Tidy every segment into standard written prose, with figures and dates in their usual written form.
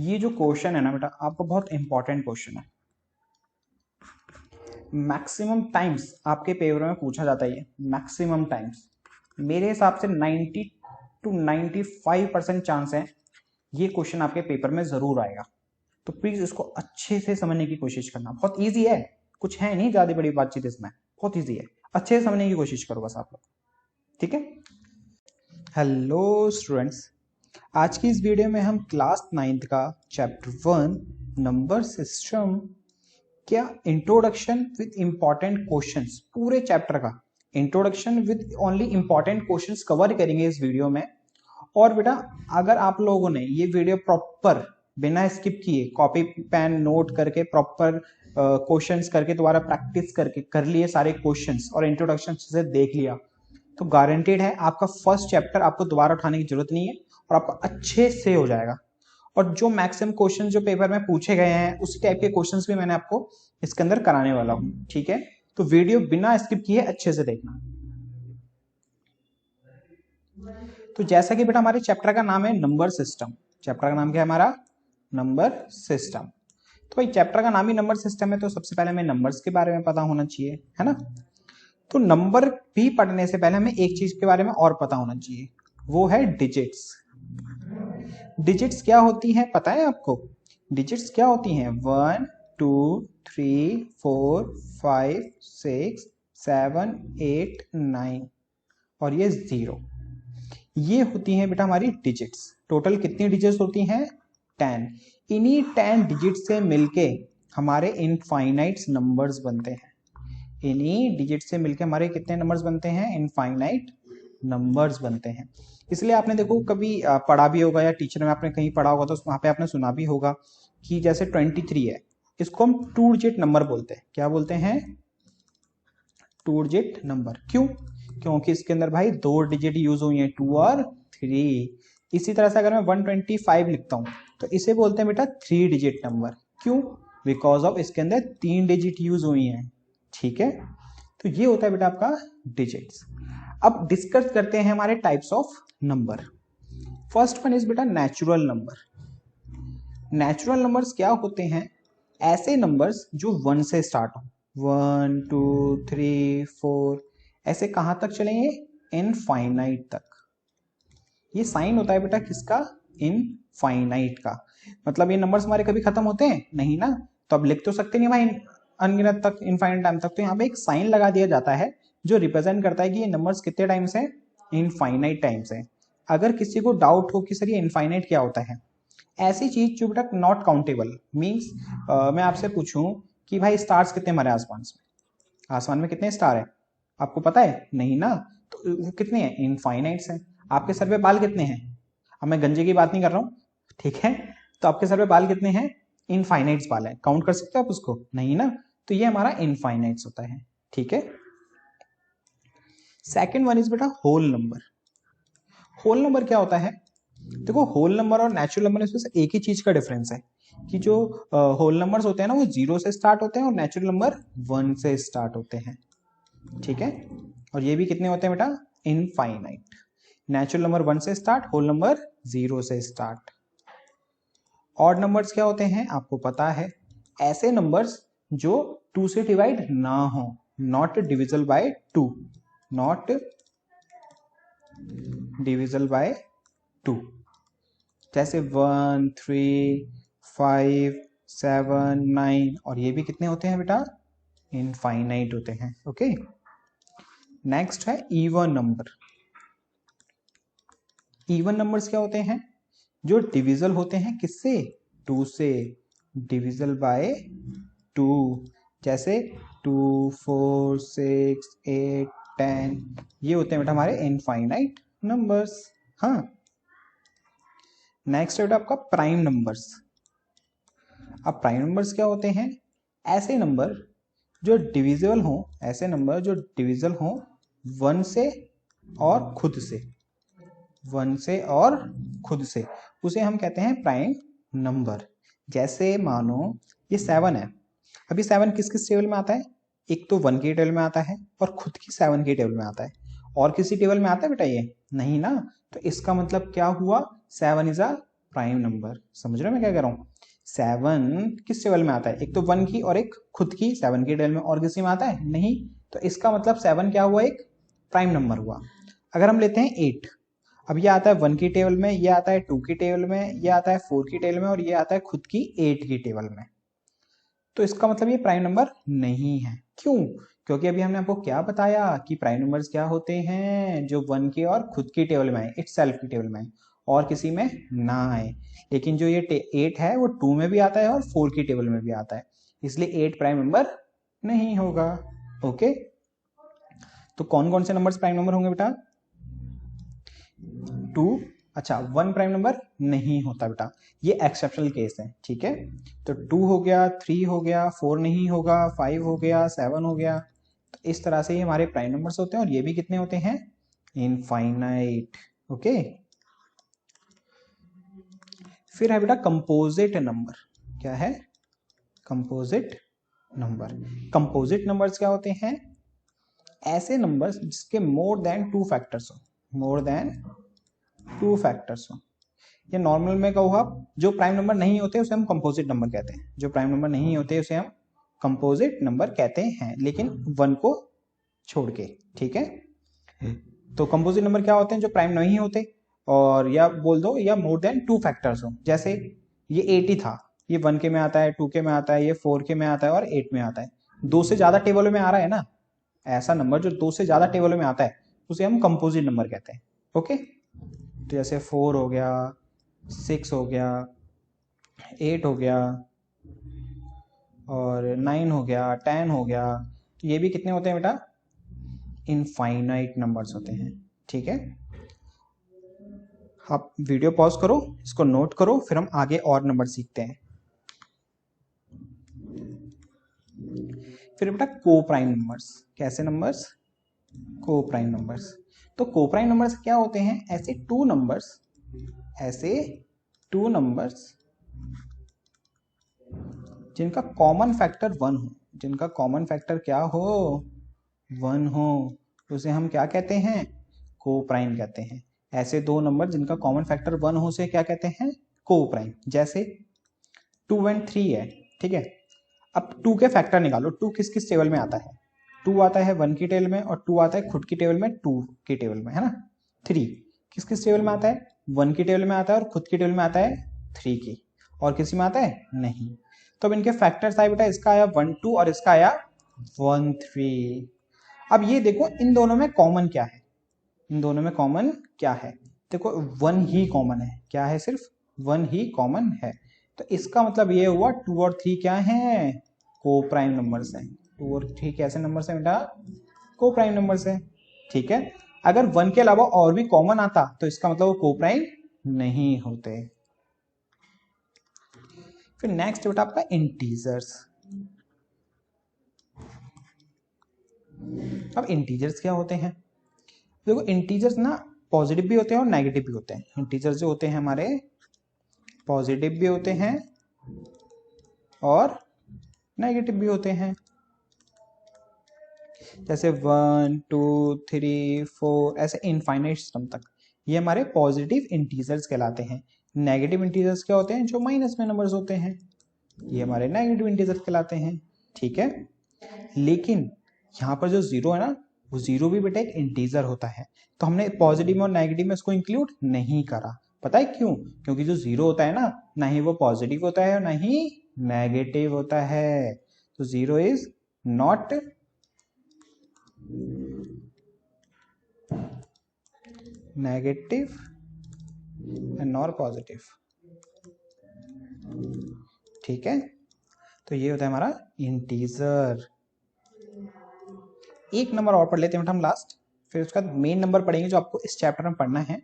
ये जो क्वेश्चन है ना बेटा, आपका बहुत इंपॉर्टेंट क्वेश्चन है। मैक्सिमम टाइम्स आपके पेपर में पूछा जाता है। ये मैक्सिमम टाइम्स मेरे हिसाब से 90 to 95% चांस है ये क्वेश्चन आपके पेपर में जरूर आएगा। तो प्लीज इसको अच्छे से समझने की कोशिश करना। बहुत इजी है, कुछ है नहीं ज्यादा बड़ी बातचीत इसमें, बहुत इजी है। अच्छे से समझने की कोशिश करो बस आप लोग, ठीक है। हेलो स्टूडेंट्स, आज की इस वीडियो में हम क्लास 9th का चैप्टर 1 नंबर सिस्टम क्या इंट्रोडक्शन विद इंपॉर्टेंट क्वेश्चंस, पूरे चैप्टर का introduction with only important questions cover करेंगे इस वीडियो में। और बेटा अगर आप लोगों ने ये वीडियो प्रॉपर बिना स्किप किए कॉपी पेन नोट करके प्रॉपर क्वेश्चंस करके दोबारा प्रैक्टिस करके कर लिए सारे क्वेश्चंस और इंट्रोडक्शन से देख लिया, तो गारंटेड है आपका फर्स्ट चैप्टर आपको दोबारा उठाने की जरूरत नहीं है और आपका अच्छे से हो जाएगा। और जो मैक्सिमम क्वेश्चन जो पेपर में पूछे गए हैं उसी टाइप के क्वेश्चंस भी मैंने आपको इसके अंदर कराने वाला हूं, ठीक है। तो वीडियो बिना स्किप किए अच्छे से देखना। तो जैसा कि बेटा हमारे चैप्टर का नाम है नंबर सिस्टम। चैप्टर का नाम क्या है हमारा? Number system. तो भाई चैप्टर का नाम ही नंबर सिस्टम है, तो सबसे पहले हमें नंबर्स के बारे में पता होना चाहिए, है ना। तो नंबर भी पढ़ने से पहले हमें एक चीज के बारे में और पता होना चाहिए, वो है डिजिट्स। डिजिट्स क्या होती हैं पता है आपको? डिजिट्स क्या होती हैं? 1 2 3 4 5 6 7 8 9 और ये 0, ये होती हैं बेटा हमारी डिजिट्स। टोटल कितनी डिजिट्स होती हैं? 10। इन्हीं 10 डिजिट से मिलके हमारे इनफाइनाइट नंबर्स बनते हैं। इन्हीं डिजिट से मिलके हमारे कितने नंबर्स बनते हैं? इनफाइनाइट नंबर्स बनते हैं। इसलिए आपने देखो कभी पढ़ा भी होगा या टीचर में आपने कहीं पढ़ा होगा तो वहां पे आपने सुना भी होगा कि जैसे 23 है, इसको हम 2 डिजिट नंबर बोलते हैं। क्या बोलते हैं? 2 डिजिट नंबर। क्यों? क्योंकि इसके अंदर भाई 2 डिजिट यूज हुई हैं, 2 और 3। इसी तरह से अगर मैं 125 लिखता हूं तो इसे बोलते हैं बेटा 3 डिजिट नंबर। क्यों? बिकॉज ऑफ इसके अंदर 3 डिजिट यूज हुई हैं, ठीक है। तो ये होता है बेटा आपका डिजिट्स। अब डिस्कस करते हैं हमारे types of number. First one is बेटा नेचुरल नंबर। नेचुरल नंबर्स क्या होते हैं? ऐसे नंबर्स जो 1 से स्टार्ट हो, 1 2 3 4, ऐसे कहां तक चलेंगे? इनफाइनाइट तक। ये साइन होता है बेटा किसका? इनफाइनाइट का। मतलब ये नंबर्स हमारे कभी खत्म होते हैं नहीं ना, तो अब लिख तो सकते नहीं भाई अनगिनत तक, इनफाइनाइट टाइम तक। तो यहाँ पे एक साइन लगा दिया जाता है जो रिप्रेजेंट करता है कि ये नंबर्स कितने टाइम से? इनफाइनाइट टाइम से। अगर किसी को डाउट हो कि सर ये इनफाइनाइट क्या होता है, ऐसी चीज जो बेटा नॉट काउंटेबल मीन्स मैं आपसे पूछूं कि भाई स्टार्स कितने हमारे आसमान में? आसमान में कितने स्टार है आपको पता है? नहीं ना, तो वो कितने हैं? इनफाइनाइट्स हैं। आपके सर पे बाल कितने हैं? अब मैं गंजे की बात नहीं कर रहा हूँ, ठीक है। तो आपके सर पे बाल कितने हैं? इनफाइनाइट्स बाल है। काउंट कर सकते हो आप उसको? नहीं ना, तो ये हमारा इनफाइनाइट्स होता है, ठीक है। सेकेंड वन इज बेटा होल नंबर। होल नंबर क्या होता है? देखो होल नंबर और नेचुरल नंबर इसमें से एक ही चीज का डिफरेंस है कि जो होल नंबर्स होते हैं ना वो 0 से स्टार्ट होते हैं और नेचुरल नंबर 1 से स्टार्ट होते हैं, ठीक है। और ये भी कितने होते हैं बेटा? इनफाइनाइट। नेचुरल नंबर 1 से स्टार्ट, होल नंबर 0 से स्टार्ट। ऑड नंबर्स क्या होते हैं आपको पता है? ऐसे नंबर्स जो 2 से डिवाइड ना हो, not divisible by 2, not divisible by 2। जैसे 1 3 5 7 9, और ये भी कितने होते हैं बेटा? इनफाइनाइट होते हैं, ओके। नेक्स्ट है इवन नंबर। इवन नंबर्स क्या होते हैं? जो डिविजल होते हैं किससे? 2 से। Divisible by 2। जैसे 2 4 6 8 10, ये होते हैं बेटा हमारे इनफाइनाइट नंबर्स। हाँ, नेक्स्ट है बेटा आपका प्राइम नंबर्स। अब प्राइम नंबर्स क्या होते हैं? ऐसे नंबर जो डिविजिबल हो, ऐसे नंबर जो डिविजिबल हो 1 से और खुद से, 1 से और खुद से, उसे हम कहते हैं प्राइम नंबर। जैसे मानो ये 7 है, अभी 7 किस किस टेबल में आता है? एक तो 1 की टेबल में आता है और खुद की 7 की टेबल में आता है। और किसी टेबल में आता है बेटा ये? नहीं ना, तो इसका मतलब क्या हुआ? 7 इज अ प्राइम नंबर। समझ रहे हो मैं क्या कह रहा हूँ? 7 किस टेबल में आता है? एक तो 1 की और एक खुद की। 7 की टेबल में और किसी में आता है? नहीं। तो इसका मतलब 7 क्या हुआ? एक प्राइम नंबर हुआ। अगर हम लेते हैं 8, अब ये आता है 1 की टेबल में, ये आता है 2 की टेबल में, ये आता है 4 की टेबल में और ये आता है खुद की 8 की टेबल में। तो इसका मतलब ये प्राइम नंबर नहीं है। क्यों? क्योंकि अभी हमने आपको क्या बताया कि प्राइम नंबर्स क्या होते हैं? जो 1 की और खुद की टेबल में आए, इटसेल्फ की टेबल में आए और किसी में ना आए। लेकिन जो ये 8 है वो 2 में भी आता है और 4 की टेबल में भी आता है, इसलिए 8 प्राइम नंबर नहीं होगा। ओके, तो कौन कौन से नंबर्स प्राइम नंबर होंगे बेटा? 2, अच्छा 1 प्राइम नंबर नहीं होता बेटा, ये एक्सेप्शनल केस है। ठीक है, तो 2 हो गया, 3 हो गया, 4 नहीं होगा, 5 हो गया, 7 हो गया। तो इस तरह से ये हमारे प्राइम नंबर्स होते हैं और ये भी कितने होते हैं? इनफाइनाइट। ओके, फिर है बेटा कंपोजिट नंबर। क्या है? Composite number. कंपोजिट नंबर्स क्या होते हैं? ऐसे नंबर्स जिसके मोर देन 2 फैक्टर्स हो, मोर देन 2 फैक्टर्स हो। या नॉर्मल में कहूँगा, जो प्राइम नंबर नहीं होते उसे हम कंपोजिट नंबर कहते हैं। जो प्राइम नंबर नहीं होते उसे हम कंपोजिट नंबर कहते हैं, लेकिन 1 को छोड़ के। ठीक है, तो कंपोजिट नंबर क्या होते हैं? जो प्राइम नहीं होते और या बोल दो या मोर देन 2 फैक्टर्स हो। जैसे ये 80 था, ये 1 के में आता है, 2 के में आता है, ये 4 के में आता है और 8 में आता है। 2 से ज्यादा टेबलों में आ रहा है ना, ऐसा नंबर जो 2 से ज्यादा टेबलों में आता है उसे हम कंपोजिट नंबर कहते हैं। ओके, तो जैसे 4 हो गया, 6 हो गया, 8 हो गया और 9 हो गया, 10 हो गया। तो ये भी कितने होते हैं बेटा? इनफाइनाइट नंबर्स होते हैं। ठीक है, आप वीडियो पॉज करो, इसको नोट करो, फिर हम आगे और नंबर सीखते हैं। फिर बेटा को प्राइम नंबर्स। कैसे नंबर्स? को प्राइम नंबर्स। तो को प्राइम नंबर्स क्या होते हैं? ऐसे टू नंबर्स जिनका कॉमन फैक्टर 1 हो, जिनका कॉमन फैक्टर क्या हो? 1 हो, तो उसे हम क्या कहते हैं? को प्राइम कहते हैं। ऐसे दो नंबर जिनका कॉमन फैक्टर 1 हो से क्या कहते हैं? को प्राइम। जैसे 2 एंड 3 है। ठीक है, अब 2 के फैक्टर निकालो। 2 किस किस टेबल में आता है? 2 आता है 1 की टेबल में और 2 आता है खुद की टेबल में, 2 की टेबल में, है ना। 3 किस किस टेबल में आता है? 1 की टेबल में आता है और खुद की टेबल में आता है 3 की, और किसी में आता है? नहीं। तो अब इनके फैक्टर्स आए बेटा, इसका आया 1 2 और इसका आया 1 3। अब ये देखो इन दोनों में कॉमन क्या है? इन दोनों में कॉमन क्या है? देखो 1 ही कॉमन है। क्या है? सिर्फ 1 ही कॉमन है। तो इसका मतलब ये हुआ 2 और 3 क्या है? को प्राइम नंबर्स हैं। 2 और 3 कैसे नंबर्स हैं बेटा? को प्राइम नंबर्स हैं। ठीक है, अगर 1 के अलावा और भी कॉमन आता तो इसका मतलब वो को प्राइम नहीं होते। फिर नेक्स्ट बेटा आपका इंटीजर्स। अब इंटीजर्स क्या होते हैं? देखो इंटीजर्स ना पॉजिटिव भी होते हैं और नेगेटिव भी होते हैं। इंटीजर्स जो होते हैं हमारे पॉजिटिव भी होते हैं और नेगेटिव भी होते हैं। जैसे 1 2 3 4 ऐसे इनफाइनाइट सिस्टम तक ये हमारे पॉजिटिव इंटीजर्स कहलाते हैं। नेगेटिव इंटीजर्स क्या होते हैं? जो माइनस में नंबर्स होते हैं, ये हमारे नेगेटिव इंटीजर्स कहलाते हैं। ठीक है, लेकिन यहाँ पर जो जीरो है ना, वो जीरो भी बेटा एक इंटीजर होता है। तो हमने पॉजिटिव और नेगेटिव में उसको इंक्लूड नहीं करा। पता है क्यों? क्योंकि जो जीरो होता है ना ही वो पॉजिटिव होता है और ना ही नेगेटिव होता है। तो zero is not negative and not positive. ठीक है, तो ये होता है हमारा इंटीजर। एक नंबर और पढ़ लेते हैं हम लास्ट, फिर उसका मेन नंबर पढ़ेंगे जो आपको इस चैप्टर में पढ़ना है।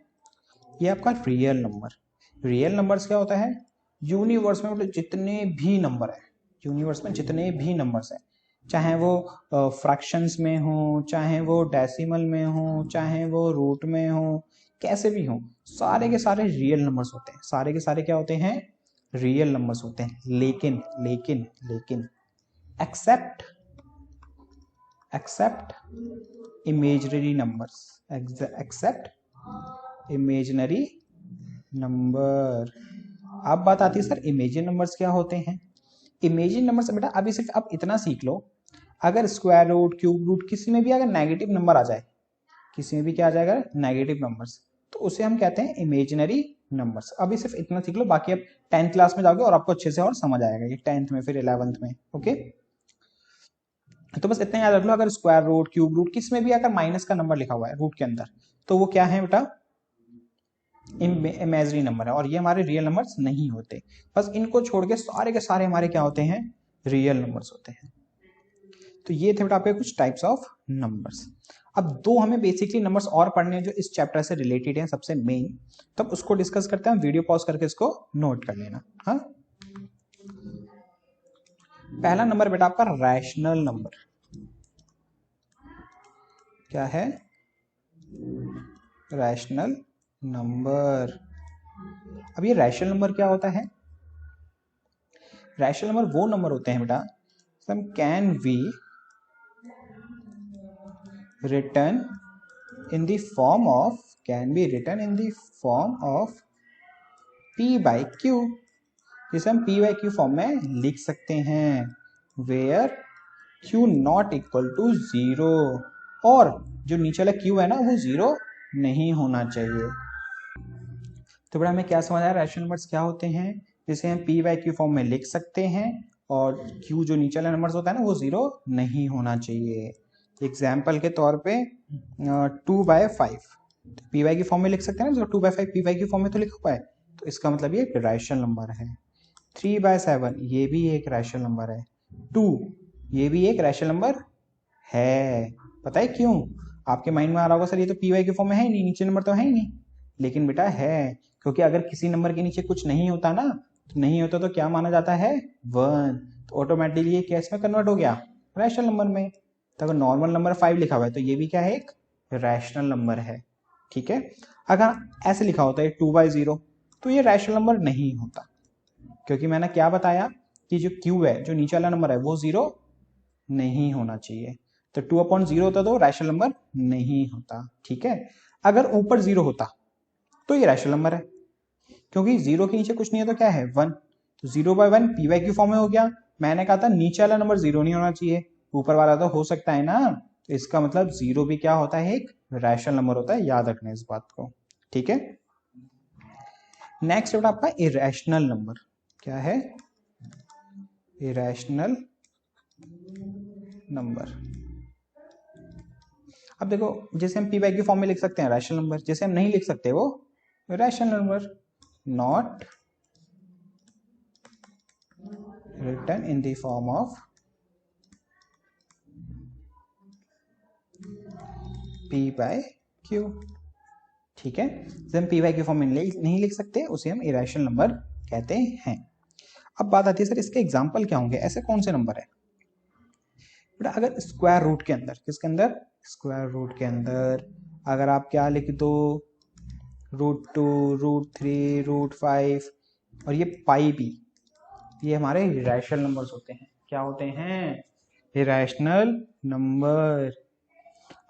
ये आपका रियल नंबर। रियल नंबर्स क्या होता है? यूनिवर्स में मतलब जितने भी नंबर है, यूनिवर्स में जितने भी नंबर्स हैं, चाहे वो फ्रैक्शंस में हो, चाहे वो डेसिमल में हो, चाहे वो रूट में हो, कैसे भी हो, सारे के सारे रियल नंबर्स होते हैं। सारे के सारे क्या होते हैं? रियल नंबर्स होते हैं। लेकिन लेकिन लेकिन except imaginary numbers, except imaginary number. अब बात आती है सर इमेजिन नंबर्स क्या होते हैं। इमेजिन नंबर्स बेटा अभी सिर्फ आप इतना सीख लो, अगर स्क्वायर रूट क्यूब रूट किसी में भी अगर नेगेटिव नंबर आ जाए, किसी में भी क्या आ जाएगा नेगेटिव नंबर्स, तो उसे हम कहते हैं इमेजिनरी नंबर्स। अभी सिर्फ इतना सीख लो, बाकी अब 10th क्लास में जाओगे और आपको अच्छे से और समझ आएगा ये 10th में फिर 11th में। ओके, तो बस इतना याद रख लो, अगर स्क्वायर रूट क्यूब रूट किस में भी अगर माइनस का नंबर लिखा हुआ है रूट के अंदर, तो वो क्या है बेटा इमेजिनरी नंबर है, और ये हमारे रियल नंबर्स नहीं होते। बस इनको छोड़ के सारे हमारे क्या होते हैं रियल नंबर्स होते हैं। तो ये थे बेटा आपके कुछ टाइप्स ऑफ नंबर्स। अब दो हमें बेसिकली नंबर्स और पढ़ने हैं जो इस चैप्टर से रिलेटेड हैं सबसे मेन, तब उसको डिस्कस करते हैं। वीडियो पॉज करके इसको नोट कर लेना। हाँ, पहला नंबर बेटा आपका रैशनल नंबर क्या है, रैशनल नंबर। अब ये रैशनल नंबर क्या होता है, रैशनल नंबर वो नंबर होते हैं बेटा some can be written in the form of p by q, जिसे हम p by q फॉर्म में लिख सकते हैं, where q not equal to 0, और जो नीचे वाला q है ना वो 0 नहीं होना चाहिए। तो बड़ा हमें क्या समझ आया रैशनल नंबर्स क्या होते हैं, जिसे हम p by q फॉर्म में लिख सकते हैं और q जो नीचे वाला नंबर्स होता है ना वो 0 नहीं होना चाहिए। एग्जाम्पल के तौर पे 2/5 पी वाई की फॉर्म में लिख सकते हैं ना, 2/5 पी वाई की फॉर्म में तो लिखा हुआ है, तो इसका मतलब ये रैशनल नंबर है। 3/7 ये भी एक रैशनल नंबर है। 2 ये भी एक रैशनल नंबर है। पता है क्यों, आपके माइंड में आ रहा होगा सर ये तो पी वाई की फॉर्म में है ही नहीं, नीचे नंबर तो है ही नहीं, लेकिन बेटा है, क्योंकि अगर किसी नंबर के नीचे कुछ नहीं होता ना, तो नहीं होता तो क्या माना जाता है 1, तो ऑटोमेटिकली ये कैस में कन्वर्ट हो गया रैशनल नंबर में। तो अगर नॉर्मल नंबर 5 लिखा हुआ है तो ये भी क्या है एक रैशनल नंबर है। ठीक है, अगर ऐसे लिखा होता है 2/0 तो ये रैशनल नंबर नहीं होता, क्योंकि मैंने क्या बताया कि जो q है जो नीचे वाला नंबर है वो 0 नहीं होना चाहिए, तो 2/0 होता तो रैशनल नंबर नहीं होता। ठीक है, अगर ऊपर 0 होता तो ये रैशनल नंबर है, क्योंकि 0 के नीचे कुछ नहीं है तो क्या है 1, तो 0/1 पी वाई की फॉर्म में हो गया। मैंने कहा था नीचे वाला नंबर 0 नहीं होना चाहिए, ऊपर वाला तो हो सकता है ना, तो इसका मतलब 0 भी क्या होता है एक रैशनल नंबर होता है, याद रखना इस बात को। ठीक है, नेक्स्ट बेटा आपका इरेशनल नंबर क्या है, इरेशनल नंबर। अब देखो जैसे हम पी वाई की फॉर्म में लिख सकते हैं रैशनल नंबर, जैसे हम नहीं लिख सकते वो rational number, not written in the form of p by q। ठीक है, जब हम p by q फॉर्म में नहीं लिख सकते उसे हम इरेशनल नंबर कहते हैं। अब बात आती है सर इसके एग्जाम्पल क्या होंगे, ऐसे कौन से नंबर है बेटा, अगर स्क्वायर रूट के अंदर, किसके अंदर स्क्वायर रूट के अंदर अगर आप क्या लिख दो √2 √3 √5 और ये पाई भी, ये हमारे इरेशनल नंबर्स होते हैं। क्या होते हैं इरेशनल नंबर।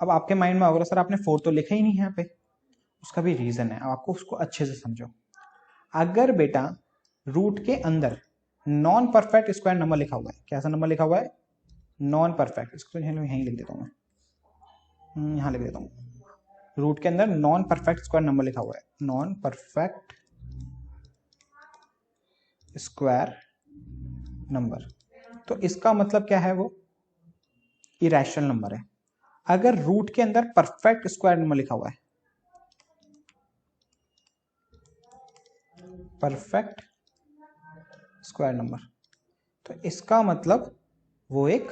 अब आपके माइंड में होगा सर आपने 4 तो लिखा ही नहीं है यहाँ पे, उसका भी रीजन है, अब आपको उसको अच्छे से समझो। अगर बेटा रूट के अंदर नॉन परफेक्ट स्क्वायर नंबर लिखा हुआ है, कैसा नंबर लिखा हुआ है नॉन परफेक्ट, इसको यहीं लिख देता हूँ मैं, यहाँ लिख देता हूँ, रूट के अंदर नॉन परफेक्ट स्क्वायर नंबर लिखा हुआ है, नॉन परफेक्ट स्क्वायर नंबर, तो इसका मतलब क्या है वो इरेशनल नंबर है। अगर रूट के अंदर परफेक्ट स्क्वायर नंबर लिखा हुआ है, परफेक्ट स्क्वायर नंबर, तो इसका मतलब वो एक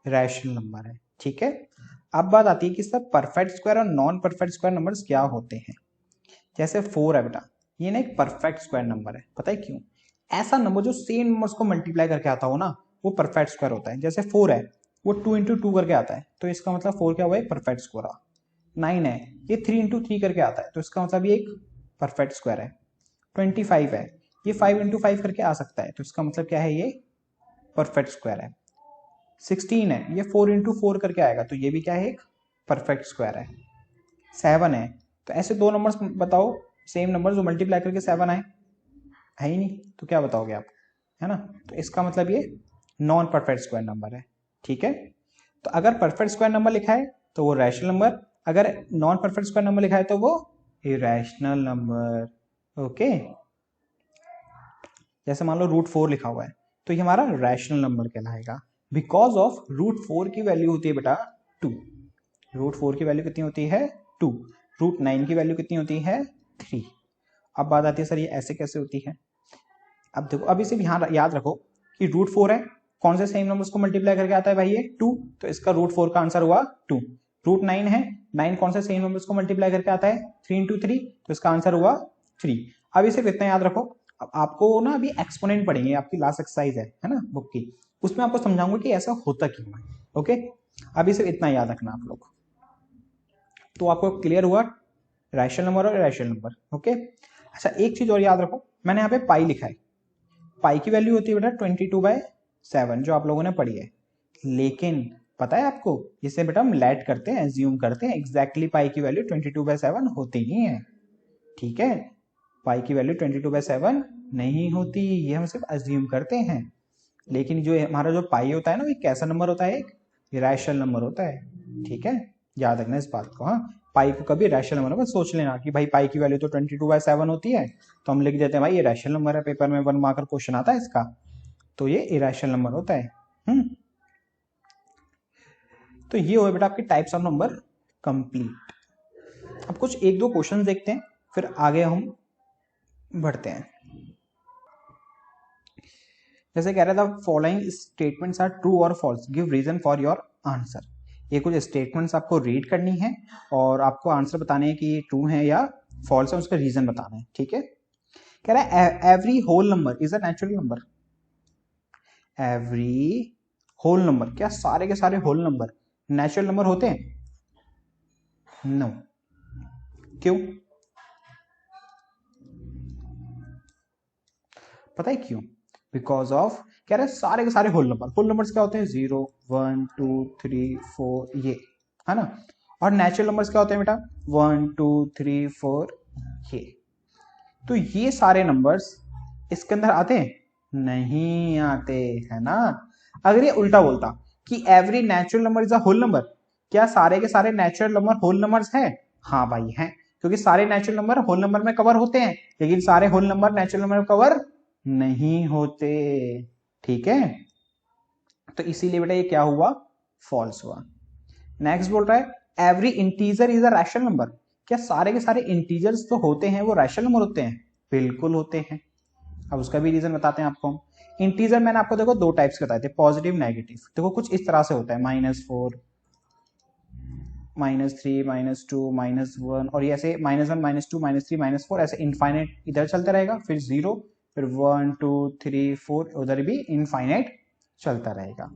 रैशनल नंबर है। ठीक है, अब बात आती है कि सब परफेक्ट स्क्वायर और नॉन परफेक्ट स्क्वायर नंबर्स क्या होते हैं। जैसे 4 है बेटा, ये ना एक परफेक्ट स्क्वायर नंबर है, पता है क्यों, ऐसा नंबर जो सेम नंबर्स को मल्टीप्लाई करके आता हो ना वो परफेक्ट स्क्वायर होता है। जैसे 4 है वो 2 × 2 करके आता है, तो इसका मतलब 4 क्या हुआ एक परफेक्ट स्क्वायर। 9 है ये 3 × 3 करके आता है, तो इसका मतलब ये एक परफेक्ट स्क्वायर है। 25 है ये 5 × 5 करके आ सकता है, तो इसका मतलब क्या है ये परफेक्ट स्क्वायर है। 16 है ये 4 × 4 करके आएगा, तो ये भी क्या है एक परफेक्ट स्क्वायर है। 7 है, तो ऐसे दो नंबर्स बताओ सेम नंबर जो मल्टीप्लाई करके 7 आए, है ही नहीं, तो क्या बताओगे आप, है ना। तो इसका मतलब ये नॉन परफेक्ट स्क्वायर नंबर है, ठीक है। तो अगर परफेक्ट स्क्वायर नंबर लिखा है तो वो रैशनल नंबर, अगर नॉन परफेक्ट स्क्वायर नंबर लिखा है तो वो इरेशनल नंबर, ओके। जैसे मान लो √4 लिखा हुआ है तो ये हमारा रैशनल नंबर कहलाएगा, बिकॉज ऑफ √4 की वैल्यू होती है बेटा 2, √4 की वैल्यू कितनी होती है 2, √9 की वैल्यू कितनी होती है 3। अब बात आती है सर ये ऐसे कैसे होती है। अब देखो, अब इसे यहाँ याद रखो कि √4 है, कौन से सेम नंबर्स को मल्टीप्लाई करके आता है भाई ये 2, तो इसका √4 का आंसर हुआ 2। √9 है, 9 कौन से सेम नंबर्स को मल्टीप्लाई करके आता है 3 × 3, तो इसका आंसर हुआ 3। अब इसे इतना याद रखो, अब आपको ना अभी एक्सपोनेंट पढ़ेंगे, आपकी लास्ट एक्सरसाइज है ना बुक की, उसमें आपको समझाऊंगा कि ऐसा होता क्यों है, ओके। अभी सिर्फ इतना याद रखना आप लोग, तो आपको क्लियर हुआ रैशनल नंबर और इरेशनल नंबर, ओके। अच्छा एक चीज और याद रखो, मैंने यहाँ पे पाई लिखा है, पाई की वैल्यू होती है बेटा 22/7 जो आप लोगों ने पढ़ी है, लेकिन पता है आपको इसे बेटा हम लेट करते हैं, एज्यूम करते हैं, एग्जैक्टली पाई की वैल्यू 22/7 होती नहीं है, ठीक है। पाई की वैल्यू 22/7 नहीं होती, ये हम सिर्फ एज्यूम करते हैं। लेकिन जो हमारा जो पाई होता है ना, वो कैसा नंबर होता है, एक इरेशनल नंबर होता है, ठीक है। याद रखना इस बात को, हाँ, पाई को कभी रैशनल नंबर, बस सोच लेना कि भाई पाई की वैल्यू तो 22/7 होती है, तो हम लिख देते हैं भाई ये रैशनल नंबर है, पेपर में 1 मार्कर क्वेश्चन आता है इसका, तो ये इरेशनल नंबर होता है। तो ये हो बेटा आपकी टाइप्स ऑफ नंबर कंप्लीट। अब कुछ एक दो क्वेश्चन देखते हैं, फिर आगे हम बढ़ते हैं। जैसे कह रहा था फॉलोइंग स्टेटमेंट्स आर ट्रू और false, give reason for your answer. ये कुछ स्टेटमेंट्स आपको रीड करनी है और आपको आंसर बताने हैं कि ये ट्रू है या फॉल्स है, उसका रीजन बताना है, ठीक है। कह रहा है every whole number is a natural number, every whole number, क्या सारे के सारे होल नंबर नेचुरल नंबर होते हैं? नो। क्यों? पता है क्यों? बिकॉज ऑफ, कह रहे हैं सारे के सारे होल नंबर, होल नंबर्स क्या होते हैं 0 1 2 3 4 ये, है ना। और नेचुरल नंबर्स क्या होते हैं बेटा 1 2 3 4 ये। तो ये सारे नंबर्स इसके अंदर आते हैं? नहीं आते, है ना। अगर ये उल्टा बोलता कि every natural number is a whole number, क्या सारे के सारे नेचुरल नंबर होल नंबर्स हैं? हाँ भाई हैं, क्योंकि सारे नेचुरल नंबर होल नंबर में कवर होते हैं, लेकिन सारे होल नंबर नेचुरल नंबर में कवर नहीं होते, ठीक है। तो इसीलिए बेटा ये क्या हुआ, फॉल्स हुआ। नेक्स्ट बोल रहा है every integer is a rational number, क्या सारे के सारे इंटीजर्स तो होते हैं वो रैशनल नंबर होते हैं? बिल्कुल होते हैं। अब उसका भी रीजन बताते हैं आपको हम। इंटीजर मैंने आपको देखो दो टाइप्स के बताए थे, पॉजिटिव नेगेटिव। देखो कुछ इस तरह से होता है -4 -3 -2 -1, और ये ऐसे -1 -2 -3 -4 ऐसे इनफाइनाइट इधर चलता रहेगा, फिर 0, फिर 1 2 3 4 उधर भी इनफाइनाइट चलता रहेगा।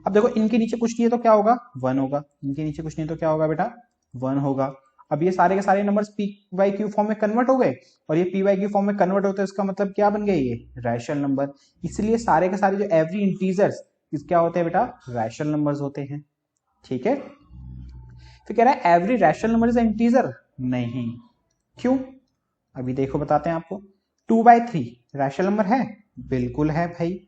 अब देखो इनके नीचे कुछ नहीं है तो क्या होगा 1 होगा, इनके नीचे कुछ नहीं है तो क्या होगा बेटा 1 होगा। अब ये सारे के सारे नंबर्स p/q फॉर्म में कन्वर्ट हो गए, और ये p/q फॉर्म में कन्वर्ट होते हैं, इसका मतलब क्या बन गए ये रैशनल नंबर। इसलिए सारे के सारे जो एवरी इंटीजर्स क्या होते हैं बेटा रैशनल नंबर्स होते हैं, ठीक है। फिर कह रहा है every rational number is integer, नहीं। क्यों? अभी देखो बताते हैं आपको। 2/3 रैशनल नंबर है? बिल्कुल है भाई,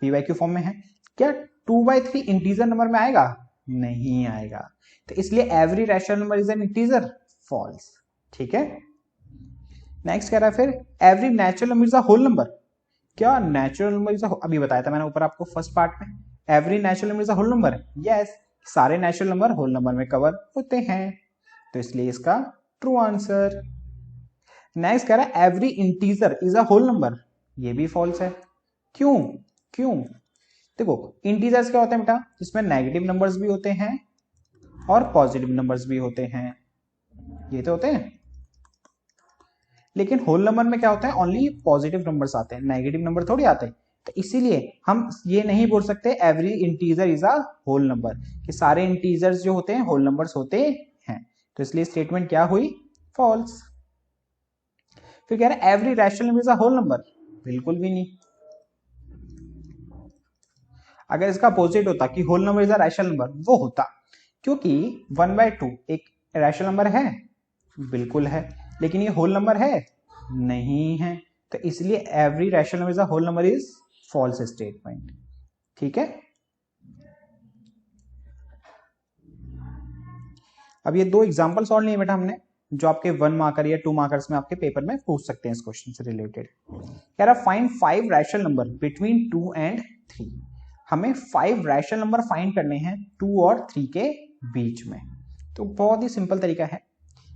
p/q फॉर्म में है। क्या 2/3 इंटीजर नंबर में आएगा? नहीं आएगा, तो इसलिए every rational number is an integer, false, ठीक है। नेक्स्ट कह रहा है फिर every natural number is a whole number, क्या नेचुरल नंबर इज अभी बताया था मैंने ऊपर आपको फर्स्ट पार्ट में, every natural number is a whole number, yes, सारे नेचुरल नंबर होल नंबर में कवर होते हैं, तो इसलिए इसका ट्रू आंसर। नेक्स्ट कह रहा है every integer is a whole number, ये भी फॉल्स है। क्यों? क्यों? देखो इंटीजर्स क्या होते हैं बेटा, इसमें नेगेटिव नंबर्स भी होते हैं और पॉजिटिव नंबर्स भी होते हैं, ये तो होते हैं। लेकिन होल नंबर में क्या होता है, ओनली पॉजिटिव नंबर्स आते हैं, नेगेटिव नंबर थोड़ी आते हैं। तो इसीलिए हम ये नहीं बोल सकते every integer is a whole number, कि सारे इंटीजर्स जो होते हैं होल नंबर्स होते हैं, तो इसलिए स्टेटमेंट क्या हुई, फॉल्स। फिर कह रहे हैं every rational number is a whole number, बिल्कुल भी नहीं। अगर इसका अपोजिट होता कि whole number is a rational number, वो होता, क्योंकि 1/2 एक रैशनल नंबर है, बिल्कुल है, लेकिन ये होल नंबर है, नहीं है। तो इसलिए every rational number is a whole number is false statement. ठीक है, अब ये दो एग्जांपल सॉल्व नहीं बेटा हमने, जो आपके 1 मार्कर या 2 मार्कर्स में आपके पेपर में पूछ सकते हैं इस क्वेश्चन से रिलेटेड। कह रहा find 5 rational number between 2 and 3। हमें 5 रैशनल नंबर फाइंड करने हैं 2 और 3 के बीच में। तो बहुत ही सिंपल तरीका है,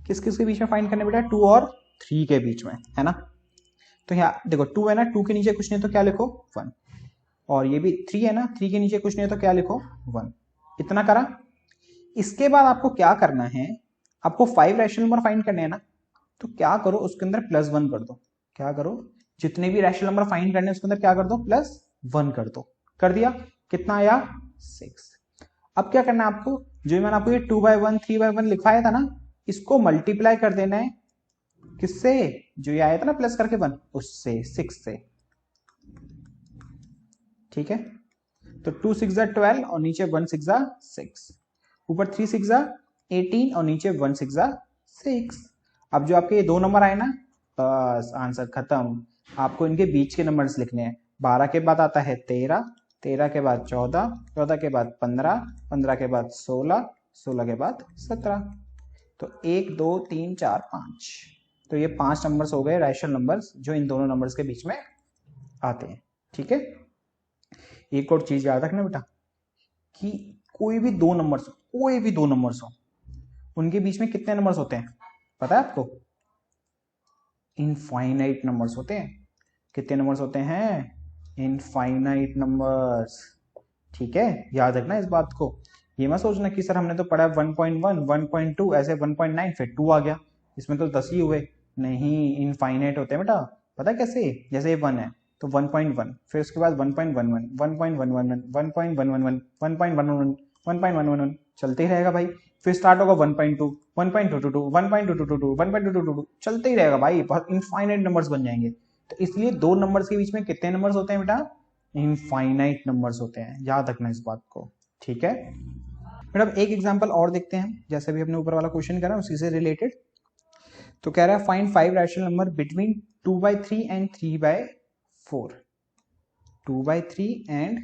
किस किस के बीच में फाइंड करने बेटा, 2 और 3 के बीच में, है ना। तो यहाँ देखो 2 है ना, 2 के नीचे कुछ नहीं तो क्या लिखो 1, और ये भी 3 है ना, 3 के नीचे कुछ नहीं तो क्या लिखो 1। इतना करा। इसके बाद आपको क्या करना है, आपको 5 रैशनल नंबर फाइंड करने हैं ना, तो क्या करो उसके अंदर +1 कर दो। क्या करो, जितने भी रैशनल नंबर फाइंड करने हैं उसके अंदर क्या कर दो, +1 कर दो। कर दिया, कितना आया 6। अब क्या करना है आपको, जो मैंने आपको ये 2/1 3/1 लिखवाया था ना, इसको मल्टीप्लाई कर देना है किससे, जो ये आया था ना प्लस करके 1, उससे 6 से। ठीक है, तो 2 6 12 और नीचे 1 6 6, ऊपर 3 6 18 और नीचे 1 6 6। अब जो आपके ये दो नंबर आए ना, बस आंसर खत्म। आपको इनके बीच के नंबर्स लिखने हैं। 12 के बाद आता है 13, 13 के बाद 14, 14 के बाद 15, 15 के बाद 16, 16 के बाद 17। तो 1 2 3 4 5, तो ये 5 नंबर्स हो गए रैशनल नंबर्स जो इन दोनों नंबर्स के बीच में आते हैं। ठीक है, एक और चीज याद रखना बेटा कि कोई भी दो नंबर्स हो, उनके बीच में कितने नंबर्स होते हैं पता है आपको, इनफाइनाइट नंबर्स होते हैं। कितने नंबर्स होते हैं, इनफाइनाइट नंबर्स। ठीक है, याद रखना इस बात को। ये मत सोचना कि सर हमने तो पढ़ा 1.1 1.2 ऐसे 1.9 फिर 2 आ गया, इसमें तो 10 ही हुए। नहीं, इनफाइनाइट होते हैं बेटा। पता है कैसे, जैसे 1 है तो 1.1, फिर उसके बाद 1.11 1.111 1.111 1.111 1.111 चलते ही रहेगा भाई। फिर स्टार्ट होगा 1.2 1.222 1.222 1.222 चलते ही रहेगा भाई, बहुत इनफाइनाइट नंबर्स बन जाएंगे। तो इसलिए दो नंबर्स के बीच में कितने नंबर्स होते हैं बेटा, इनफाइनाइट नंबर्स होते हैं, याद रखना इस बात को। ठीक है मैडम, एक एग्जांपल और देखते हैं, जैसे भी हमने ऊपर वाला क्वेश्चन करा उसी से रिलेटेड। तो कह रहा है find 5 rational number between 2/3 and 3/4। 2/3 and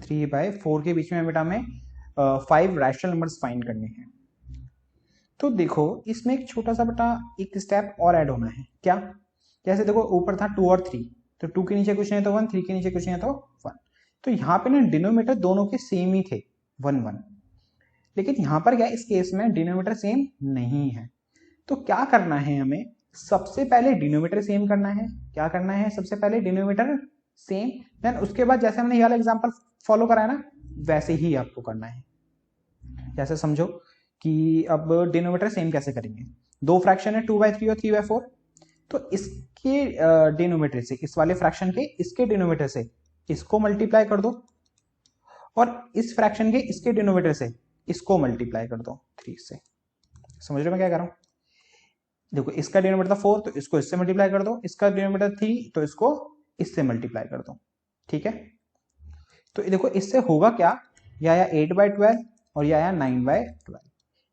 3/4 के बीच में बेटा हमें 5 रैशनल नंबर्स फाइंड करने हैं। तो देखो इसमें एक छोटा सा बेटा एक स्टेप और ऐड होना है। क्या, जैसे देखो ऊपर था 2 और 3, तो 2 के नीचे कुछ नहीं तो 1, 3 के नीचे कुछ नहीं तो 1। तो यहाँ पे ना डिनोमिनेटर दोनों के सेम ही थे 1 1, लेकिन यहाँ पर क्या इस केस में डिनोमिनेटर सेम नहीं है। तो क्या करना है हमें, सबसे पहले डिनोमिनेटर सेम करना है। क्या करना है, सबसे पहले डिनोमिनेटर सेम, देन उसके बाद जैसे हमने ये वाला एग्जांपल फॉलो करा है ना, वैसे ही आपको करना है। जैसे समझो कि अब डिनोमिनेटर सेम कैसे करेंगे, दो फ्रैक्शन है 2/3 और 3/4, तो इसके डिनोमिनेटर से, इस वाले फ्रैक्शन के इसके डिनोमिनेटर से इसको मल्टीप्लाई कर दो, और इस फ्रैक्शन के इसके डिनोमिनेटर से इसको मल्टीप्लाई कर दो 3 से। समझ रहे हो मैं क्या कर रहा हूं, देखो इसका डिनोमिनेटर था 4 तो इसको इससे मल्टीप्लाई कर दो, इसका डिनोमिनेटर 3 तो इसको इससे मल्टीप्लाई कर दो। ठीक है, तो देखो इससे होगा क्या, या 8/12 और या 9/12।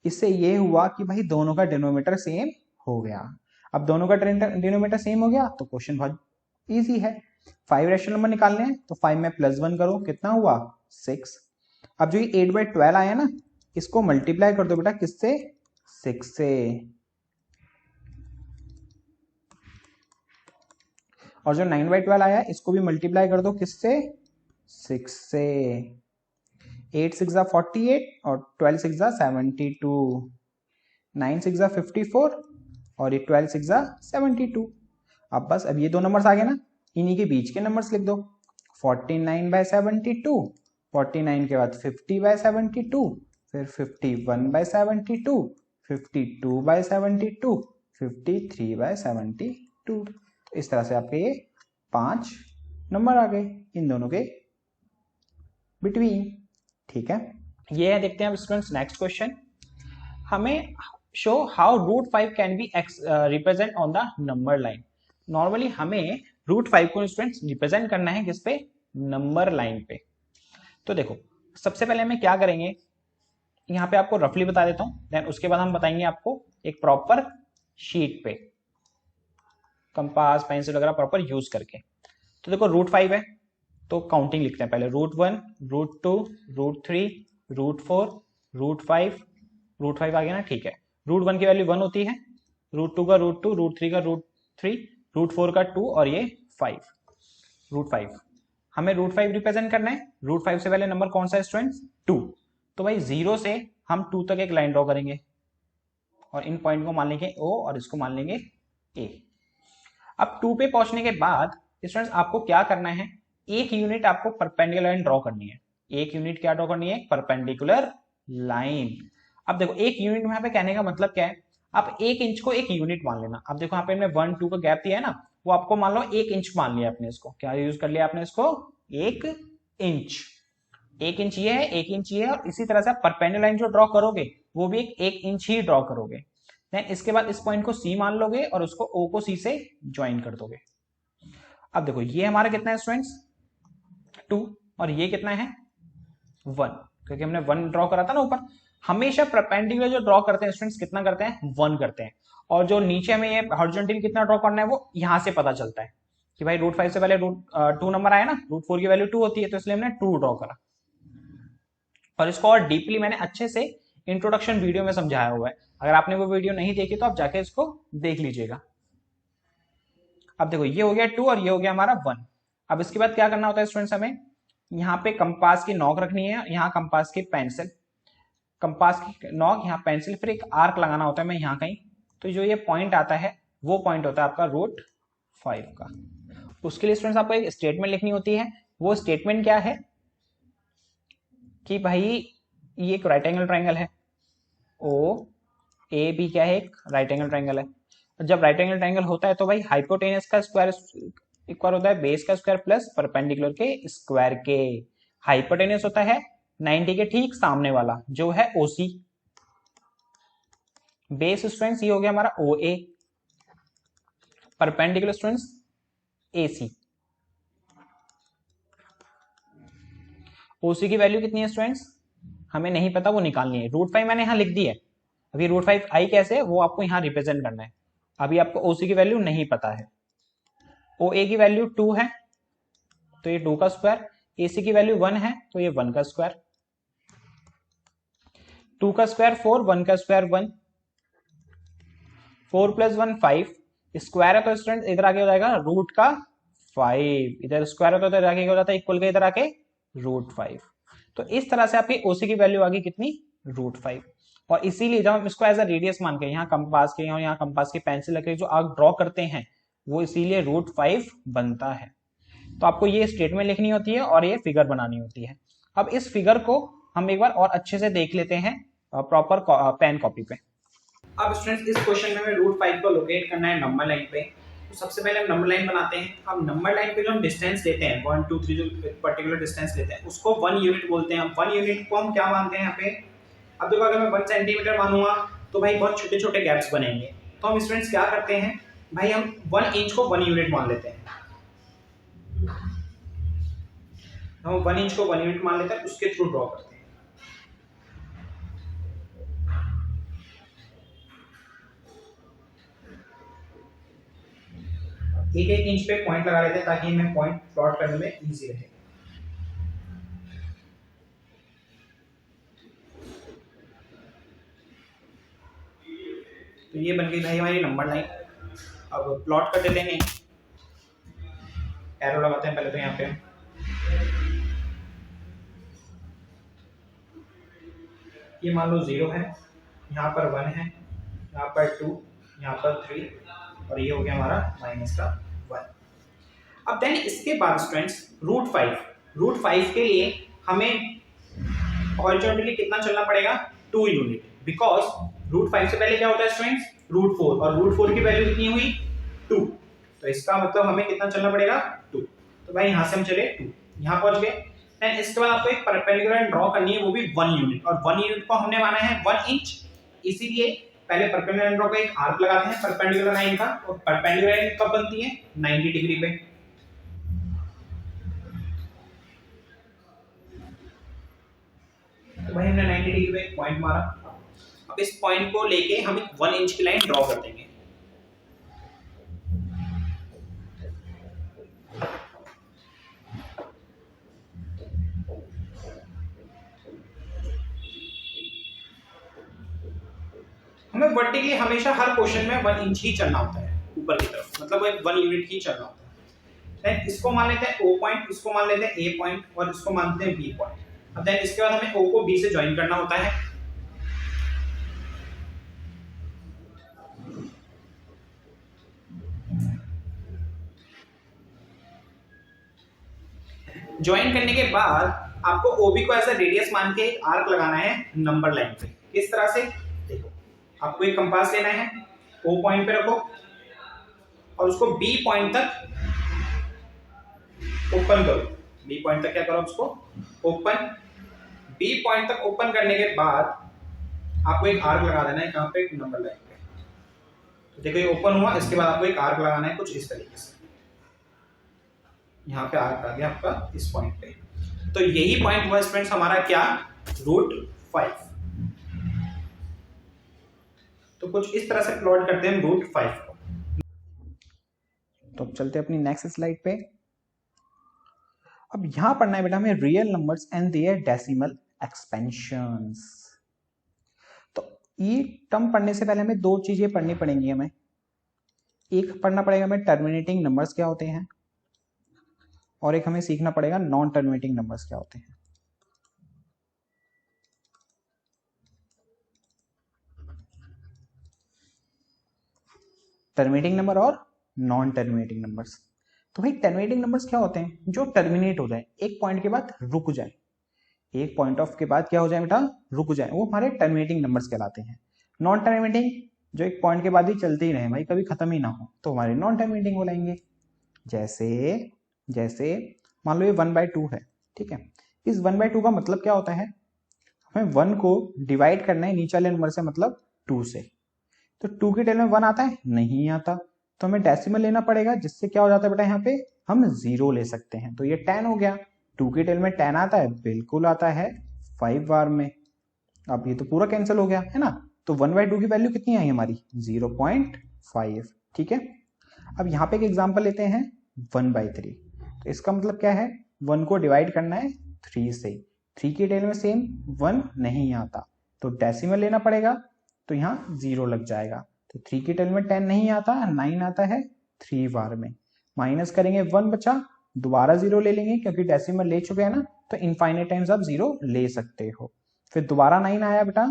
इससे ये हुआ कि भाई दोनों का डिनोमिनेटर सेम हो गया। अब दोनों का डिनोमिनेटर सेम हो गया तो क्वेश्चन बहुत इजी है। 5 रैशनल नंबर निकालने हैं तो 5 में +1 करो, कितना हुआ 6। अब जो ये 8/12 आया ना, इसको मल्टीप्लाई कर दो बेटा किससे, 6 से। और जो 9/12 आया इसको भी मल्टीप्लाई कर दो किससे, 6 से। 8 6 48 और 12 6 72, 9 6 54 और ये 12 6 72। अब बस अब ये दो नंबर्स आ गए ना, इन्हीं के बीच के नंबर्स लिख दो। 49/72, 49 के बाद 50/72, फिर 51/72, 52/72, 53/72। इस तरह से आपके ये 5 नंबर आ गए इन दोनों के बिटवीन। ठीक है, ये है, देखते हैं अब स्टूडेंट्स नेक्स्ट क्वेश्चन। हमें show how √5 can be represent on the number line. Normally हमें √5 को स्टूडेंट्स रिप्रेजेंट करना है किस पे, नंबर लाइन पे। तो देखो सबसे पहले हमें क्या करेंगे, यहाँ पे आपको रफली बता देता हूं, देन उसके बाद हम बताएंगे आपको एक प्रॉपर शीट पे। कंपास पेंसिल वगैरह प्रॉपर यूज करके। तो देखो √5 है तो काउंटिंग लिखते हैं पहले, √1, √2, √3, √4, √5, √5 आ गया ना, ठीक है। √1 की वैल्यू 1 होती है, √2 का √2, √3 का √3, √4 का 2 और ये 5, √5। हमें √5 रिप्रेजेंट करना है। √5 से पहले नंबर कौन सा है स्टूडेंट्स? 2। तो भाई 0 से हम 2 तक एक लाइन ड्रॉ करेंगे और इन पॉइंट को मान लेंगे O और इसको मान लेंगे A। अब 2 पे पहुंचने के बाद स्टूडेंट्स आपको क्या करना है, एक यूनिट आपको परपेंडिकुलर लाइन ड्रॉ करनी है। एक यूनिट क्या ड्रॉ करनी है? Perpendicular line. अब देखो एक यूनिट में यहाँ पे कहने का मतलब क्या है, आप 1 इंच को एक यूनिट मान लेना। अब देखो यहाँ पे हमने 1 2 का गैप दिया है ना, वो आपको मान लो 1 इंच मान लिया आपने। इसको क्या यूज कर लिया आपने? इसको 1 इंच। 1 इंच ये है, 1 इंच ये है, और इसी तरह से आप परपेंडिकुलर लाइन जो ड्रॉ करोगे वो भी 1 इंच ही ड्रॉ करोगे। देन इसके बाद इस पॉइंट को C मान लोगे और उसको O को C से ज्वाइन कर दोगे। अब देखो ये हमारा कितना है स्टूडेंट्स? 2, और ये कितना है? 1, क्योंकि हमने 1 ड्रॉ करा था ना ऊपर। हमेशा परपेंडिकुलर जो ड्रॉ करते हैं स्टूडेंट्स कितना करते हैं? 1 करते हैं। और जो नीचे हमें ये हॉरिजॉन्टल कितना ड्रॉ करना है वो यहां से पता चलता है कि भाई √5 से पहले √2 नंबर आया ना, √4 की वैल्यू 2 होती है, तो इसलिए हमने 2 ड्रॉ करा। और इसको और डीपली मैंने अच्छे से इंट्रोडक्शन वीडियो में समझाया हुआ है। अगर आपने वो वीडियो नहीं देखी तो आप जाके इसको देख लीजिएगा। अब देखो ये हो गया 2 और ये हो गया हमारा 1। अब इसके बाद क्या करना होता है स्टूडेंट्स, हमें यहाँ पे कंपास की नॉक रखनी है, यहाँ कंपास की पेंसिल, कंपास की नॉक, यहाँ पेंसिल, फिर एक आर्क लगाना होता है मैं यहाँ कहीं। तो जो ये पॉइंट आता है वो पॉइंट होता है आपका √5 का। उसके लिए स्टूडेंट्स आपको एक स्टेटमेंट लिखनी होती है। वो स्टेटमेंट क्या है कि भाई ये एक राइट एंगल ट्राइंगल है, OAB क्या है? एक राइट एंगल ट्राइंगल है। जब राइट एंगल ट्राइंगल होता है तो भाई हाइपोटेनस का स्क्वायर इक्वल होता है बेस का स्क्वायर प्लस परपेंडिकुलर के स्क्वायर के। हाइपोटेनस होता है 90 के ठीक सामने वाला जो है OC। बेस स्टूडेंट्स ये हो गया हमारा OA, perpendicular students AC। OC की वैल्यू कितनी है स्टूडेंट्स? हमें नहीं पता, वो निकालनी है। √5 मैंने यहां लिख दी है, अभी √5 आई कैसे वो आपको यहां रिप्रेजेंट करना है। अभी आपको OC की वैल्यू नहीं पता है। OA की वैल्यू 2 है तो ये 2 का स्क्वायर, AC की वैल्यू 1 है तो ये 1 का स्क्वायर, 2 का स्क्वायर 4, 1 का स्क्वायर 1, 4 + 1 5, स्क्वायर है तो स्टूडेंट इधर आगे हो जाएगा √5, इधर स्क्वायर है तो इधर आगे हो जाता है इक्वल के इधर आके √5। तो इस तरह से आपकी OC की वैल्यू आ गई कितनी? √5। और इसीलिए जब हम इसको एज अ रेडियस मान के यहाँ कंपास के और यहाँ कंपास की पेंसिल लगे जो आर्क ड्रॉ करते हैं वो इसीलिए √5 बनता है। तो आपको ये स्टेटमेंट लिखनी होती है और ये फिगर बनानी होती है। अब इस फिगर को हम एक बार और अच्छे से देख लेते हैं प्रॉपर पेन कॉपी पे। अब स्टूडेंट्स इस क्वेश्चन में हमें √5 को लोकेट करना है नंबर लाइन पे। तो सबसे पहले हम नंबर लाइन बनाते हैं। अब नंबर लाइन पे जो हम डिस्टेंस लेते हैं 1 2 3 जो पर्टिकुलर डिस्टेंस लेते हैं उसको 1 यूनिट बोलते हैं। 1 यूनिट को हम क्या मानते हैं यहाँ पे? अब देखो अगर मैं 1 सेंटीमीटर मानूंगा तो भाई बहुत छोटे छोटे गैप्स बनेंगे। तो हम स्टूडेंट्स क्या करते हैं भाई, हम 1 इंच को 1 यूनिट मान लेते हैं। हम 1 इंच को 1 यूनिट मान लेते हैं, उसके थ्रू ड्रॉ करते हैं। एक एक इंच पे पॉइंट लगा लेते हैं ताकि हमें पॉइंट प्लॉट करने में इजी रहे। तो ये बन गई भाई हमारी नंबर लाइन। अब प्लॉट कर देते हैं, एरो लगाते हैं पहले तो यहाँ पे। ये मान लो 0 है, यहाँ पर 1 है, यहाँ पर 2, यहाँ पर 3 और ये हो गया हमारा -1। अब देन इसके बाद स्टूडेंट्स √5 के लिए हमें हॉरिजॉन्टली कितना चलना पड़ेगा? 2 यूनिट, बिकॉज √5 से पहले क्या होता है स्टूडेंट्स? √4, और √4 की वैल्यू कितनी हुई? 2। तो इसका मतलब हमें कितना चलना पड़ेगा? 2। तो भाई यहाँ से हम चले 2, यहाँ पहुंच गए। देन इसके बाद आपको एक परपेंडिकुलर लाइन ड्रॉ करनी है, वो भी 1 यूनिट, और 1 यूनिट को हमने माना है 1 इंच। इसीलिए पहले परपेंडिकुलर लाइन ड्रॉ का एक आर्क लगाते हैं परपेंडिकुलर लाइन का, और परपेंडिकुलर लाइन कब बनती है? 90 डिग्री पे। तो भाई हमने 90 डिग्री पे एक पॉइंट मारा। अब इस पॉइंट को लेके हम एक 1 इंच की लाइन ड्रॉ कर देंगे। वर्टिकली हमेशा हर क्वेश्चन में 1 इंच ही चलना होता है ऊपर की तरफ, मतलब 1 यूनिट ही चलना होता है। देन इसको मान लेते हैं O पॉइंट, इसको मान लेते हैं A पॉइंट और इसको मानते हैं B पॉइंट। अब देन इसके बाद हमें O को B से ज्वाइन करना होता है। ज्वाइन करने के बाद आपको OB को ऐसा रेडियस मान के एक आर्क लगाना है नंबर लाइन पे। किस तरह से, देखो आपको एक कंपास लेना है, O पॉइंट पे रखो और उसको B पॉइंट तक ओपन करो। B पॉइंट तक क्या करो, उसको ओपन। B पॉइंट तक ओपन करने के बाद आपको एक आर्क लगा देना है कहां पे, एक नंबर लाइन पे। तो देखो ये ओपन हुआ, इसके बाद आपको एक आर्क लगाना है कुछ इस तरीके से। यहाँ पे आर्क आ गया आपका इस पॉइंट पे। तो यही पॉइंट हुआ स्टूडेंट्स हमारा क्या, √5। तो कुछ इस तरह से प्लॉट करते हैं √5 को। तो अब चलते हैं अपनी नेक्स्ट स्लाइड पे। अब यहां पढ़ना है बेटा हमें real numbers and their decimal expansions. तो ये टर्म पढ़ने से पहले हमें 2 चीजें पढ़नी पड़ेंगी हमें। एक पढ़ना पड़ेगा हमें टर्मिनेटिंग नंबर्स क्या होते हैं, और एक हमें सीखना पड़ेगा नॉन टर्मिनेटिंग नंबर्स क्या होते हैं। टर्मिनेटिंग नंबर और नॉन टर्मिनेटिंग नंबर्स। तो भाई टर्मिनेटिंग नंबर्स क्या होते हैं, जो टर्मिनेट हो जाए, एक पॉइंट के बाद रुक जाए। एक पॉइंट ऑफ के बाद क्या हो जाए बेटा, रुक जाए, वो हमारे टर्मिनेटिंग नंबर्स कहलाते हैं। नॉन टर्मिनेटिंग जो एक पॉइंट के बाद ही चलते ही रहे भाई, कभी खत्म ही ना हो, तो हमारे नॉन टर्मिनेटिंग बोलेंगे। जैसे जैसे मान लो ये 1/2 है, ठीक है। इस 1/2 का मतलब क्या होता है, हमें 1 को डिवाइड करना है नीचे वाले नंबर से, मतलब 2 से। तो 2 की टेल में 1 आता है, नहीं आता, तो हमें डेसिमल लेना पड़ेगा, जिससे क्या हो जाता है बेटा यहाँ पे हम 0 ले सकते हैं। तो ये 10 हो गया। 2 की टेल में 10 आता है, बिल्कुल आता है 5 बार में। अब ये तो पूरा कैंसिल हो गया है ना। तो 1/2 की वैल्यू कितनी आई हमारी, 0.5, ठीक है। अब यहाँ पे एक एग्जांपल लेते हैं 1/3। तो इसका मतलब क्या है, 1 को डिवाइड करना है 3 से। 3 की टेल में सेम 1 नहीं आता, तो डेसिमल लेना पड़ेगा, तो यहाँ 0 लग जाएगा। तो 3 की टेल में 10 नहीं आता, 9 आता है 3 बार में। माइनस करेंगे 1 बचा, दोबारा 0 ले लेंगे क्योंकि डेसिमल ले चुके हैं ना, तो इनफाइनाइट टाइम्स आप 0 ले सकते हो। फिर दोबारा 9 आया बेटा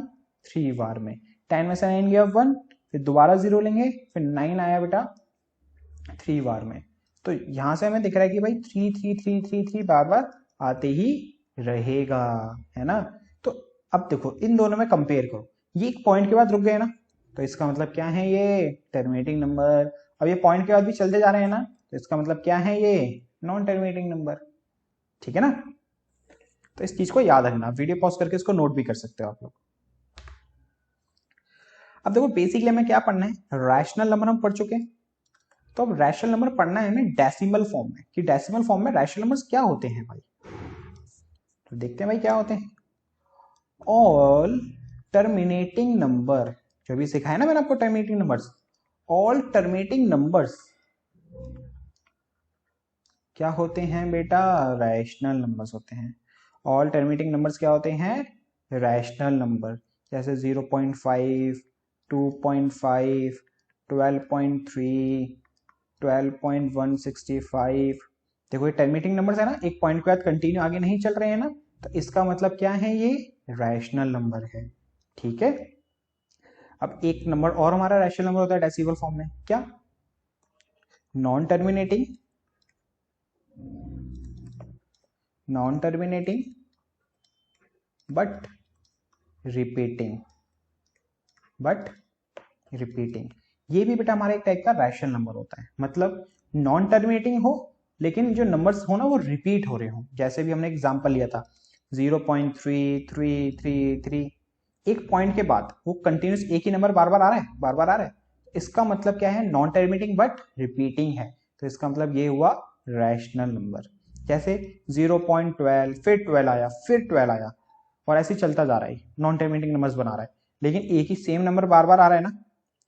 3 बार में, 10 में से 9 गया 1, फिर दोबारा 0 लेंगे, फिर 9 आया बेटा 3 बार में। तो यहां से हमें दिख रहा है कि भाई 3 3 3 3 3 बार बार आते ही रहेगा, है ना। तो अब देखो इन दोनों में कंपेयर करो, ये एक पॉइंट के बाद रुक गए ना, तो इसका मतलब क्या है, ये टर्मिनेटिंग नंबर। अब ये पॉइंट के बाद भी चलते जा रहे हैं ना, तो इसका मतलब क्या है, ये नॉन टर्मिनेटिंग नंबर, ठीक है ना। तो इस चीज को याद रखना, वीडियो पॉज करके इसको नोट भी कर सकते हो आप लोग। अब देखो बेसिकली हमें क्या पढ़ना है, रैशनल नंबर हम पढ़ चुके हैं। तो अब रैशनल नंबर पढ़ना है हमें डेसिमल फॉर्म में, कि डेसिमल फॉर्म में रैशनल नंबर्स क्या होते हैं भाई। तो देखते हैं भाई क्या होते हैं। ऑल टर्मिनेटिंग नंबर, जो भी सिखाया ना मैंने आपको terminating numbers, all terminating numbers क्या होते हैं बेटा, रैशनल नंबर्स होते हैं। ऑल टर्मिनेटिंग नंबर्स क्या होते हैं, रैशनल नंबर। जैसे 0.5, 2.5, 12.3, 12.165। देखो ये टर्मिनेटिंग नंबर्स है ना, एक पॉइंट के बाद कंटिन्यू आगे नहीं चल रहे हैं ना, तो इसका मतलब क्या है, ये रैशनल नंबर है, ठीक है। अब एक नंबर और हमारा रैशनल नंबर होता है डेसिमल फॉर्म में, क्या, non terminating, non terminating but repeating, but repeating. ये भी बेटा हमारा एक टाइप का रैशनल नंबर होता है, मतलब नॉन टर्मिनेटिंग हो लेकिन जो नंबर्स हो ना वो रिपीट हो रहे हो। जैसे भी हमने एग्जांपल लिया था 0.3333, एक पॉइंट के बाद वो कंटिन्यूस एक ही नंबर बार बार आ रहा है, बार बार आ रहा है, इसका मतलब क्या है, नॉन टर्मिनेटिंग बट रिपीटिंग है। तो इसका मतलब ये हुआ रैशनल नंबर। जैसे 0.12, फिर 12 आया, फिर 12 आया, और ऐसे चलता जा रहा है, नॉन टर्मिनेटिंग नंबर्स बना रहा है। लेकिन एक ही सेम नंबर बार बार आ रहा है ना,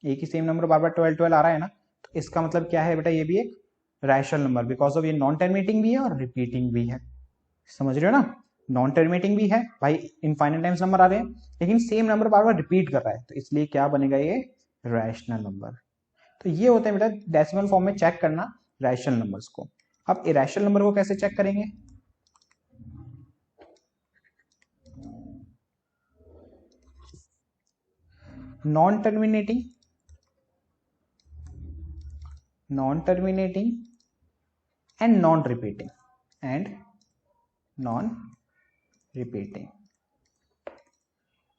एक ही सेम नंबर बार बार 12 12 आ रहा है ना, तो इसका मतलब क्या है बेटा, ये भी एक रैशनल नंबर, बिकॉज ऑफ ये नॉन टर्मिनेटिंग भी है और रिपीटिंग भी है। समझ रहे हो ना, नॉन टर्मिनेटिंग भी है भाई, इनफाइनाइट टाइम्स नंबर आ रहे हैं, लेकिन सेम नंबर बार बार रिपीट कर रहा है, तो इसलिए क्या बनेगा, ये रैशनल नंबर। तो ये होता है बेटा डेसिमल फॉर्म में चेक करना रैशनल नंबर्स को। अब इरेशनल नंबर को कैसे चेक करेंगे? Non terminating and non repeating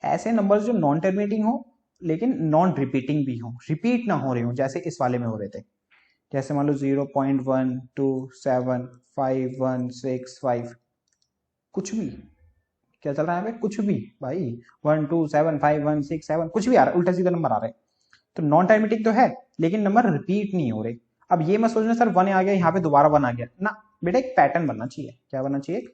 ऐसे नंबर्स जो नॉन टर्मिनेटिंग हो लेकिन नॉन रिपीटिंग भी हो, रिपीट ना हो रहे हो, जैसे इस वाले में हो रहे थे। जैसे मान लो 0.1275165 कुछ भी क्या चल रहा है यहाँ पे, कुछ भी भाई 1275167 कुछ भी आ रहा है, उल्टा सीधा नंबर आ रहा है। तो नॉन टर्मिनेटिंग तो है लेकिन नंबर रिपीट नहीं हो रहे। अब ये मत सोचना सर 1 आ गया यहाँ पे दोबारा 1 आ गया ना, बेटा एक पैटर्न बनना चाहिए। क्या बनना चाहिए? एक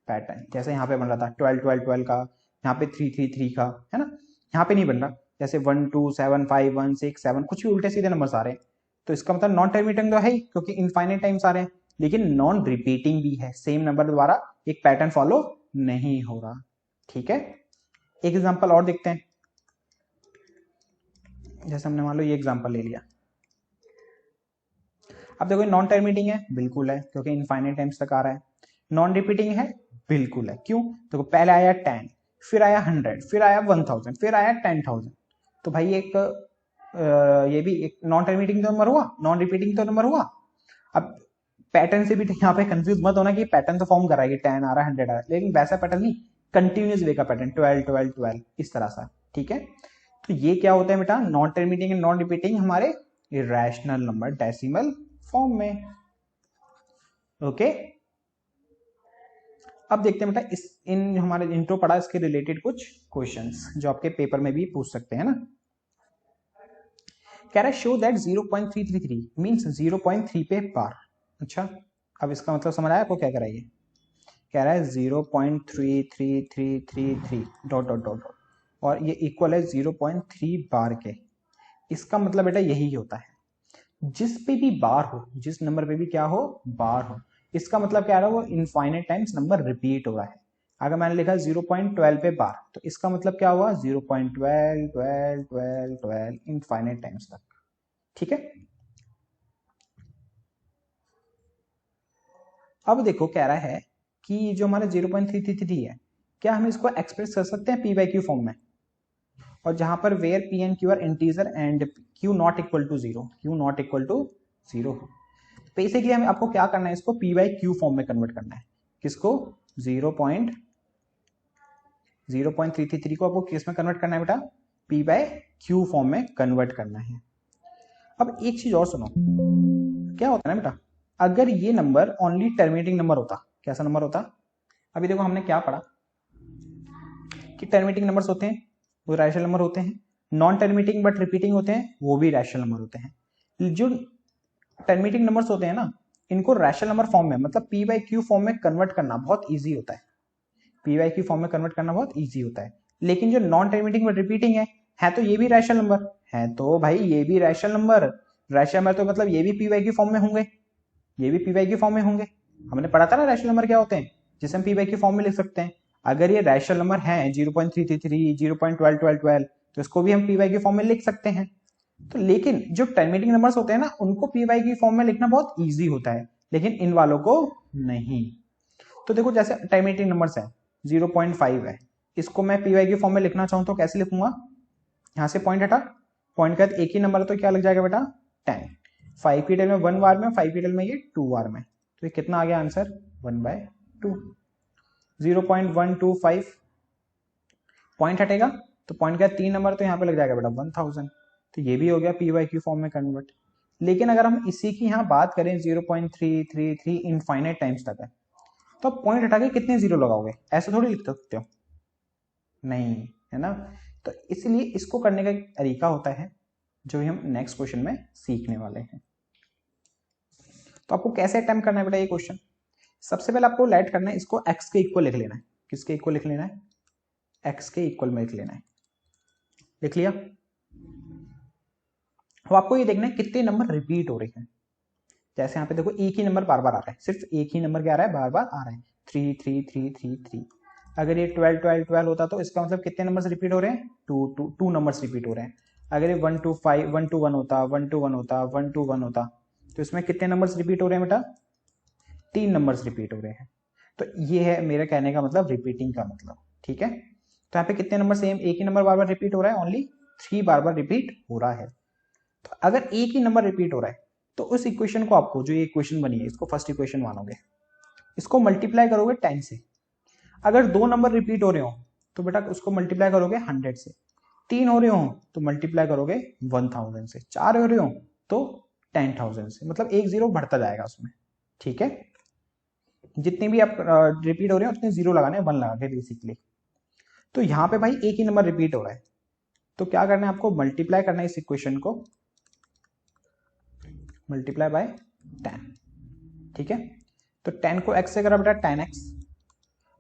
पैटर्न। जैसे यहाँ पे बन रहा था 12 का, यहाँ पे 3 का, है ना, यहाँ पे नहीं बन रहा। जैसे 1275167 कुछ भी उल्टे सीधे नंबर आ रहे हैं, तो इसका मतलब नॉन टर्मिनेटिंग तो है ही क्योंकि इनफाइनाइट टाइम्स आ रहे हैं, लेकिन नॉन रिपीटिंग भी है, सेम नंबर द्वारा एक पैटर्न फॉलो नहीं हो रहा। ठीक है, एक एग्जांपल और देखते हैं। जैसे हमने मान लो ये एग्जांपल ले लिया। अब देखो नॉन टर्मिनेटिंग है, बिल्कुल है क्योंकि इनफाइनाइट टाइम्स तक आ रहा है। नॉन रिपीटिंग है, बिल्कुल है। क्यों? देखो पहले आया 10, फिर आया 100, फिर आया 1000, फिर आया 10,000। तो भाई एक ये भी एक नॉन टर्मिनेटिंग तो नंबर हुआ, नॉन रिपीटिंग तो नंबर हुआ। अब पैटर्न से भी यहाँ पे कंफ्यूज मत होना कि पैटर्न तो फॉर्म कराएगी, 10 आ रहा है 100 आ रहा है, लेकिन वैसा पैटर्न नहीं, कंटिन्यूस वे का पैटर्न 12 12 12 इस तरह सा। ठीक है, तो ये क्या होता है बेटा, non terminating and non repeating हमारे इरेशनल नंबर डेसिमल फॉर्म में। ओके, अब देखते हैं बेटा इस इन हमारे इंट्रो पढ़ा, इसके रिलेटेड कुछ क्वेश्चंस जो आपके पेपर में भी पूछ सकते हैं ना। कह रहा है शो दैट 0.333 मींस 0.3 पे बार। अच्छा, अब इसका मतलब समझ आया आपको क्या कह रहा है ये? कह रहा है 0.33333 डॉट डॉट डॉट डॉट और ये इक्वल है 0.3 बार के। इसका मतलब बेटा यही होता है, जिस पे भी बार हो, जिस नंबर पे भी क्या हो, बार हो, इसका मतलब क्या रहा है, वो इनफाइनाइट टाइम्स नंबर रिपीट हो रहा है। अगर मैंने लिखा 0.12 पे बार, तो इसका मतलब क्या हुआ, 0.12 12 12 12 इनफाइनाइट टाइम्स तक। ठीक है, अब देखो कह रहा है कि जो हमारा 0.333 है, क्या हम इसको एक्सप्रेस कर सकते हैं पी बाई क्यू फॉर्म में? और जहां पर where p and q are integer and q not equal to zero. Basically हमें आपको क्या करना है, इसको पी बाई क्यू फॉर्म में कन्वर्ट करना है। किसको? 0.333 को आपको किस में कन्वर्ट करना है बेटा? पी बाई क्यू फॉर्म में कन्वर्ट करना है। अब एक चीज और सुनो, क्या होता है ना बेटा, अगर ये नंबर ओनली टर्मिनेटिंग नंबर होता, कैसा नंबर होता? अभी देखो हमने क्या पढ़ा कि टर्मिनेटिंग नंबर्स होते हैं वो रैशनल नंबर होते हैं, नॉन टर्मिनेटिंग बट रिपीटिंग होते हैं वो भी रैशनल नंबर होते हैं। जो टर्मिनेटिंग नंबर्स होते हैं ना, इनको रैशनल नंबर फॉर्म में मतलब पी बाई क्यू फॉर्म में कन्वर्ट करना बहुत ईजी होता है। पी बाई क्यू फॉर्म में कन्वर्ट करना बहुत ईजी होता है। लेकिन जो नॉन टर्मिनेटिंग बट रिपीटिंग है तो ये भी रैशनल नंबर है, तो भाई ये भी रैशनल नंबर, रैशनल नंबर तो मतलब ये भी पी बाई क्यू फॉर्म में होंगे, ये भी पी बाई क्यू फॉर्म में होंगे। हमने पढ़ा था ना रैशनल नंबर क्या होते हैं, जिसे हम पी बाई क्यू फॉर्म में लिख सकते हैं। अगर ये रैशनल नंबर है 0.333 0.12 तो इसको भी हम पी बाई क्यू फॉर्म में लिख सकते हैं। तो लेकिन जो टर्मिनेटिंग नंबर्स होते हैं ना, उनको पी बाई क्यू फॉर्म में लिखना बहुत ईजी होता है, लेकिन इन वालों को नहीं। तो देखो जैसे टर्मिनेटिंग नंबर्स है 0.5 है, इसको मैं पी बाई क्यू फॉर्म में लिखना चाहूं तो कैसे लिखूंगा? यहाँ से पॉइंट हटा, पॉइंट का एक ही नंबर है तो क्या लग जाएगा बेटा? 10। 5 की टेल में 1 बार में, 5 की टेल में ये 2 बार में, तो ये कितना आ गया आंसर? 1/2। 0.125 पॉइंट हटेगा तो पॉइंट का 3 नंबर तो यहाँ पे लग जाएगा बेटा 1000। तो ये भी हो गया पी बाई क्यू फॉर्म में कन्वर्ट। लेकिन अगर हम इसी की यहाँ बात करें 0.333 इनफाइनाइट टाइम्स तक है, तो आप पॉइंट हटा के कितने जीरो लगाओगे? ऐसे थोड़ी लिख सकते हो, नहीं, है ना। तो इसलिए इसको करने का एक तरीका होता है जो हम नेक्स्ट क्वेश्चन में सीखने वाले हैं। तो आपको कैसे अटेम्प्ट करना है बेटा ये क्वेश्चन? सबसे पहले आपको लेट करना है, इसको x के इक्वल लिख लेना है। किसके इक्वल लिख लेना है? x के इक्वल में लिख लेना है। लिख लिया? अब आपको ये देखना है कितने नंबर रिपीट हो रहे हैं। जैसे यहाँ पे देखो एक ही नंबर बार बार आ रहा है, सिर्फ एक ही नंबर क्या आ रहा है, बार बार आ रहा है, 3 3 3 3 3। अगर ये 12 12 12 होता तो इसका मतलब कितने नंबर्स रिपीट हो रहे हैं? टू नंबर्स रिपीट हो रहे हैं। अगर ये 1 2 5 1 2 1 होता, 1 2 1 होता, 1 2 1 होता, तो इसमें कितने नंबर्स रिपीट हो रहे हैं बेटा? 3 नंबर्स रिपीट हो रहे हैं। तो ये है मेरे कहने का मतलब रिपीटिंग का मतलब, ठीक है। तो यहाँ पे कितने नंबर सेम, एक ही नंबर बार बार रिपीट हो रहा है, ओनली 3 बार बार रिपीट हो रहा है। तो अगर एक ही नंबर रिपीट हो रहा है तो उस इक्वेशन को आपको, जो ये इक्वेशन बनी है, इसको फर्स्ट इक्वेशन मानोगे, इसको मल्टीप्लाई करोगे 10 से। अगर 2 नंबर रिपीट हो रहे हो तो बेटा उसको मल्टीप्लाई करोगे 100 से, 3 हो रहे हो तो मल्टीप्लाई करोगे 1000 से, 4 हो रहे हो तो 10,000 से, मतलब 1 0 बढ़ता जाएगा उसमें, ठीक है। जितने भी आप रिपीट हो रहे हो उतने 0 लगाने, 1 लगा के बेसिकली। तो यहाँ पे भाई एक ही नंबर रिपीट हो रहा है, तो क्या करना है आपको? मल्टीप्लाई करना है इस इक्वेशन को, मल्टीप्लाई बाय 10, ठीक है। तो 10 को x से करा बेटा 10x,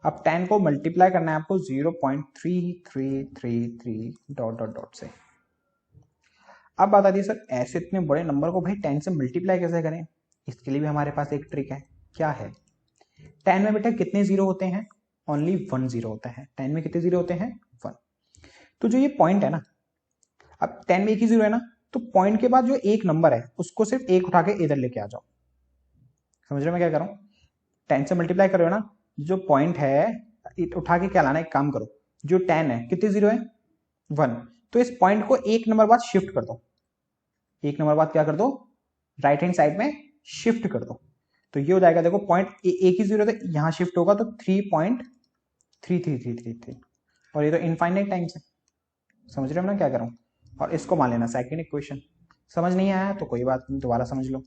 अब 10 को मल्टीप्लाई करना है आपको 0.3333 डॉट डॉट डॉट से। अब बात आती है सर ऐसे इतने बड़े नंबर को भाई 10 से मल्टीप्लाई कैसे करें? इसके लिए भी हमारे पास एक ट्रिक है। क्या है? 10 में बेटा कितने जीरो होते हैं? ओनली 1 जीरो होता है। 10 में कितने जीरो होते हैं? 1। तो जो ये पॉइंट है ना, अब 10 में एक ही जीरो है ना, तो पॉइंट के बाद जो एक नंबर है उसको सिर्फ एक उठा के इधर लेके आ जाओ। समझ रहे हो मैं क्या कर रहा हूँ? 10 से मल्टीप्लाई कर रहे हो ना, जो पॉइंट है उठा के क्या लाना है? एक काम करो, जो 10 है कितने जीरो है? 1। तो इस पॉइंट को एक नंबर बाद शिफ्ट कर दो, एक नंबर बाद क्या कर दो? राइट हैंड साइड में शिफ्ट कर दो। तो ये हो जाएगा, देखो पॉइंट एक ही जीरो है, यहां शिफ्ट होगा तो 3.3333, और ये तो इनफाइनाइट टाइम्स है। समझ रहे हो ना क्या कर रहा हूं? और इसको मान लेना सेकंड इक्वेशन। समझ नहीं आया तो कोई बात नहीं, दोबारा समझ लो।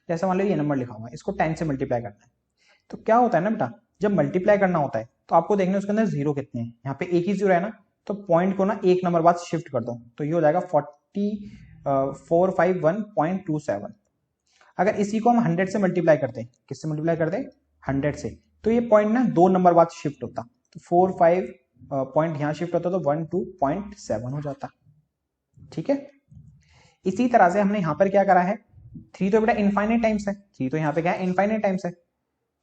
जैसे मान लो ये नंबर लिखा हुआ है, इसको 10 से मल्टीप्लाई करना है, तो क्या होता है ना बेटा, जब मल्टीप्लाई करना होता है तो आपको देखना है उसके अंदर जीरो कितने हैं। यहाँ पे एक ही जीरो है ना, तो पॉइंट को ना एक नंबर बाद शिफ्ट कर दो, तो ये हो जाएगा 451.27। अगर इसी को हम 100 से मल्टीप्लाई करते हैं, किससे मल्टीप्लाई करते हैं? 100 से, तो ये पॉइंट ना दो नंबर बाद शिफ्ट होता, तो 45 पॉइंट यहाँ शिफ्ट होता तो 12.7 हो जाता, ठीक है। इसी तरह से हमने यहाँ पर क्या करा है, 3 तो बेटा इनफाइनाइट टाइम्स है, 3 तो यहाँ पे क्या है? इनफाइनाइट टाइम्स है।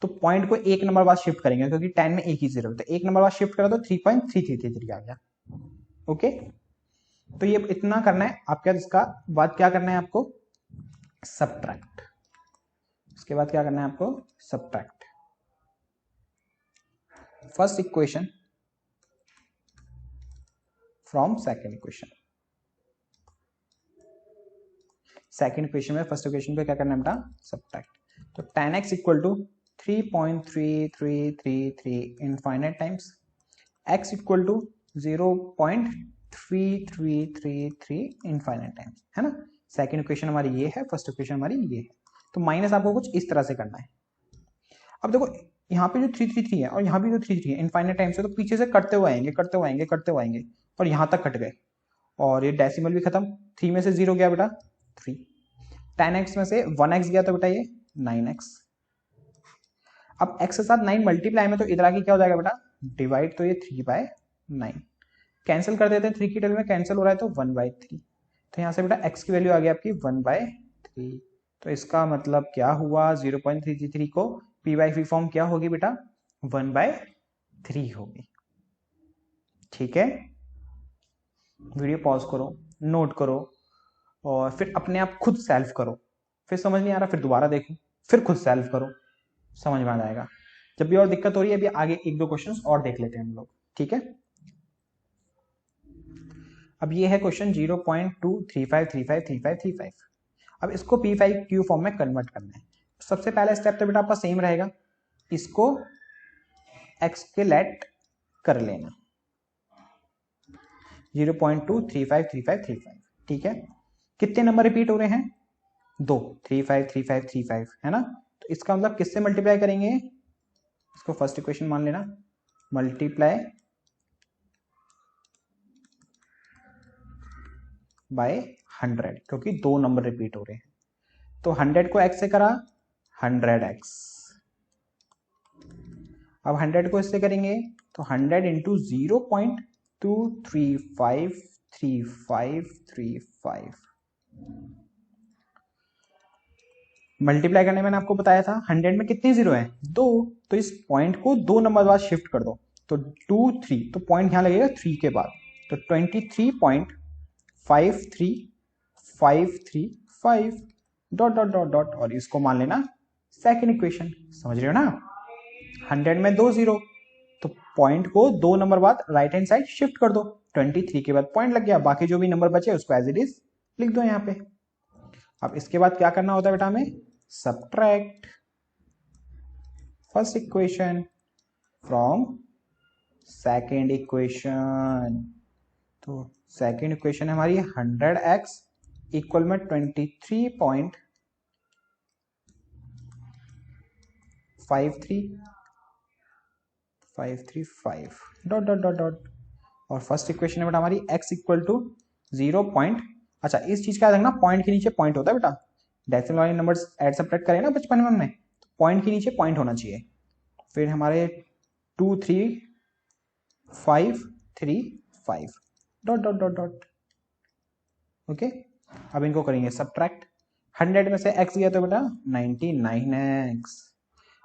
तो पॉइंट को एक नंबर बाद शिफ्ट करेंगे, क्योंकि 10 में एक ही जीरो, तो एक नंबर बाद शिफ्ट करा तो 3.3333 आ गया। ओके, तो ये इतना करना है। आप क्या, इसका बाद क्या करना है आपको? सबट्रैक्ट। इसके बाद क्या करना है आपको? Subtract. First equation from second equation. Second equation में फर्स्ट इक्वेशन पे क्या करना है बेटा? सबट्रैक्ट। तो 10x equal to 3.3333 infinite times x equal to 0.3333 infinite times, है ना। सेकेंड इक्वेशन हमारी ये है, फर्स्ट इक्वेशन हमारी ये है। तो माइनस आपको कुछ इस तरह से करना है। अब देखो यहाँ पे जो 333 है और यहाँ भी जो 333 है इनफाइनाइट टाइम्स है, तो पीछे से कटते हुए आएंगे, करते हुए आएंगे, करते हुए आएंगे, और यहाँ तक कट गए, और ये डेसिमल भी खत्म। 3 में से 0 गया बेटा 3, 10x में से 1x गया तो बेटा ये 9x। अब x के साथ 9 मल्टीप्लाई में, तो इधर आके क्या हो जाएगा बेटा? डिवाइड, तो ये 3/9 कैंसिल कर देते हैं, 3 की टेबल में कैंसिल हो रहा है तो 1/3। तो यहाँ से बेटा x की वैल्यू आ गई आपकी 1/3। तो इसका मतलब क्या हुआ? 0.333 को p/v फॉर्म क्या होगी बेटा? 1/3 होगी, ठीक है। वीडियो पॉज करो, नोट करो, और फिर अपने आप खुद सेल्फ करो। फिर समझ नहीं आ रहा फिर दोबारा देखो, फिर खुद सेल्फ करो, समझ में आ जाएगा। जब भी और दिक्कत हो रही है, अभी आगे एक दो क्वेश्चंस और देख लेते हैं हम लोग, ठीक है। अब ये है क्वेश्चन 0.235353535। अब इसको p5q फॉर्म में कन्वर्ट करना है। सबसे पहला स्टेप तो बेटा आपका सेम रहेगा, इसको x के लेट कर लेना 0.2353535, ठीक है। कितने नंबर रिपीट हो रहे हैं? 2, 353535, है ना। तो इसका मतलब किससे मल्टीप्लाई करेंगे? इसको फर्स्ट इक्वेशन मान लेना, मल्टीप्लाई बाय 100, क्योंकि 2 नंबर रिपीट हो रहे हैं। तो 100 को x से करा 100x, अब 100 को इससे करेंगे तो 100 इंटू 0.2353535 मल्टीप्लाई करने मैंने आपको बताया था 100 में कितने जीरो है? 2, तो इस पॉइंट को 2 नंबर बाद शिफ्ट कर दो, तो 2 3, तो पॉइंट यहां लगेगा 3 के बाद, तो 23.53535 डॉट डॉट डॉट डॉट, और इसको मान लेना सेकंड इक्वेशन। समझ रहे हो ना? 100 में 2 0, तो पॉइंट को 2 नंबर बाद राइट हैंड साइड शिफ्ट कर दो, 23 के बाद पॉइंट लग गया, बाकी जो भी नंबर बचे उसको एज इट इज लिख दो यहाँ पे। अब इसके बाद क्या करना होता है बेटा हमें? Subtract first equation from second equation. तो सेकेंड इक्वेशन है हमारी 100x इक्वल में 23.535 डॉट डॉट डॉट डॉट, और फर्स्ट इक्वेशन है बेटा हमारी x इक्वल टू 0 पॉइंट, अच्छा इस चीज का याद रखना, पॉइंट के नीचे पॉइंट होता है बेटा, डेसिमल वाले नंबर्स ऐड सब्ट्रैक्ट करें ना बचपन में हमने, तो पॉइंट के नीचे पॉइंट होना चाहिए। फिर हमारे 23.535 dot dot dot dot, okay. अब इनको करेंगे सब्ट्रैक्ट, 100 में से x गया तो बेटा 99x।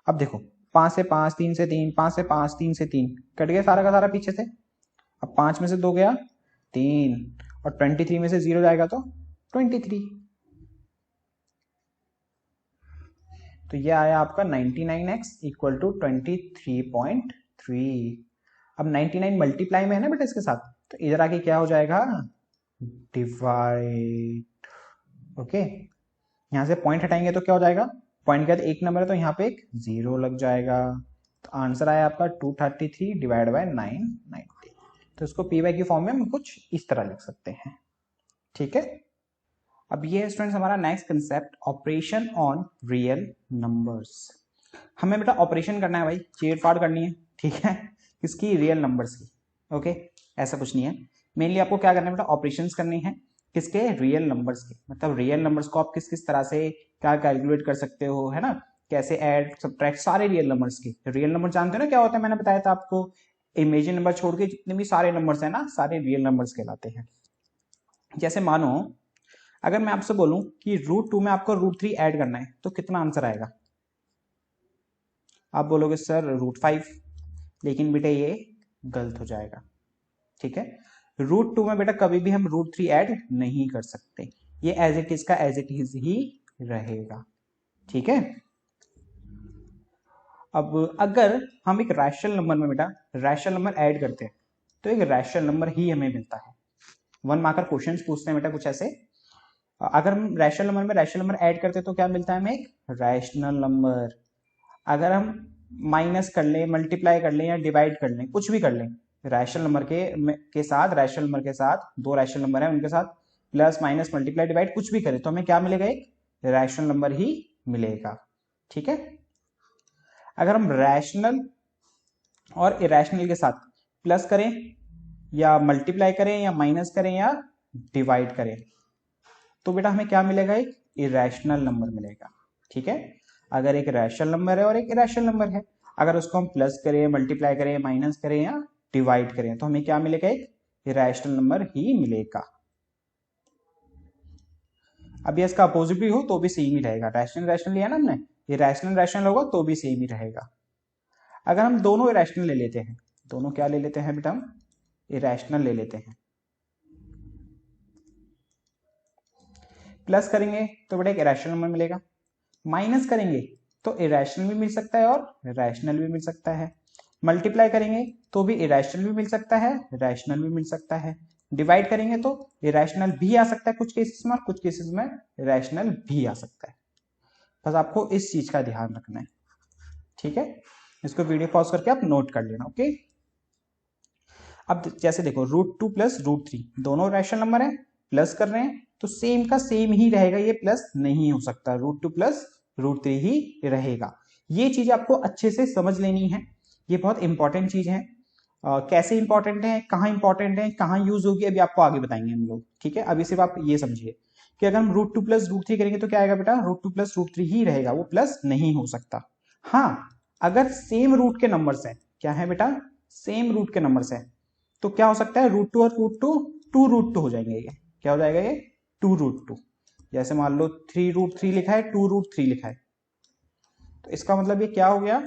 अब देखो 5 से 5, 3 से 3, 5 से 5, 3 से 3, कट गया सारा का सारा पीछे से। अब 5 में से 2 गया 3, और 23 में से 0 जाएगा तो 23, तो ये आया आपका 99x इक्वल टू 23.3। अब 99 मल्टीप्लाई में है ना बेटा इसके साथ, तो इधर आके क्या हो जाएगा? Divide, okay. यहां से पॉइंट हटाएंगे तो क्या हो जाएगा? पॉइंट के बाद एक नंबर है तो यहाँ पे एक 0 लग जाएगा, तो आंसर आया आपका 233 डिवाइड बाय 990। तो इसको पी वाई की फॉर्म में हम कुछ इस तरह लिख सकते हैं, ठीक है। अब ये है स्टूडेंट्स हमारा next concept, operation on real numbers. हमें बेटा ऑपरेशन करना है भाई, चीरफाड़ करनी है, ठीक है, किसकी? रियल नंबर्स की, ओके। ऐसा कुछ नहीं है, मेनली आपको क्या करना है बेटा? ऑपरेशंस करनी है, किसके? रियल नंबर्स के। मतलब रियल नंबर्स को आप किस किस तरह से क्या कैलकुलेट कर सकते हो, है ना, कैसे ऐड सब्ट्रैक्ट, सारे रियल नंबर्स की। रियल नंबर जानते हो ना क्या होता है? मैंने बताया था आपको, इमेजिन नंबर छोड़ के जितने भी सारे नंबर्स हैं ना, सारे रियल नंबर्स कहलाते हैं। जैसे मानो अगर मैं आपसे बोलूं कि √2 में आपको √3 ऐड करना है, तो कितना आंसर आएगा? आप बोलोगे सर √5, लेकिन बेटा ये गलत हो जाएगा, ठीक है। √2 में बेटा कभी भी हम √3 ऐड नहीं कर सकते, ये एज इट इज का एज इट इज ही रहेगा, ठीक है। अब अगर हम एक रैशनल नंबर में बेटा रैशनल नंबर ऐड करते हैं, तो एक रैशनल नंबर ही हमें मिलता है। 1 मार्कर क्वेश्चंस पूछते हैं बेटा कुछ ऐसे, अगर हम रैशनल नंबर में रैशनल नंबर ऐड करते हैं तो क्या मिलता है हमें? एक रैशनल नंबर। अगर हम माइनस कर लें, मल्टीप्लाई कर लें या डिवाइड कर लें, कुछ भी कर लें, रैशनल नंबर के साथ, रैशनल नंबर के साथ, 2 रैशनल नंबर है उनके साथ प्लस माइनस मल्टीप्लाई डिवाइड कुछ भी करें, तो हमें क्या मिलेगा? एक रैशनल नंबर ही मिलेगा, ठीक है। अगर हम रैशनल और इरेशनल के साथ प्लस करें या मल्टीप्लाई करें या माइनस करें या डिवाइड करें, तो बेटा हमें क्या मिलेगा? एक इरेशनल नंबर मिलेगा, ठीक है। अगर एक रैशनल नंबर है और एक इरेशनल नंबर है, अगर उसको हम प्लस करें, मल्टीप्लाई करें, माइनस करें या डिवाइड करें, तो हमें क्या मिलेगा? एक इरेशनल नंबर ही मिलेगा। अब इसका अपोजिट भी हो तो भी सेम ही रहेगा, रैशनल रैशनल लिया ना हमने, ये रैशनल रैशनल होगा तो भी सेम ही रहेगा। अगर हम दोनों इरेशनल ले लेते हैं, दोनों क्या ले लेते हैं बेटा? हम इरेशनल ले लेते हैं। प्लस करेंगे तो बेटा एक इरेशनल नंबर मिलेगा, माइनस करेंगे तो इरेशनल भी मिल सकता है और रैशनल भी मिल सकता है, मल्टीप्लाई करेंगे तो भी इरेशनल भी मिल सकता है, रैशनल भी मिल सकता है, डिवाइड करेंगे तो इरेशनल भी आ सकता है कुछ केसेस में और कुछ केसेस में रैशनल भी आ सकता है। बस आपको इस चीज का ध्यान रखना है, ठीक है। इसको वीडियो पॉज करके आप नोट कर लेना, ओके। अब जैसे देखो √2 प्लस √3 दोनों रैशनल नंबर है, प्लस कर रहे हैं तो सेम का सेम ही रहेगा, ये प्लस नहीं हो सकता, √2 प्लस √3 ही रहेगा। ये चीज आपको अच्छे से समझ लेनी है, ये बहुत इंपॉर्टेंट चीज है। कैसे इंपॉर्टेंट है, कहाँ इंपॉर्टेंट है, कहाँ यूज होगी, अभी आपको आगे बताएंगे हम लोग, ठीक है। अभी सिर्फ आप ये समझिए कि अगर हम √2 प्लस √3 करेंगे तो क्या आएगा बेटा? √2 प्लस √3 ही रहेगा, वो प्लस नहीं हो सकता। हाँ, अगर सेम रूट के नंबर्स हैं, क्या है बेटा? सेम रूट के नंबर्स हैं, तो क्या हो सकता है? √2 और √2 2√2 हो जाएंगे। ये क्या हो जाएगा? ये 2√2। जैसे मान लो 3√3 लिखा है, 2√3 लिखा है, तो इसका मतलब ये क्या हो गया?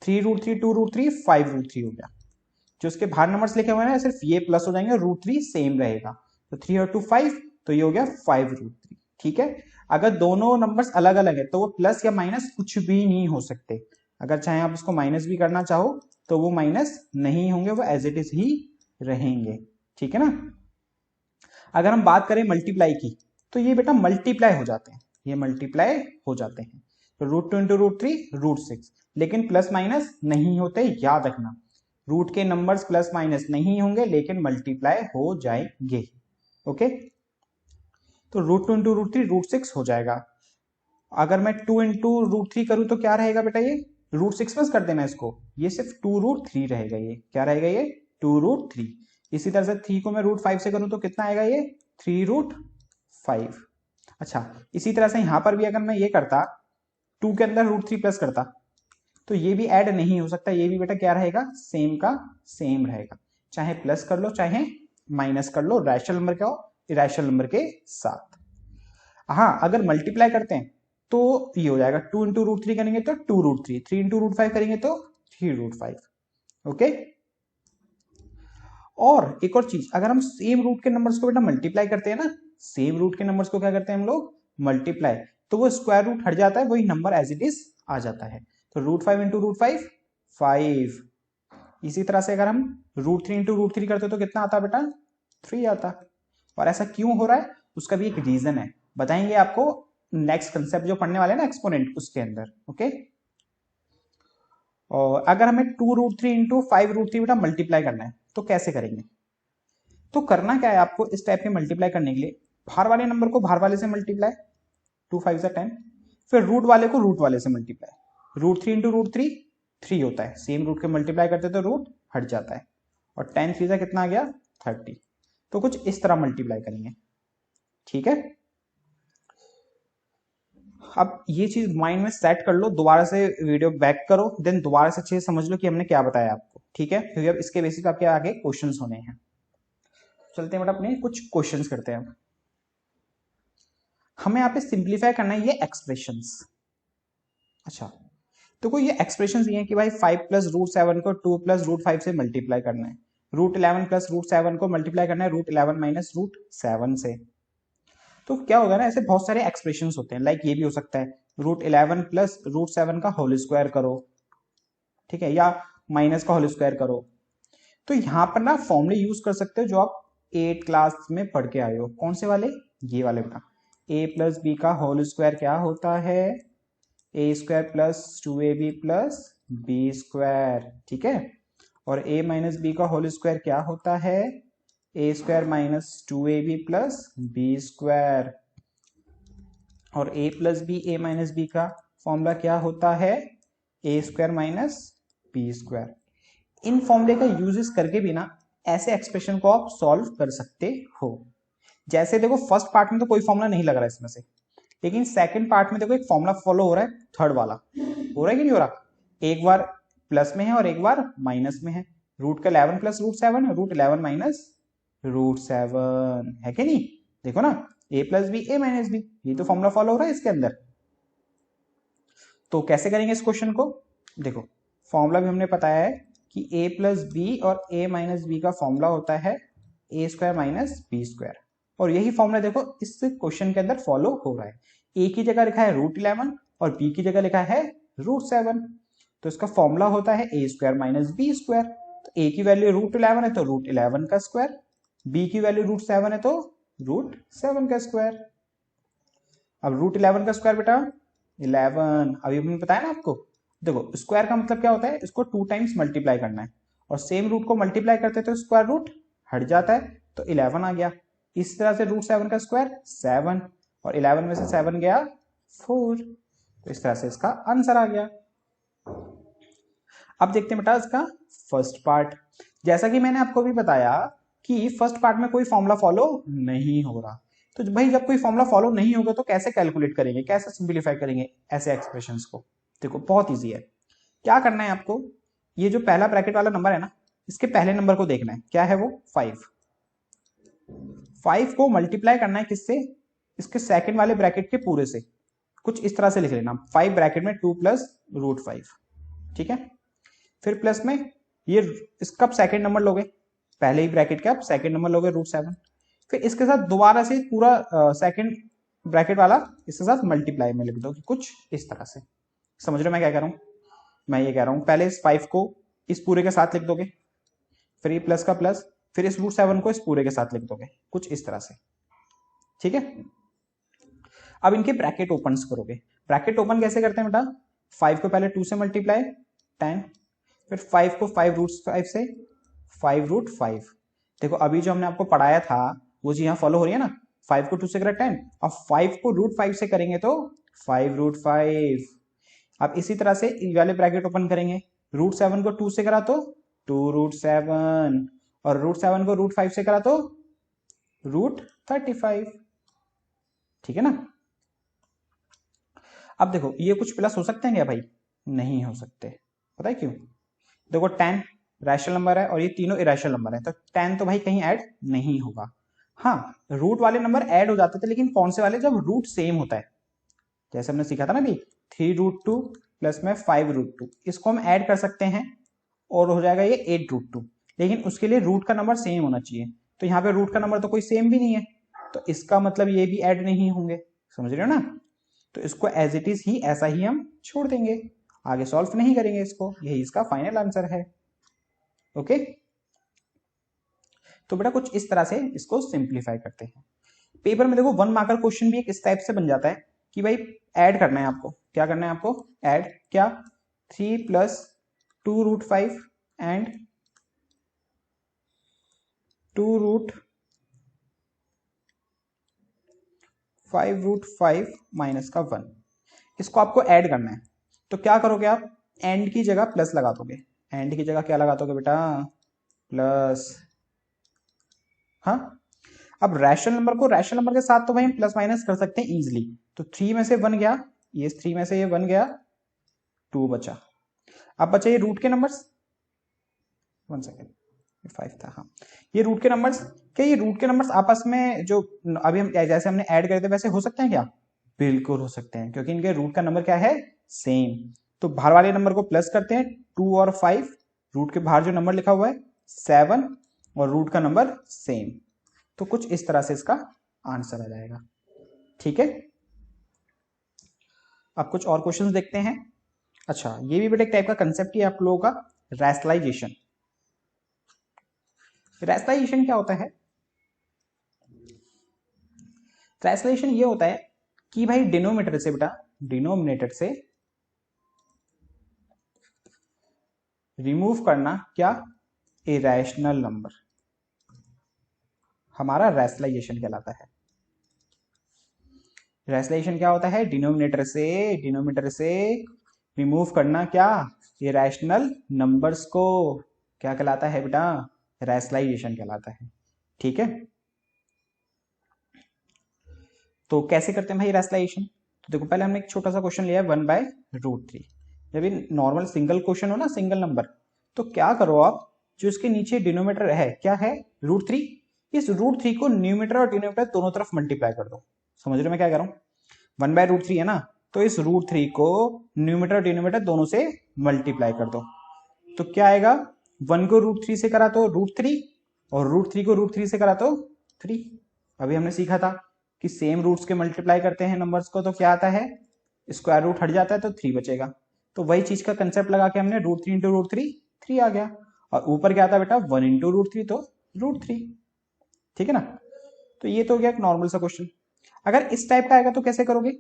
3√3 2√3 5√3 हो गया। जो उसके बाहर नंबर्स लिखे हुए हैं सिर्फ ये प्लस हो जाएंगे, √3 सेम रहेगा। तो 3 और 2 5, तो ये हो गया 5√3। ठीक है, अगर दोनों नंबर्स अलग अलग है तो वो प्लस या माइनस कुछ भी नहीं हो सकते। अगर चाहे आप उसको माइनस भी करना चाहो तो वो माइनस नहीं होंगे, वो एज इट इज ही रहेंगे। ठीक है ना। अगर हम बात करें मल्टीप्लाई की, तो ये बेटा मल्टीप्लाई हो जाते हैं, ये मल्टीप्लाई हो जाते हैं। तो √2 इंटू √3 √6, लेकिन प्लस माइनस नहीं होते, याद रखना। रूट के नंबर्स प्लस माइनस नहीं होंगे लेकिन मल्टीप्लाई हो जाएंगे। ओके, तो √2 इंटू √3 √6 हो जाएगा। अगर मैं 2 इंटू √3 करूं तो क्या रहेगा बेटा, ये √6 प्लस कर देना इसको, ये सिर्फ 2√3 रहेगा। ये क्या रहेगा, ये 2√3। इसी तरह से 3 को मैं √5 से करूं तो कितना आएगा, ये 3√5। अच्छा, इसी तरह से यहां पर भी अगर मैं ये करता 2 के अंदर √3 प्लस करता तो ये भी ऐड नहीं हो सकता, ये भी बेटा क्या रहेगा, सेम का सेम रहेगा। चाहे प्लस कर लो चाहे माइनस कर लो, रैशनल नंबर क्या हो, इरेशनल नंबर के साथ। हाँ, अगर मल्टीप्लाई करते हैं तो ये हो जाएगा 2 इंटू √3 करेंगे तो 2√3, 3 इंटू √5 करेंगे तो 3√5। ओके, और एक और चीज, अगर हम सेम रूट के नंबर्स को बेटा मल्टीप्लाई करते हैं ना, सेम रूट के नंबर्स को क्या करते हैं हम लोग, मल्टीप्लाई, तो वो स्क्वायर रूट हट जाता है, वही नंबर एज इट इज आ जाता है। तो √5 इंटू √5 5। इसी तरह से अगर हम √3 इंटू √3 करते तो कितना आता बेटा, 3 आता। और ऐसा क्यों हो रहा है, उसका भी एक रीजन है, बताएंगे आपको नेक्स्ट कंसेप्ट जो पढ़ने वाले हैं ना एक्सपोनेंट, उसके अंदर। ओके, और अगर हमें 2√3 इंटू 5√3 बेटा मल्टीप्लाई करना है तो कैसे करेंगे। तो करना क्या है आपको, इस टाइप के मल्टीप्लाई करने के लिए बाहर वाले नंबर को बाहर वाले से मल्टीप्लाई, 2 5 10, फिर रूट वाले को रूट वाले से मल्टीप्लाई। √3 इंटू √3 3 होता है, सेम रूट के मल्टीप्लाई करते तो रूट हट जाता है, और 10 3 से कितना आ गया, 30। तो कुछ इस तरह मल्टीप्लाई करेंगे। ठीक है, अब ये चीज माइंड में सेट कर लो, दोबारा से वीडियो बैक करो, देन दोबारा से अच्छे से समझ लो कि हमने क्या बताया आपको। ठीक है, क्योंकि अब इसके बेसिस पे आपके आगे क्वेश्चंस होने हैं। चलते हैं बेटा अपने कुछ क्वेश्चंस करते हैं। हमें यहाँ पे सिंप्लीफाई करना है ये एक्सप्रेशंस। अच्छा, तो कोई ये एक्सप्रेशंस ये है कि भाई 5 प्लस √7 को 2 प्लस √5 से मल्टीप्लाई करना है, √11 प्लस √7 को मल्टीप्लाई करना है √11 माइनस √7 से। तो क्या होगा ना, ऐसे बहुत सारे एक्सप्रेशंस होते हैं, लाइक ये भी हो सकता है √11 प्लस √7 का होल स्क्वायर करो, ठीक है, या माइनस का होल स्क्वायर करो। तो यहाँ पर ना फॉर्मूले यूज कर सकते हो जो आप 8 क्लास में पढ़ के आए हो। कौन से वाले, ये वाले बेटा, a प्लस बी का होल स्क्वायर क्या होता है, a square plus 2ab plus B square. ठीक है, और a माइनस बी का होल स्क्वायर क्या होता है, a square minus 2ab plus B square. और a plus B a minus B का फॉर्मूला क्या होता है, a square minus B square. इन फॉर्मूले का यूजेस करके भी ना ऐसे एक्सप्रेशन को आप सॉल्व कर सकते हो। जैसे देखो फर्स्ट पार्ट में तो कोई फॉर्मूला नहीं लग रहा है इसमें से, लेकिन सेकंड पार्ट में देखो एक फॉर्मूला फॉलो हो रहा है, थर्ड वाला हो रहा है कि नहीं हो रहा, एक बार प्लस में है और एक बार माइनस में है। रूट का 11 प्लस √7 √11 माइनस √7 है कि नहीं, देखो ना, a plus B a minus b, ये तो फॉर्मूला फॉलो हो रहा है इसके अंदर। तो कैसे करेंगे इस क्वेश्चन को, देखो फॉर्मूला भी हमने बताया है कि a प्लस बी और a माइनस बी का फॉर्मूला होता है a square minus B square, और यही फॉर्मूला देखो इस क्वेश्चन के अंदर फॉलो हो रहा है। a की जगह लिखा है √11 और b की जगह लिखा है √7, तो इसका फॉर्मूला होता है a square minus B square. तो a की वैल्यू √11 है तो √11 का स्क्वायर, b की वैल्यू √7 है तो √7 का स्क्वायर। अब √11 का स्क्वायर बेटा 11, अभी हमने बताया ना आपको। देखो स्क्वायर का मतलब क्या होता है, इसको 2 टाइम्स मल्टीप्लाई करना है, और सेम रूट को मल्टीप्लाई करते तो स्क्वायर रूट हट जाता है, तो 11 आ गया। इस तरह से √7 का स्क्वायर 7, और 11 में से 7 गया 4, तो इस तरह से इसका आंसर आ गया। अब देखते हैं बेटा इसका फर्स्ट पार्ट। जैसा कि मैंने आपको भी बताया कि फर्स्ट पार्ट में कोई फॉर्मूला फॉलो नहीं हो रहा, तो भाई जब कोई फॉर्मूला फॉलो नहीं होगा तो कैसे कैलकुलेट करेंगे, कैसे सिंप्लीफाई करेंगे ऐसे एक्सप्रेशंस को। देखो बहुत इजी है, क्या करना है आपको, ये जो पहला ब्रैकेट वाला नंबर है ना, इसके पहले नंबर को देखना है, क्या है वो 5 को मल्टीप्लाई करना है किससे, इसके सेकंड वाले ब्रैकेट के पूरे से। कुछ इस तरह से लिख लेना, 5 ब्रैकेट में 2 प्लस √5, ठीक है, फिर प्लस में ये इसका आप सेकंड नंबर लोगे, पहले ही ब्रैकेट का आप सेकंड नंबर लोगे √7, फिर इसके साथ दोबारा से पूरा सेकंड ब्रैकेट वाला इसके साथ मल्टीप्लाई में लिख दो कुछ इस तरह से। समझ रहे हो मैं क्या कह रहा हूं? मैं ये कह रहा हूं पहले इस 5 को इस पूरे के साथ लिख दोगे, फिर ये प्लस का प्लस, फिर इस √7 को इस पूरे के साथ लिख दोगे कुछ इस तरह से। ठीक है, अब इनके ब्रैकेट ओपन करोगे। ब्रैकेट ओपन कैसे करते हैं बेटा? 5 को पहले 2 से मल्टीप्लाई 10, फिर 5 को 5√5 से 5√5। देखो अभी जो हमने आपको पढ़ाया था वो जी यहाँ फॉलो हो रही है ना, 5 को 2 से करा 10 और 5 को √5 से करेंगे तो 5√5। अब इसी तरह से ये वाले ब्रैकेट ओपन करेंगे, √7 को 2 से करा तो 2√7 और √7 को √5 से करा तो √35। ठीक है ना? अब देखो ये कुछ प्लस हो सकते हैं क्या भाई? नहीं हो सकते। पता है क्यों? देखो 10 रैशनल नंबर है और ये तीनों इरेशनल नंबर है, तो 10 तो भाई कहीं ऐड नहीं होगा। हाँ, रूट वाले नंबर ऐड हो जाते थे, लेकिन कौन से वाले? जब रूट सेम होता है। जैसे हमने सीखा था ना अभी 3√2 प्लस में 5√2, इसको हम ऐड कर सकते हैं और हो जाएगा ये 8√2, लेकिन उसके लिए रूट का नंबर सेम होना चाहिए। तो यहाँ पे रूट का नंबर तो कोई सेम भी नहीं है, तो इसका मतलब ये भी ऐड नहीं होंगे। समझ रहे हो ना? तो इसको एज इट इज ही ऐसा ही हम छोड़ देंगे, आगे सॉल्व नहीं करेंगे इसको, यही इसका फाइनल आंसर है। ओके, तो बेटा कुछ इस तरह से इसको सिंप्लीफाई करते हैं। पेपर में देखो 1 मार्कर क्वेश्चन भी एक इस टाइप से बन जाता है कि भाई ऐड करना है आपको। क्या करना है आपको? ऐड क्या? 3 + 2√5 एंड 2√5 माइनस का 1, इसको आपको ऐड करना है। तो क्या करोगे आप? एंड की जगह प्लस लगा दोगे। एंड की जगह क्या लगा दोगे बेटा? प्लस। हाँ, अब रैशनल नंबर को रैशनल नंबर के साथ तो भाई हम प्लस माइनस कर सकते हैं इजीली। तो 3 में से 1 गया, ये 3 में से ये 1 गया, 2 बचा। अब बचा ये रूट के नंबर्स, 1 सेकेंड, 5 था। हाँ, ये रूट के नंबर्स, क्या ये रूट के नंबर्स आपस में जो अभी हम जैसे हमने ऐड करे थे वैसे हो सकते हैं क्या? बिल्कुल हो सकते हैं, क्योंकि इनके रूट का नंबर क्या है? सेम। तो बाहर वाले नंबर को प्लस करते हैं, 2 और 5, रूट के बाहर जो नंबर लिखा हुआ है 7 और रूट का नंबर सेम। तो कुछ इस तरह से इसका आंसर आ जाएगा। ठीक है, अब कुछ और क्वेश्चंस देखते हैं। अच्छा, ये भी बेटा एक टाइप का कंसेप्ट ही आप लोगों का, रैशनलाइजेशन। रैशनलाइजेशन क्या होता है? रैशनलाइजेशन ये होता है कि भाई डिनोमिनेटर से बेटा, डिनोमिनेटर से रिमूव करना क्या? इरेशनल नंबर, हमारा रैशनलाइजेशन कहलाता है। रैशनलाइजेशन क्या होता है? डिनोमिनेटर से रिमूव करना क्या? इरेशनल नंबर्स को। क्या कहलाता है बेटा? रैशनलाइजेशन कहलाता है। ठीक है, तो कैसे करते हैं भाई रैशनलाइजेशन? तो देखो पहले हमने एक छोटा सा क्वेश्चन लिया है 1/√3। जब ये नॉर्मल सिंगल क्वेश्चन हो ना, सिंगल नंबर, तो क्या करो आप, जो इसके नीचे डिनोमिनेटर है क्या है? √3। इस √3 को न्यूमिनेटर और डिनोमिनेटर दोनों तरफ मल्टीप्लाई कर दो। समझ रहे हो मैं क्या कह रहा हूँ? 1/√3 है ना, तो इस √3 को न्यूमिनेटर और डिनोमिनेटर दोनों से मल्टीप्लाई कर दो। तो क्या आएगा? 1 को √3 से करा तो √3 और √3 को √3 से करा तो 3। अभी हमने सीखा था कि सेम रूट्स के मल्टीप्लाई करते हैं नंबर्स को, तो क्या आता है? स्क्वायर रूट हट जाता है तो 3 बचेगा। तो वही चीज का कंसेप्ट लगा के हमने √3 इंटू √3, 3 आ गया। और ऊपर क्या आता बेटा? 1 इंटू √3 तो √3। ठीक है ना? तो ये तो हो गया एक नॉर्मल सा क्वेश्चन। अगर इस टाइप का आएगा तो कैसे करोगे?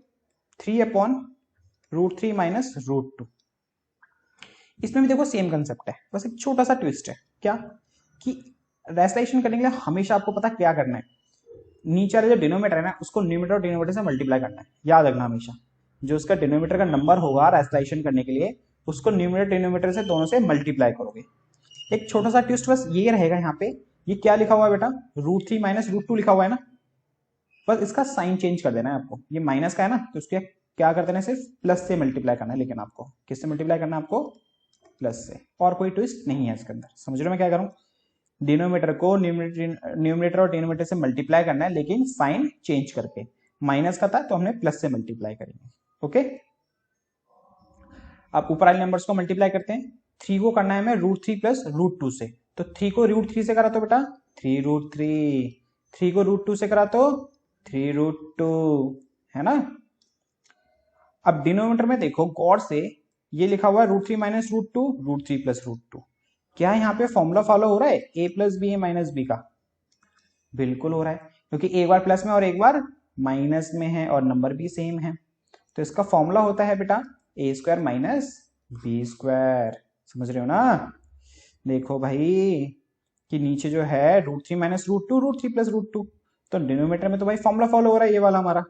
3/√3 माइनस √2। इसमें भी देखो सेम कंसेप्ट है, बस एक छोटा सा ट्विस्ट है। क्या? कि रैशनलाइजेशन करने के लिए हमेशा आपको पता क्या करना है, नीचे वाले जो डिनोमिनेटर है ना उसको न्यूमिनेटर और डिनोमिनेटर से मल्टीप्लाई करना है। याद रखना हमेशा, जो उसका डिनोमिनेटर का नंबर होगा रैशनलाइजेशन करने के लिए, उसको न्यूमिनेटर डिनोमिनेटर से दोनों से मल्टीप्लाई करोगे। एक छोटा सा ट्विस्ट बस ये रहेगा यहाँ पे, ये क्या लिखा हुआ है बेटा? √3 माइनस √2 लिखा हुआ है ना, बस इसका साइन चेंज कर देना है आपको। ये माइनस का है ना, तो उसके क्या कर देना है? सिर्फ प्लस से मल्टीप्लाई करना है। लेकिन आपको किससे मल्टीप्लाई करना है? आपको प्लस से, और कोई ट्विस्ट नहीं है इसके अंदर। समझ रहे हो मैं क्या करूं? डिनोमिनेटर को न्यूमिनेटर और डिनोमिनेटर से मल्टीप्लाई करना है, लेकिन साइन चेंज करके। माइनस का था तो हमने प्लस से मल्टीप्लाई करेंगे। ओके, अब ऊपर वाले नंबर्स को मल्टीप्लाई करते हैं। 3 को करना है हमें √3 प्लस √2 से, तो 3 को √3 से करा तो बेटा 3√3, 3 को √2 से करा तो 3√2, है ना। अब डिनोमिनेटर में देखो गौर से, ये लिखा हुआ है √3 माइनस √2, √3 प्लस √2। क्या यहाँ पे फॉर्मूला फॉलो हो रहा है a plus b a minus B का? बिल्कुल हो रहा है, क्योंकि एक बार प्लस में और एक बार माइनस में है और नंबर भी सेम है। तो इसका फॉर्मूला होता है बेटा a square minus B square. समझ रहे हो ना? देखो भाई कि नीचे जो है √3 माइनस √2, √3 प्लस √2, तो डिनोमिनेटर में तो भाई फॉर्मूला फॉलो हो रहा है ये वाला हमारा।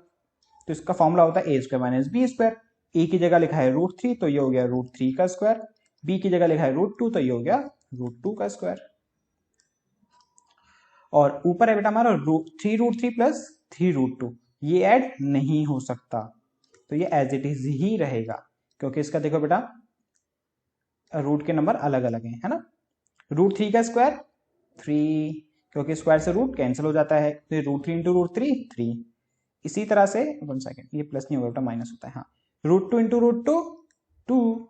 तो इसका फॉर्मूला होता है a square minus B square. A की जगह लिखा है √3, तो ये हो गया √3 का स्क्वायर। बी की जगह लिखा है √2, तो ये हो गया √2 का स्क्वायर। और ऊपर है बेटा हमारा 3√3 प्लस 3√2, ये ऐड नहीं हो सकता, तो ये एज इट इज ही रहेगा, क्योंकि इसका देखो बेटा रूट के नंबर अलग अलग हैं, है ना। √3 का स्क्वायर 3, क्योंकि स्क्वायर से रूट कैंसिल हो जाता है, तो √3 इंटू √3 3। इसी तरह से 1 सेकेंड, ये प्लस नहीं होगा बेटा, माइनस होता है, हाँ। √2 इंटू √2 2,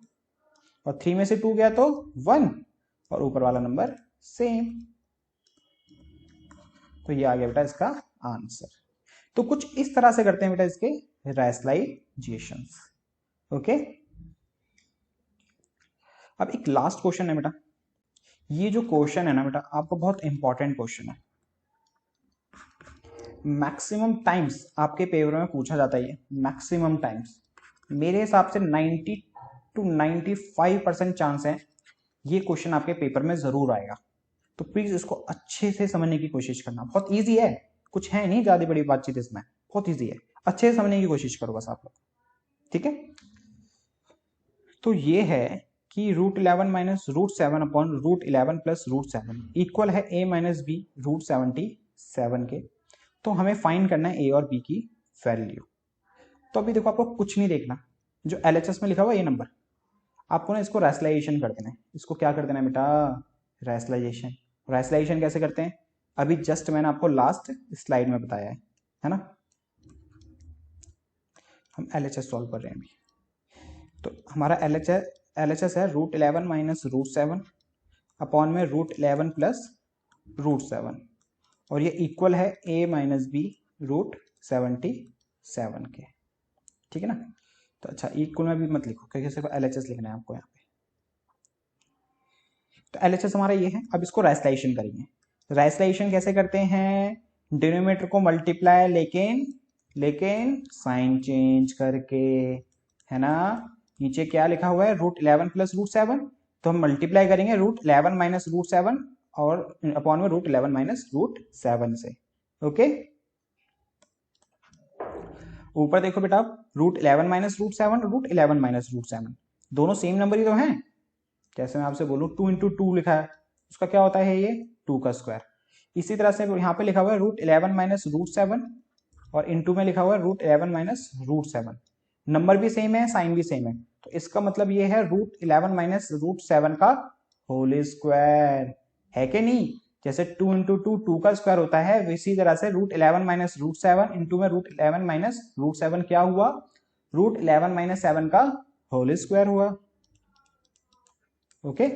और 3 में से 2 गया तो 1, और ऊपर वाला नंबर सेम। तो ये आ गया बेटा इसका आंसर। तो कुछ इस तरह से करते हैं बेटा इसके रैशनलाइजेशंस। ओके, अब एक लास्ट क्वेश्चन है बेटा। ये जो क्वेश्चन है ना बेटा, आपको बहुत इंपॉर्टेंट क्वेश्चन है, मैक्सिमम टाइम्स आपके पेपर में पूछा जाता है ये, मैक्सिमम टाइम्स। मेरे हिसाब से 90 to 95% चांस है ये क्वेश्चन आपके पेपर में जरूर आएगा। तो प्लीज इसको अच्छे से समझने की कोशिश करना, बहुत इजी है, कुछ है नहीं ज्यादा बड़ी बातचीत इसमें, बहुत इजी है, अच्छे से समझने की कोशिश करो बस आप लोग, ठीक है। तो ये है कि √11 माइनस √7 अपॉन √11 प्लस √7 इक्वल है a माइनस बी √77 के। तो हमें फाइंड करना है a और b की वैल्यू। तो अभी देखो आपको कुछ नहीं देखना, जो LHS में लिखा हुआ ये नंबर, आपको ना इसको रैशनलाइजेशन कर देना है। इसको क्या कर देना है बेटा? रैशनलाइजेशन। रैशनलाइजेशन कैसे करते हैं? अभी जस्ट मैंने आपको लास्ट स्लाइड में बताया है ना। हम LHS सॉल्व कर रहे हैं अभी। तो हमारा LHS है √11 माइनस √7 अपॉन में √11 प्लस √7, और ये इक्वल है a माइनस बी √77 के, ठीक है ना। तो अच्छा इक्वल में भी मत लिखो, क्योंकि सिर्फ LHS लिखना है आपको यहाँ पे। तो LHS हमारा ये है। अब इसको रैशनलाइजेशन करेंगे। रैशनलाइजेशन कैसे करते हैं? डिनोमिनेटर को मल्टीप्लाई, लेकिन साइन चेंज करके, है ना। नीचे क्या लिखा हुआ है? √11 प्लस √7, तो हम मल्टीप्लाई करेंगे √11 माइनस √7 और अपॉन में √11 माइनस √7 से। ओके, ऊपर देखो बेटा √11 माइनस √7, √11 माइनस √7 दोनों सेम नंबर ही तो हैं। जैसे मैं आपसे बोलूं 2 इंटू 2 लिखा है, उसका क्या होता है? ये 2 का स्क्वायर। इसी तरह से यहाँ पे लिखा हुआ है √11 माइनस √7 और इंटू में लिखा हुआ है √11 माइनस √7, नंबर भी सेम है, साइन भी सेम है, तो इसका मतलब ये है √11 माइनस √7 का होल स्क्वायर, है कि नहीं। जैसे 2 इंटू 2 2 का स्क्वायर होता है, इसी तरह से √11 माइनस √7 इंटू में √11 माइनस √7 क्या हुआ? √11 माइनस 7 का होल स्क्वायर हुआ। ओके,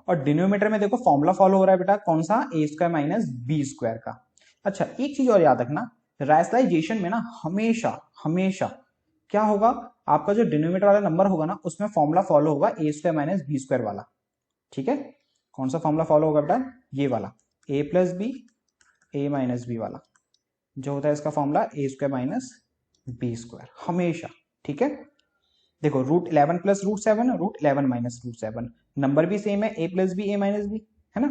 और डिनोमिनेटर में देखो फॉर्मूला फॉलो हो रहा है बेटा, कौन सा? a square minus B square का। अच्छा एक चीज और याद रखना, रैशनलाइजेशन में ना हमेशा हमेशा क्या होगा, आपका जो डिनोमिनेटर वाला नंबर होगा ना, उसमें फॉर्मूला फॉलो होगा a square minus B square वाला, ठीक है। कौन सा फॉर्मूला फॉलो होगा बेटा? ये वाला, a plus b a minus b वाला, जो होता है इसका formula a square minus B square हमेशा, ठीक है। देखो √11 प्लस √7, √11 माइनस √7, नंबर भी सेम है, a plus b a minus b, है ना।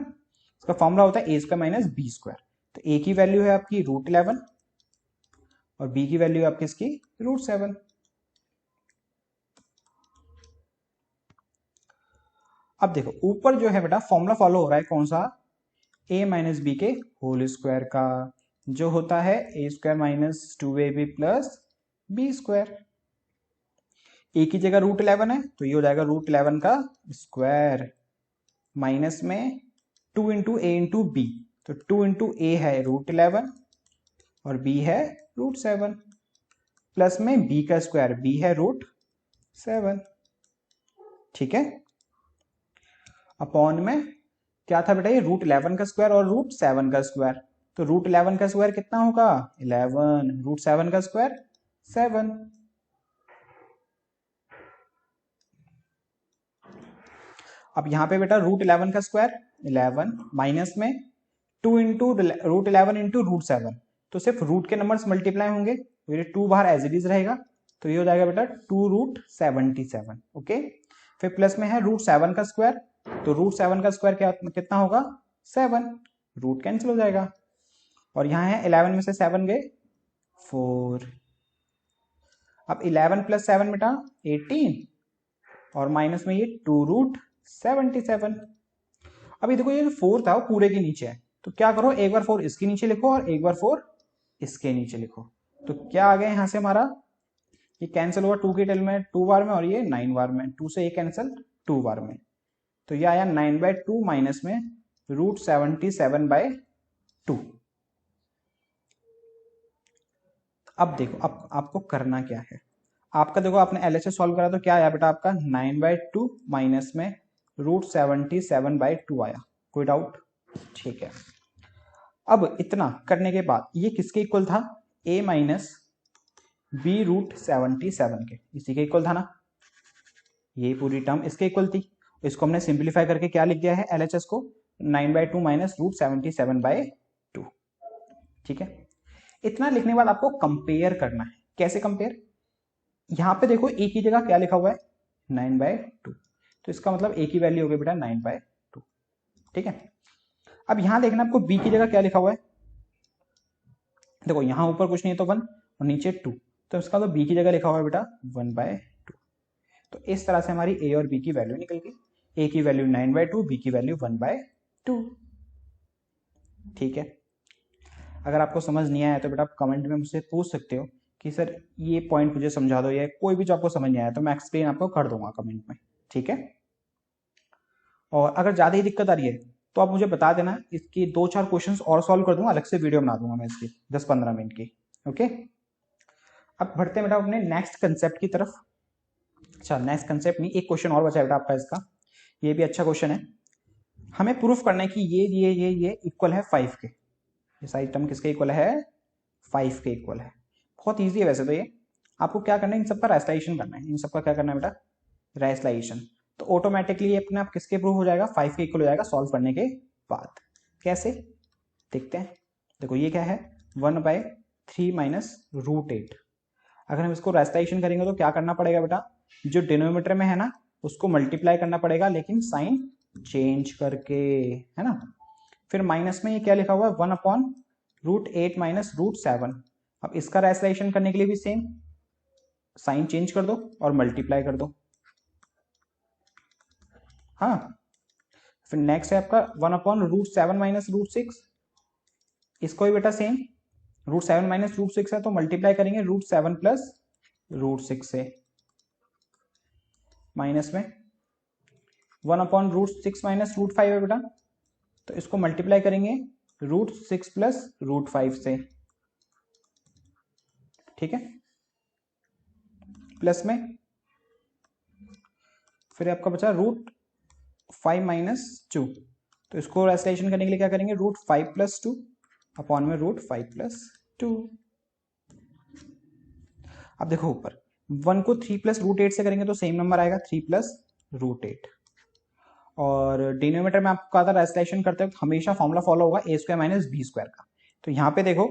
इसका फॉर्मूला होता है a square minus B square. तो a की वैल्यू है आपकी √11 और b की वैल्यू है आपकी इसकी √7। अब देखो ऊपर जो है बेटा फॉर्मूला फॉलो हो रहा है कौन सा? a माइनस बी के होल स्क्वायर का, जो होता है a square minus 2ab plus B square. A की जगह √11 है, तो ये हो जाएगा √11 का स्क्वायर, माइनस में 2 इंटू ए इंटू बी, तो 2 इंटू ए है √11 और b है √7, प्लस में b का स्क्वायर, b है 7, ठीक है। अपॉन में क्या था बेटा, ये रूट 11 का स्क्वायर और रूट 7 का स्क्वायर, तो रूट 11 का स्क्वायर कितना होगा 11, रूट 7 का स्क्वायर 7। अब यहां पे बेटा रूट 11 का स्क्वायर 11 माइनस में 2 इंटू रूट 11 इंटू रूट 7, तो सिर्फ रूट के नंबर्स मल्टीप्लाई होंगे, तो ये 2 बाहर एज इट इज रहेगा, तो ये हो जाएगा बेटा 2 रूट 77, ओके। फिर प्लस में है रूट 7 का स्क्वायर, तो रूट 7 का स्क्वायर क्या कितना होगा 7, रूट कैंसिल हो जाएगा, और यहाँ है 11 में से 7 गए 4। अब 11 प्लस 7 बेटा 18, और माइनस में ये 2 रूट 77। अभी देखो ये जो 4 था वो पूरे के नीचे है, तो क्या करो एक बार 4 इसके नीचे लिखो और एक बार 4 इसके नीचे लिखो, तो क्या आ गया यहां से हमारा, ये कैंसिल हुआ 2 के टेल में 2 बार में, और ये 9 बार में, 2 से ये कैंसिल 2 बार में, तो ये आया 9/2 माइनस में रूट 77/2। अब देखो अब आपको करना क्या है, आपका देखो आपने एलएचएस सॉल्व करा तो क्या आया बेटा आपका 9/2 माइनस में रूट 77/2 आया, कोई डाउट, ठीक है। अब इतना करने के बाद ये किसके इक्वल था, a माइनस बी रूट 77 के, इसी के इक्वल था ना, ये पूरी टर्म इसके इक्वल थी, इसको हमने सिंप्लीफाई करके क्या लिख दिया है एलएचएस को 9/2 माइनस रूट 77/2, ठीक है। इतना लिखने के बाद आपको कंपेयर करना है, कैसे कंपेयर, यहां पे देखो a की जगह क्या लिखा हुआ है 9/2, तो इसका मतलब a की वैल्यू हो गई बेटा 9/2, ठीक है। अब यहां देखना आपको b की जगह क्या लिखा हुआ है, देखो यहां ऊपर कुछ नहीं है तो 1 और नीचे 2, तो इसका मतलब b की जगह लिखा हुआ है बेटा 1/2, तो इस तरह से हमारी a और b की वैल्यू निकल गई, a की वैल्यू 9/2, b की वैल्यू 1/2, ठीक है। अगर आपको समझ नहीं आया तो बेटा आप कमेंट में मुझसे पूछ सकते हो कि सर ये पॉइंट मुझे समझा दो, या कोई भी जो आपको समझ नहीं आया तो मैं एक्सप्लेन आपको कर दूंगा कमेंट में, ठीक है। और अगर ज्यादा ही दिक्कत आ रही है तो आप मुझे बता देना, इसकी 2-4 क्वेश्चंस और सॉल्व कर दूंगा, अलग से वीडियो बना दूंगा मैं इसकी 10-15 मिनट की, ओके। अब बढ़ते हैं बेटा अपने नेक्स्ट कंसेप्ट की तरफ। अच्छा नेक्स्ट कंसेप्ट नहीं, एक क्वेश्चन और बचा है बेटा आपका इसका, ये भी अच्छा क्वेश्चन है। हमें प्रूफ करना है कि ये इक्वल है 5 के, ये सारी टर्म किसके इक्वल है 5 के इक्वल है। बहुत ईजी है वैसे तो ये, आपको क्या करना है इन सबका रेस्टलाइजेशन करना है, इन सबका क्या करना है बेटा रेस्टलाइजेशन, तो ऑटोमेटिकली अपने आप किसके प्रूफ हो जाएगा 5 के इक्वल हो जाएगा सॉल्व करने के बाद। कैसे देखते हैं, देखो ये क्या है 1/3 माइनस रूट 8, अगर हम इसको रेस्टलाइजेशन करेंगे तो क्या करना पड़ेगा बेटा, जो डिनोमिनेटर में है ना उसको मल्टीप्लाई करना पड़ेगा, लेकिन साइन चेंज करके, है ना। फिर माइनस में ये क्या लिखा हुआ है 1/√8 माइनस √7, अब इसका रेस्टलाइजेशन करने के लिए भी सेम साइन चेंज कर दो और मल्टीप्लाई कर दो, हाँ। फिर नेक्स्ट है आपका 1/√7 माइनस √6, इसको भी बेटा सेम √7 माइनस √6 है तो मल्टीप्लाई करेंगे √7 प्लस √6 से, माइनस में 1/√6 माइनस √5 है बेटा, तो इसको मल्टीप्लाई करेंगे √6 प्लस √5 से, ठीक है। प्लस में फिर आपका बचा √5 माइनस 2, तो इसको रेस्टलाइजेशन करने के लिए क्या करेंगे √5 प्लस 2 अपॉन में √5 प्लस 2। अब देखो ऊपर 1 को 3 प्लस √8 से करेंगे तो सेम नंबर आएगा 3 प्लस √8, और डिनोमिनेटर में आपको कहा था रेस्टलाइजेशन करते वक्त हमेशा फॉर्मूला फॉलो होगा a² माइनस b² का, तो यहाँ पे देखो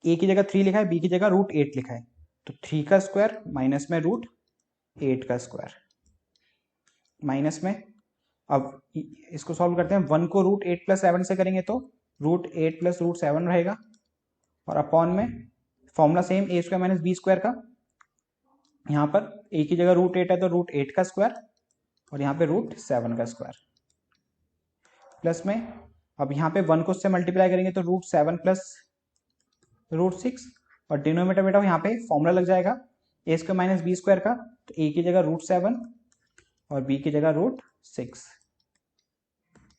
a की जगह 3 लिखा है, b की जगह √8 लिखा है, तो 3 का स्क्वायर माइनस में √8 का स्क्वायर, माइनस में अब इसको सॉल्व करते हैं, 1 को √8 प्लस 7 से करेंगे तो √8 प्लस √7 रहेगा, और अपॉन में formula same a² minus b² का, यहाँ पर a की जगह √8 है तो √8 का स्क्वायर, और यहाँ पे √7 का स्क्वायर, प्लस में अब यहाँ पे 1 को उससे मल्टीप्लाई करेंगे तो √7 प्लस √6, और डिनोमिनेटर बेटा यहाँ पे फॉर्मूला लग जाएगा a² माइनस b² का, तो a की जगह √7 और b की जगह √6,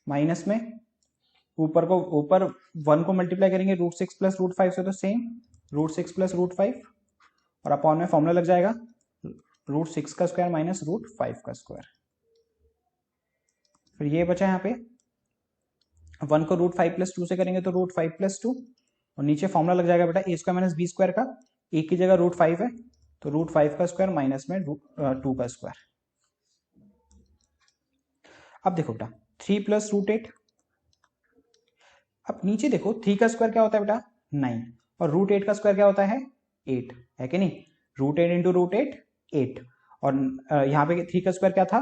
माइनस में ऊपर 1 को मल्टीप्लाई करेंगे √6 प्लस √5 से तो सेम √6 प्लस √5, और अपॉन में फॉर्मूला लग जाएगा √6 का स्क्वायर माइनस √5 का स्क्वायर। फिर ये बचा यहाँ पे 1 को √5 + 2 से करेंगे तो √5 + 2, और नीचे फॉर्मूला लग जाएगा बेटा a² - b² का, a की जगह √5 है तो √5 का स्क्वायर माइनस में 2 का स्क्वायर। अब देखो बेटा 3 + √8, अब नीचे देखो 3 का स्क्वायर क्या होता है बेटा 9, और √8 का स्क्वायर क्या होता है 8, है कि नहीं। √8 × √8 8, और यहाँ पे 3 का स्क्वायर क्या था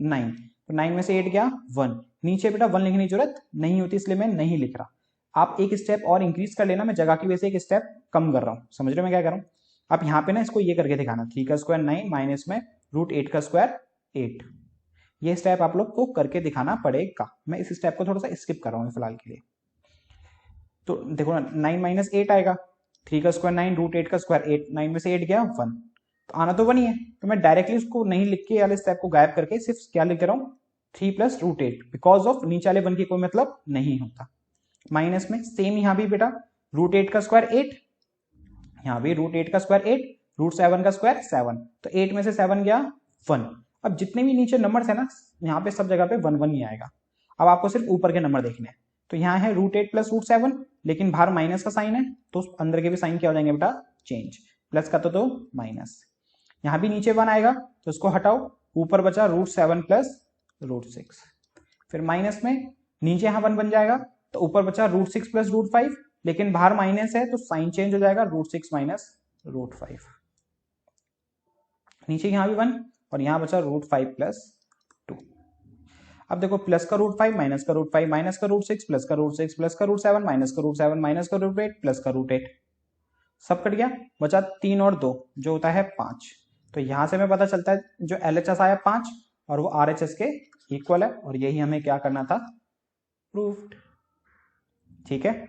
9, तो 9 में से 8 गया 1। नीचे बेटा 1 लिखने की जरूरत नहीं होती, इसलिए मैं नहीं लिख रहा। आप एक स्टेप और इंक्रीज कर लेना, मैं जगह की वजह से एक स्टेप कम कर रहा हूँ, समझ रहे हो मैं क्या कर रहा हूँ। आप यहाँ पे ना इसको ये करके दिखाना, 3 का स्क्वायर 9 माइनस में √8 का स्क्वायर 8, ये स्टेप आप लोग को करके दिखाना पड़ेगा। मैं इस स्टेप को थोड़ा सा स्किप कर रहा हूँ फिलहाल के लिए। तो देखो ना 9 - 8 आएगा, 3 का स्क्वायर 9, √8 का स्क्वायर 8, 9 में से 8 गया 1, तो आना तो 1 ही है। तो मैं डायरेक्टली उसको नहीं लिख के वाले स्टेप को गायब करके सिर्फ क्या लिख रहा हूँ 3 + √8, बिकॉज ऑफ नीचे वाले 1 की कोई मतलब नहीं होता। माइनस में सेम यहाँ भी बेटा √8 का स्क्वायर 8, यहाँ भी √8 का स्क्वायर 8, √7 का स्क्वायर 7, तो 8 में से 7 गया 1। अब जितने भी नीचे नंबर्स है ना यहाँ पे सब जगह पे 1 1 ही आएगा। अब आपको सिर्फ ऊपर के नंबर देखने हैं, तो यहाँ है √8 + √7, लेकिन बाहर माइनस का साइन है तो अंदर के भी साइन क्या हो जाएंगे बेटा चेंज, प्लस का तो माइनस। यहाँ भी नीचे 1 आएगा तो इसको हटाओ, ऊपर बचा √7 + √6, फिर माइनस में नीचे यहाँ 1 बन जाएगा तो ऊपर बचा √6 + √5, लेकिन बाहर माइनस है तो साइन चेंज हो जाएगा √6 - √5। नीचे यहाँ भी 1 और यहाँ बचा √5 + 2। अब देखो प्लस का √5 माइनस का √5 माइनस का √6 प्लस का √6 प्लस का √7 माइनस का √7 माइनस का √8 प्लस का √8, सब कट गया, बचा 3 और 2 जो होता है 5। तो यहां से हमें पता चलता है जो LHS आया 5 और वो RHS के इक्वल है, और यही हमें क्या करना था प्रूव्ड। ठीक है,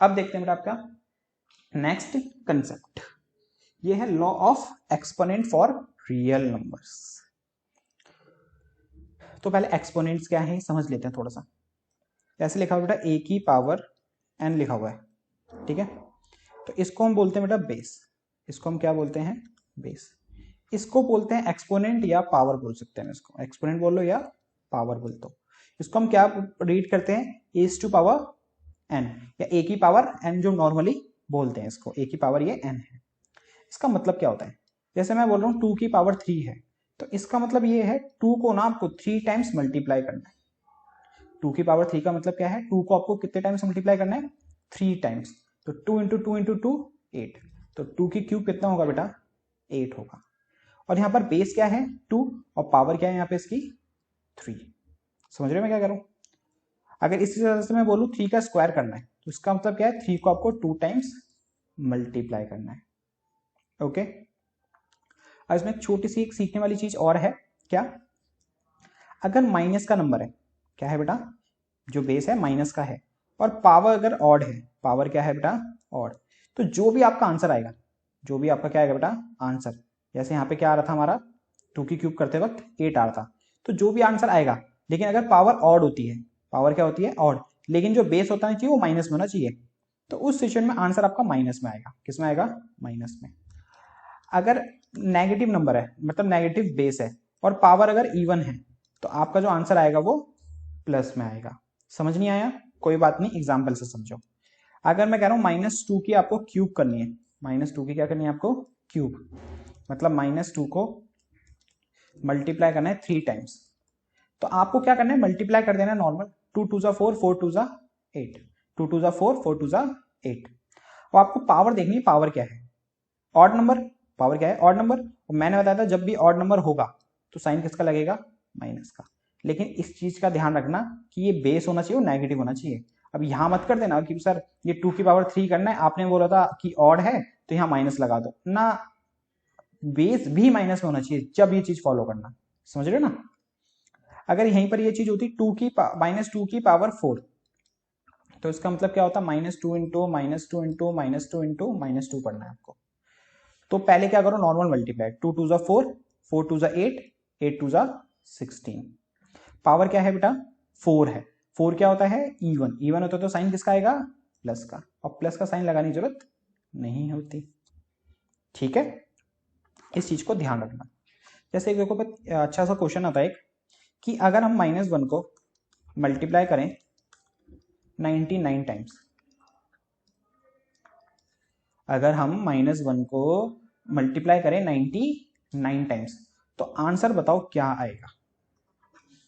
अब देखते हैं बेटा आपका नेक्स्ट कंसेप्ट, ये है law of exponent for real numbers. तो पहले एक्सपोनेंट्स क्या है समझ लेते हैं थोड़ा सा। ऐसे लिखा हुआ बेटा a की पावर n लिखा हुआ है, ठीक है, तो इसको हम बोलते हैं बेटा बेस, इसको हम क्या बोलते हैं बेस। इसको बोलते हैं एक्सपोनेंट या पावर बोल सकते हैं, इसको एक्सपोनेंट बोल लो या पावर बोल दो। इसको हम क्या रीड करते हैं a⁴ n या a की पावर n जो नॉर्मली बोलते हैं इसको, a की पावर ये n है। इसका मतलब क्या होता है, जैसे मैं बोल रहा हूँ 2 की पावर 3 है, तो इसका मतलब ये है 2 को ना आपको 3 टाइम्स मल्टीप्लाई करना है। 2 की पावर 3 का मतलब क्या है, 2 को आपको कितने टाइम्स मल्टीप्लाई करना है 3 टाइम्स, तो 2 × 2 × 2 8, तो 2 की क्यूब कितना होगा बेटा 8 होगा। और यहाँ पर बेस क्या है 2 और पावर क्या है यहाँ पे इसकी 3। समझ रहे हो मैं क्या करूँ। अगर इसी तरह से मैं बोलूँ 3 का स्क्वायर करना है तो इसका मतलब क्या है 3 को आपको 2 टाइम्स मल्टीप्लाई करना है। ओके, अब इसमें छोटी सी एक सीखने वाली चीज और है, क्या, अगर माइनस का नंबर है, क्या है बेटा जो बेस है माइनस का है, और पावर अगर ऑड है, पावर क्या है बेटा ऑड, तो जो भी आपका आंसर आएगा, जो भी आपका क्या आएगा बेटा आंसर, जैसे यहाँ पे क्या आ रहा था हमारा 2 की क्यूब करते वक्त 8 आ रहा था, तो जो भी आंसर आएगा, लेकिन अगर पावर ऑड होती है, पावर क्या होती है ऑड, लेकिन जो बेस होता नहीं चाहिए वो माइनस में होना चाहिए, तो उस सिचुएशन में आंसर आपका माइनस में आएगा। किस में आएगा माइनस में। अगर नेगेटिव नंबर है मतलब नेगेटिव बेस है और पावर अगर इवन है तो आपका जो आंसर आएगा वो प्लस में आएगा। समझ नहीं आया कोई बात नहीं, एग्जाम्पल से समझो। अगर मैं कह रहा हूं -2 की आपको क्यूब करनी है, -2 की क्या करनी है आपको क्यूब, मतलब -2 को मल्टीप्लाई करना है 3 टाइम्स, तो आपको क्या करना है मल्टीप्लाई कर देना है नॉर्मल, 2 × 2 = 4, 4 × 2 = 8, 2 × 2 = 4, 4 × 2 = 8। और आपको पावर देखनी है, पावर क्या है ऑड नंबर, पावर क्या है ऑड नंबर, और मैंने बताया था जब भी ऑड नंबर होगा तो साइन किसका लगेगा माइनस का। लेकिन इस चीज का ध्यान रखना कि ये बेस होना चाहिए और नेगेटिव होना चाहिए। अब यहां मत कर देना कि सर ये 2 की पावर 3 करना है, आपने बोला था कि ऑड है तो यहाँ माइनस लगा दो ना, बेस भी माइनस में होना चाहिए जब ये चीज फॉलो करना। समझ रहे हो ना। अगर यहीं पर ये चीज होती -2 की पावर 4, तो इसका मतलब क्या होता -2 × -2 × -2 पढ़ना है आपको। तो पहले क्या करो नॉर्मल मल्टीप्लाई, 2 × 2 = 4, 4 × 2 = 8, 8 × 2 = 16। पावर क्या है बेटा 4 है, 4 क्या होता है इवन, इवन होता तो साइन किसका आएगा प्लस का, और प्लस का साइन लगाने की जरूरत नहीं होती। ठीक है, इस चीज को ध्यान रखना। जैसे एक देखो अच्छा सा क्वेश्चन आता है कि अगर हम -1 को मल्टीप्लाई करें 99 टाइम्स, अगर हम -1 को मल्टीप्लाई करें 99 टाइम्स, तो आंसर बताओ क्या आएगा।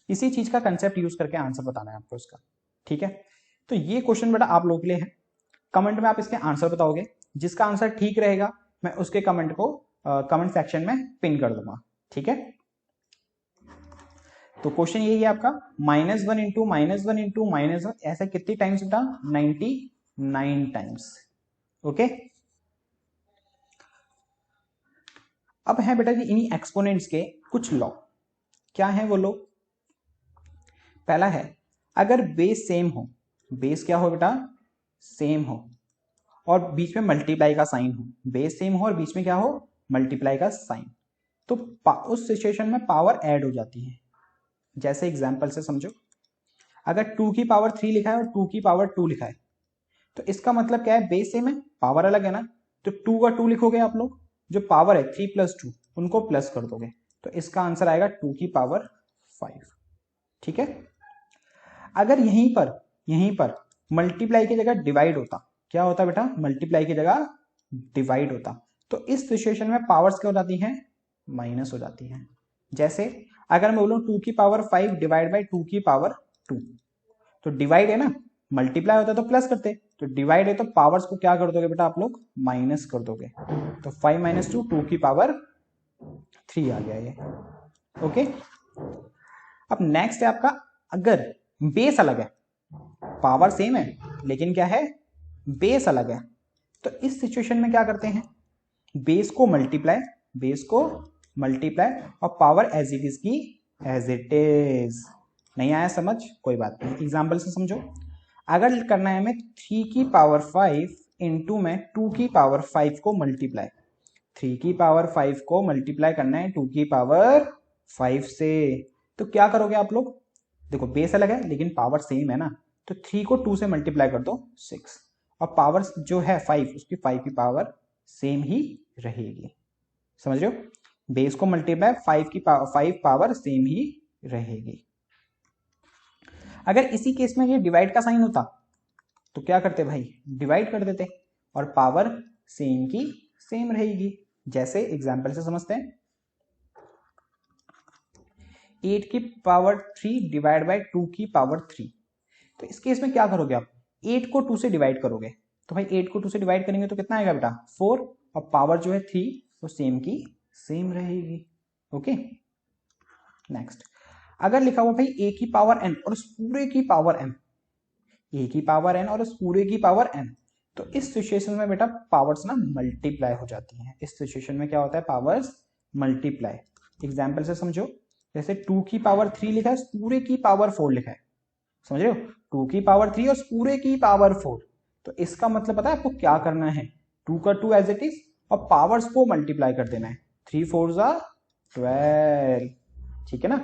इसी चीज का कंसेप्ट यूज करके आंसर बताना है आपको इसका, ठीक है। तो ये क्वेश्चन बेटा आप लोगों के लिए है। कमेंट में आप इसके आंसर बताओगे, जिसका आंसर ठीक रहेगा मैं उसके कमेंट को कमेंट सेक्शन में पिन कर दूंगा, ठीक है। तो क्वेश्चन यही है आपका, -1 इंटू -1 इंटू -1, ऐसा कितनी टाइम्स बेटा, 99 टाइम्स, ओके। अब है बेटा जी इन्हीं एक्सपोनेंट्स के कुछ लॉ। क्या है वो लॉ? पहला है, अगर बेस सेम हो, बेस क्या हो बेटा, सेम हो, और बीच में मल्टीप्लाई का साइन हो, बेस सेम हो और बीच में क्या हो, मल्टीप्लाई का साइन, तो उस सिचुएशन में पावर ऐड हो जाती है। जैसे एग्जांपल से समझो, अगर 2 की पावर 3 लिखा है और 2 की पावर 2 लिखा है, तो इसका मतलब क्या है, बेस सेम है, पावर अलग है ना, तो 2 का 2 लिखोगे आप लोग, जो पावर है 3 + 2 उनको प्लस कर दोगे, तो इसका आंसर आएगा 2 की पावर 5, ठीक है। अगर यहीं पर मल्टीप्लाई की जगह डिवाइड होता, क्या होता बेटा, मल्टीप्लाई की जगह डिवाइड होता, तो इस सिचुएशन में पावर्स क्या हो जाती हैं, माइनस हो जाती हैं। जैसे अगर मैं बोलूं 2 की पावर 5 डिवाइड बाई 2 की पावर 2, तो डिवाइड है ना, मल्टीप्लाई होता तो प्लस करते, तो डिवाइड है तो पावर्स को क्या कर दोगे बेटा आप लोग, माइनस कर दोगे, तो 5 - 2 2 की पावर 3 आ गया ये, ओके। अब नेक्स्ट है आपका, अगर बेस अलग है, पावर सेम है लेकिन क्या है, बेस अलग है, तो इस सिचुएशन में क्या करते हैं, बेस को मल्टीप्लाई और पावर एज इट इज की एज इट इज। नहीं आया समझ, कोई बात नहीं, एग्जाम्पल से समझो। अगर करना है हमें 3 की पावर 5 इंटू में 2 की पावर 5 को मल्टीप्लाई, 3 की पावर 5 को मल्टीप्लाई करना है 2 की पावर 5 से, तो क्या करोगे आप लोग, देखो बेस अलग है लेकिन पावर सेम है ना, तो 3 को 2 से मल्टीप्लाई कर दो 6, और पावर जो है 5, उसकी 5 की पावर सेम ही रहेगी, समझ रहे हो, बेस को मल्टीप्लाई 5 पावर सेम ही रहेगी। अगर इसी केस में ये डिवाइड का साइन होता, तो क्या करते भाई, डिवाइड कर देते, और पावर सेम की सेम रहेगी। जैसे एग्जाम्पल से समझते हैं, 8 की पावर 3 डिवाइड बाई 2 की पावर 3, तो इस केस में क्या करोगे आप, 8 को 2 से डिवाइड करोगे, तो भाई 8 को 2 से डिवाइड करेंगे तो कितना आएगा बेटा, 4, और पावर जो है 3 वो सेम की सेम रहेगी, ओके। नेक्स्ट, अगर लिखा हुआ भाई a की पावर n और उस पूरे की पावर m, a की पावर n और उस पूरे की पावर m, तो इस सिचुएशन में बेटा पावर्स ना मल्टीप्लाई हो जाती हैं। इस सिचुएशन में क्या होता है, पावर्स मल्टीप्लाई। एग्जाम्पल से समझो, जैसे 2 की पावर 3 लिखा है, पूरे की पावर 4 लिखा है, समझ रहे हो, 2 की पावर 3 और पूरे की पावर 4, तो इसका मतलब पता है आपको क्या करना है, 2 का 2 एज इट इज और पावर्स को मल्टीप्लाई कर देना है, 3 4 12, ठीक है ना,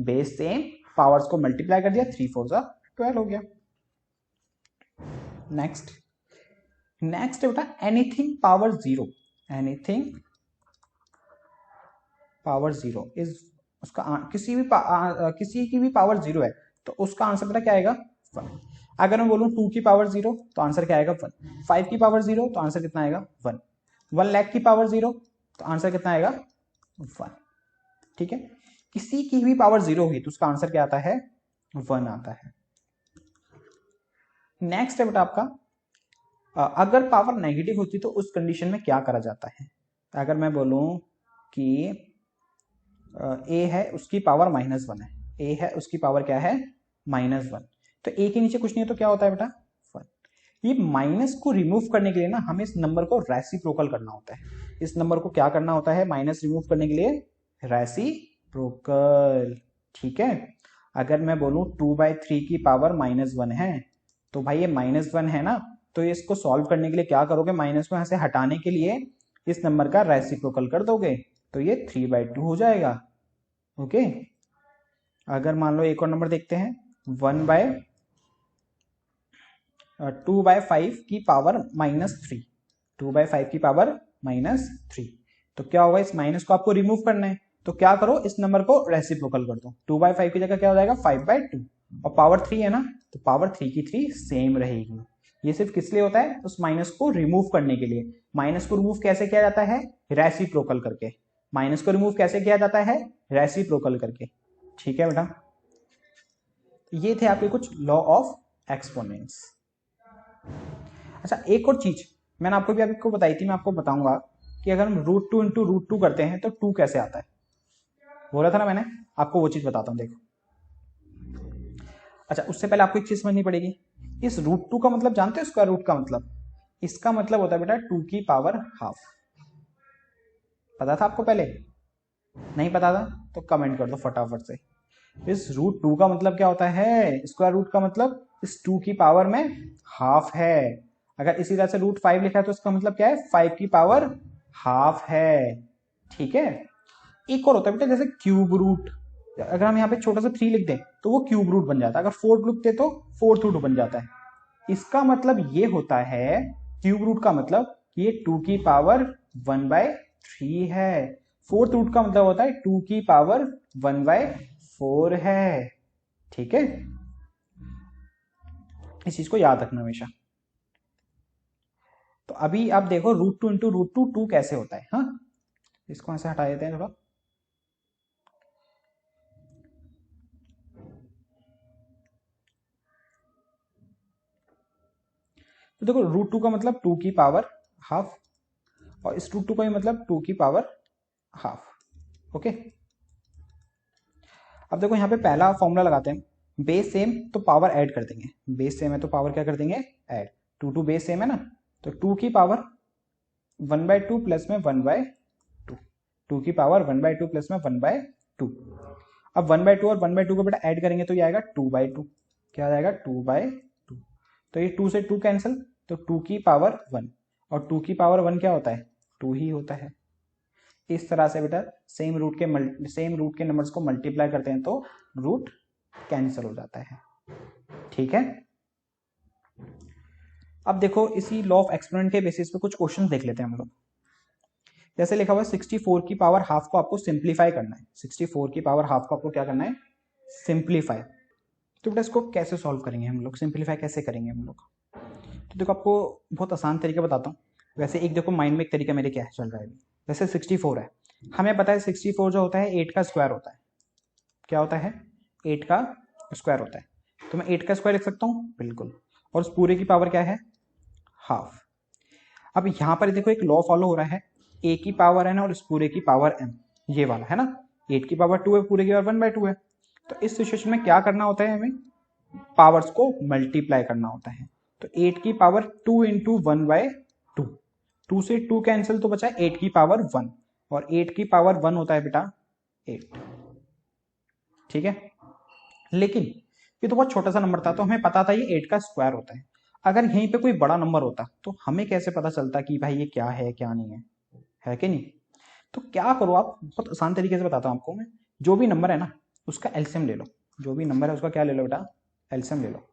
बेस सेम, पावर्स को मल्टीप्लाई कर दिया, 3 4 12 हो गया। नेक्स्ट बेटा, anything power 0, anything power 0 is, उसका किसी की भी पावर 0 है, तो उसका आंसर बेटा क्या आएगा, 1। अगर मैं बोलूं 2 की पावर 0, तो आंसर क्या आएगा, 1। 5 की पावर 0, तो आंसर कितना आएगा, 1। 1 लाख की पावर 0, तो आंसर कितना आएगा, 1, ठीक है। किसी की भी पावर 0 होगी तो उसका आंसर क्या आता है, 1 आता है। नेक्स्ट है बेटा आपका, अगर पावर नेगेटिव होती तो उस कंडीशन में क्या करा जाता है। अगर मैं बोलूं कि a है उसकी पावर -1 है, a है उसकी पावर क्या है, -1, तो a के नीचे कुछ नहीं है तो क्या होता है बेटा, 1। ये माइनस को रिमूव करने के लिए ना हमें इस नंबर को रेसिप्रोकल करना होता है। इस नंबर को क्या करना होता है, माइनस रिमूव करने के लिए रेसिप्रोकल, ठीक है। अगर मैं बोलूं 2/3 की पावर -1 है, तो भाई ये -1 है ना, तो इसको सॉल्व करने के लिए क्या करोगे, माइनस को यहां से हटाने के लिए इस नंबर का रेसिप्रोकल कर दोगे, तो ये 3/2 हो जाएगा, ओके। अगर मान लो एक और नंबर देखते हैं, 2/5 की पावर -3, 2/5 की पावर -3, तो क्या होगा, इस माइनस को आपको रिमूव करना है, तो क्या करो, इस नंबर को रेसिप्रोकल कर दो, 2/5 की जगह क्या हो जाएगा 5/2, और पावर 3 है ना, तो पावर 3 की 3 सेम रहेगी। ये सिर्फ किस लिए होता है, उस माइनस को रिमूव करने के लिए। माइनस को रिमूव कैसे किया जाता है, रेसिप्रोकल करके। माइनस को रिमूव कैसे किया जाता है, रेसिप्रोकल करके। ठीक है बेटा, ये थे आपके कुछ लॉ ऑफ एक्सपोनेंट्स। अच्छा, एक और चीज मैंने आपको भी आपको बताई थी, मैं आपको बताऊंगा कि अगर हम √2 इंटू √2 करते हैं तो 2 कैसे आता है, बोला था ना मैंने, आपको वो चीज बताता हूं, देखो। अच्छा, उससे पहले आपको एक चीज समझनी पड़ेगी, इस √2 का मतलब जानते हो, स्क्वायर रूट का मतलब, इसका मतलब होता है बेटा 2 की पावर हाफ। पता था आपको पहले, नहीं पता था तो कमेंट कर दो फटाफट से। इस √2 का मतलब क्या होता है, स्क्वायर रूट का मतलब इस 2 की पावर में हाफ है। अगर इसी तरह से √5 लिखा है तो इसका मतलब क्या है, 5 की पावर हाफ है। ठीक है, एक और होता है बेटा, जैसे क्यूब रूट, अगर हम यहाँ पे छोटा सा 3 लिख दें तो वो क्यूब रूट बन जाता है, अगर 4 लिखते तो फोर्थ रूट बन जाता है। इसका मतलब ये होता है, क्यूब रूट का मतलब ये 2 की पावर 1/3 है। फोर्थ रूट का मतलब होता है 2 की पावर 1/4 है। ठीक है, इस चीज को याद रखना हमेशा। तो अभी आप देखो √2 इंटू √2 2 कैसे होता है। हाँ, इसको ऐसे हटा देते हैं थोड़ा। तो देखो √2 का मतलब 2 की पावर हाफ, और इस √2 का भी मतलब 2 की पावर हाफ। ओके, अब देखो यहाँ पे पहला फॉर्मूला लगाते हैं, बेस सेम तो पावर ऐड कर देंगे, बेस सेम है तो पावर क्या कर देंगे, ऐड। 2 बेस सेम है ना, तो 2 की पावर 1/2 प्लस में 1/2, 2 की पावर 1/2 प्लस में 1/2। अब 1/2 और 1/2 को बेटा ऐड करेंगे तो ये आएगा 2/2, क्या आ जाएगा 2/2। तो ये 2 से 2 कैंसिल, तो 2 की पावर 1, और 2 की पावर 1 क्या होता है, 2 ही होता है। इस तरह से बेटा सेम रूट के नंबर्स को मल्टीप्लाई करते हैं तो रूट कैंसिल हो जाता है। ठीक है, अब देखो इसी लॉ ऑफ एक्सपोनेंट के बेसिस पे कुछ क्वेश्चन देख लेते हैं हम लोग। जैसे लिखा हुआ है 64 की पावर हाफ को आपको सिंप्लीफाई करना है, 64 की पावर हाफ को आपको क्या करना है, सिंप्लीफाई। तो बेटा इसको कैसे सॉल्व करेंगे हम लोग, सिंप्लीफाई कैसे करेंगे हम लोग। तो देखो आपको बहुत आसान तरीका बताता हूँ। वैसे एक देखो माइंड में एक तरीका मेरे क्या चल रहा है, वैसे 64 है, हमें पता है 64 जो होता है 8 का स्क्वायर होता है। क्या होता है, 8 का स्क्वायर होता है, तो मैं 8 का स्क्वायर लिख सकता हूँ बिल्कुल, और उस पूरे की पावर क्या है, हाफ। अब यहाँ पर देखो एक लॉ फॉलो हो रहा है, ए की पावर एन और इस पूरे की पावर एम, ये वाला है ना, 8 की पावर 2 है, पूरे की पावर 1/2 है। तो इस सिचुएशन में क्या करना होता है, हमें पावर्स को मल्टीप्लाई करना होता है। तो 8 की पावर 2 इंटू 1/2, 2 से 2 कैंसिल तो बचा 8 की पावर 1, और 8 की पावर 1 होता है बेटा 8। ठीक है, लेकिन ये तो बहुत छोटा सा नंबर था, तो हमें पता था ये 8 का स्क्वायर होता है। अगर यहीं पे कोई बड़ा नंबर होता तो हमें कैसे पता चलता कि भाई ये क्या है क्या नहीं है कि नहीं। तो क्या करो आप, बहुत आसान तरीके से बताता हूँ आपको मैं, जो भी नंबर है ना उसका एलसीएम ले लो, जो भी नंबर है उसका क्या ले लो बेटा, एलसीएम ले लो।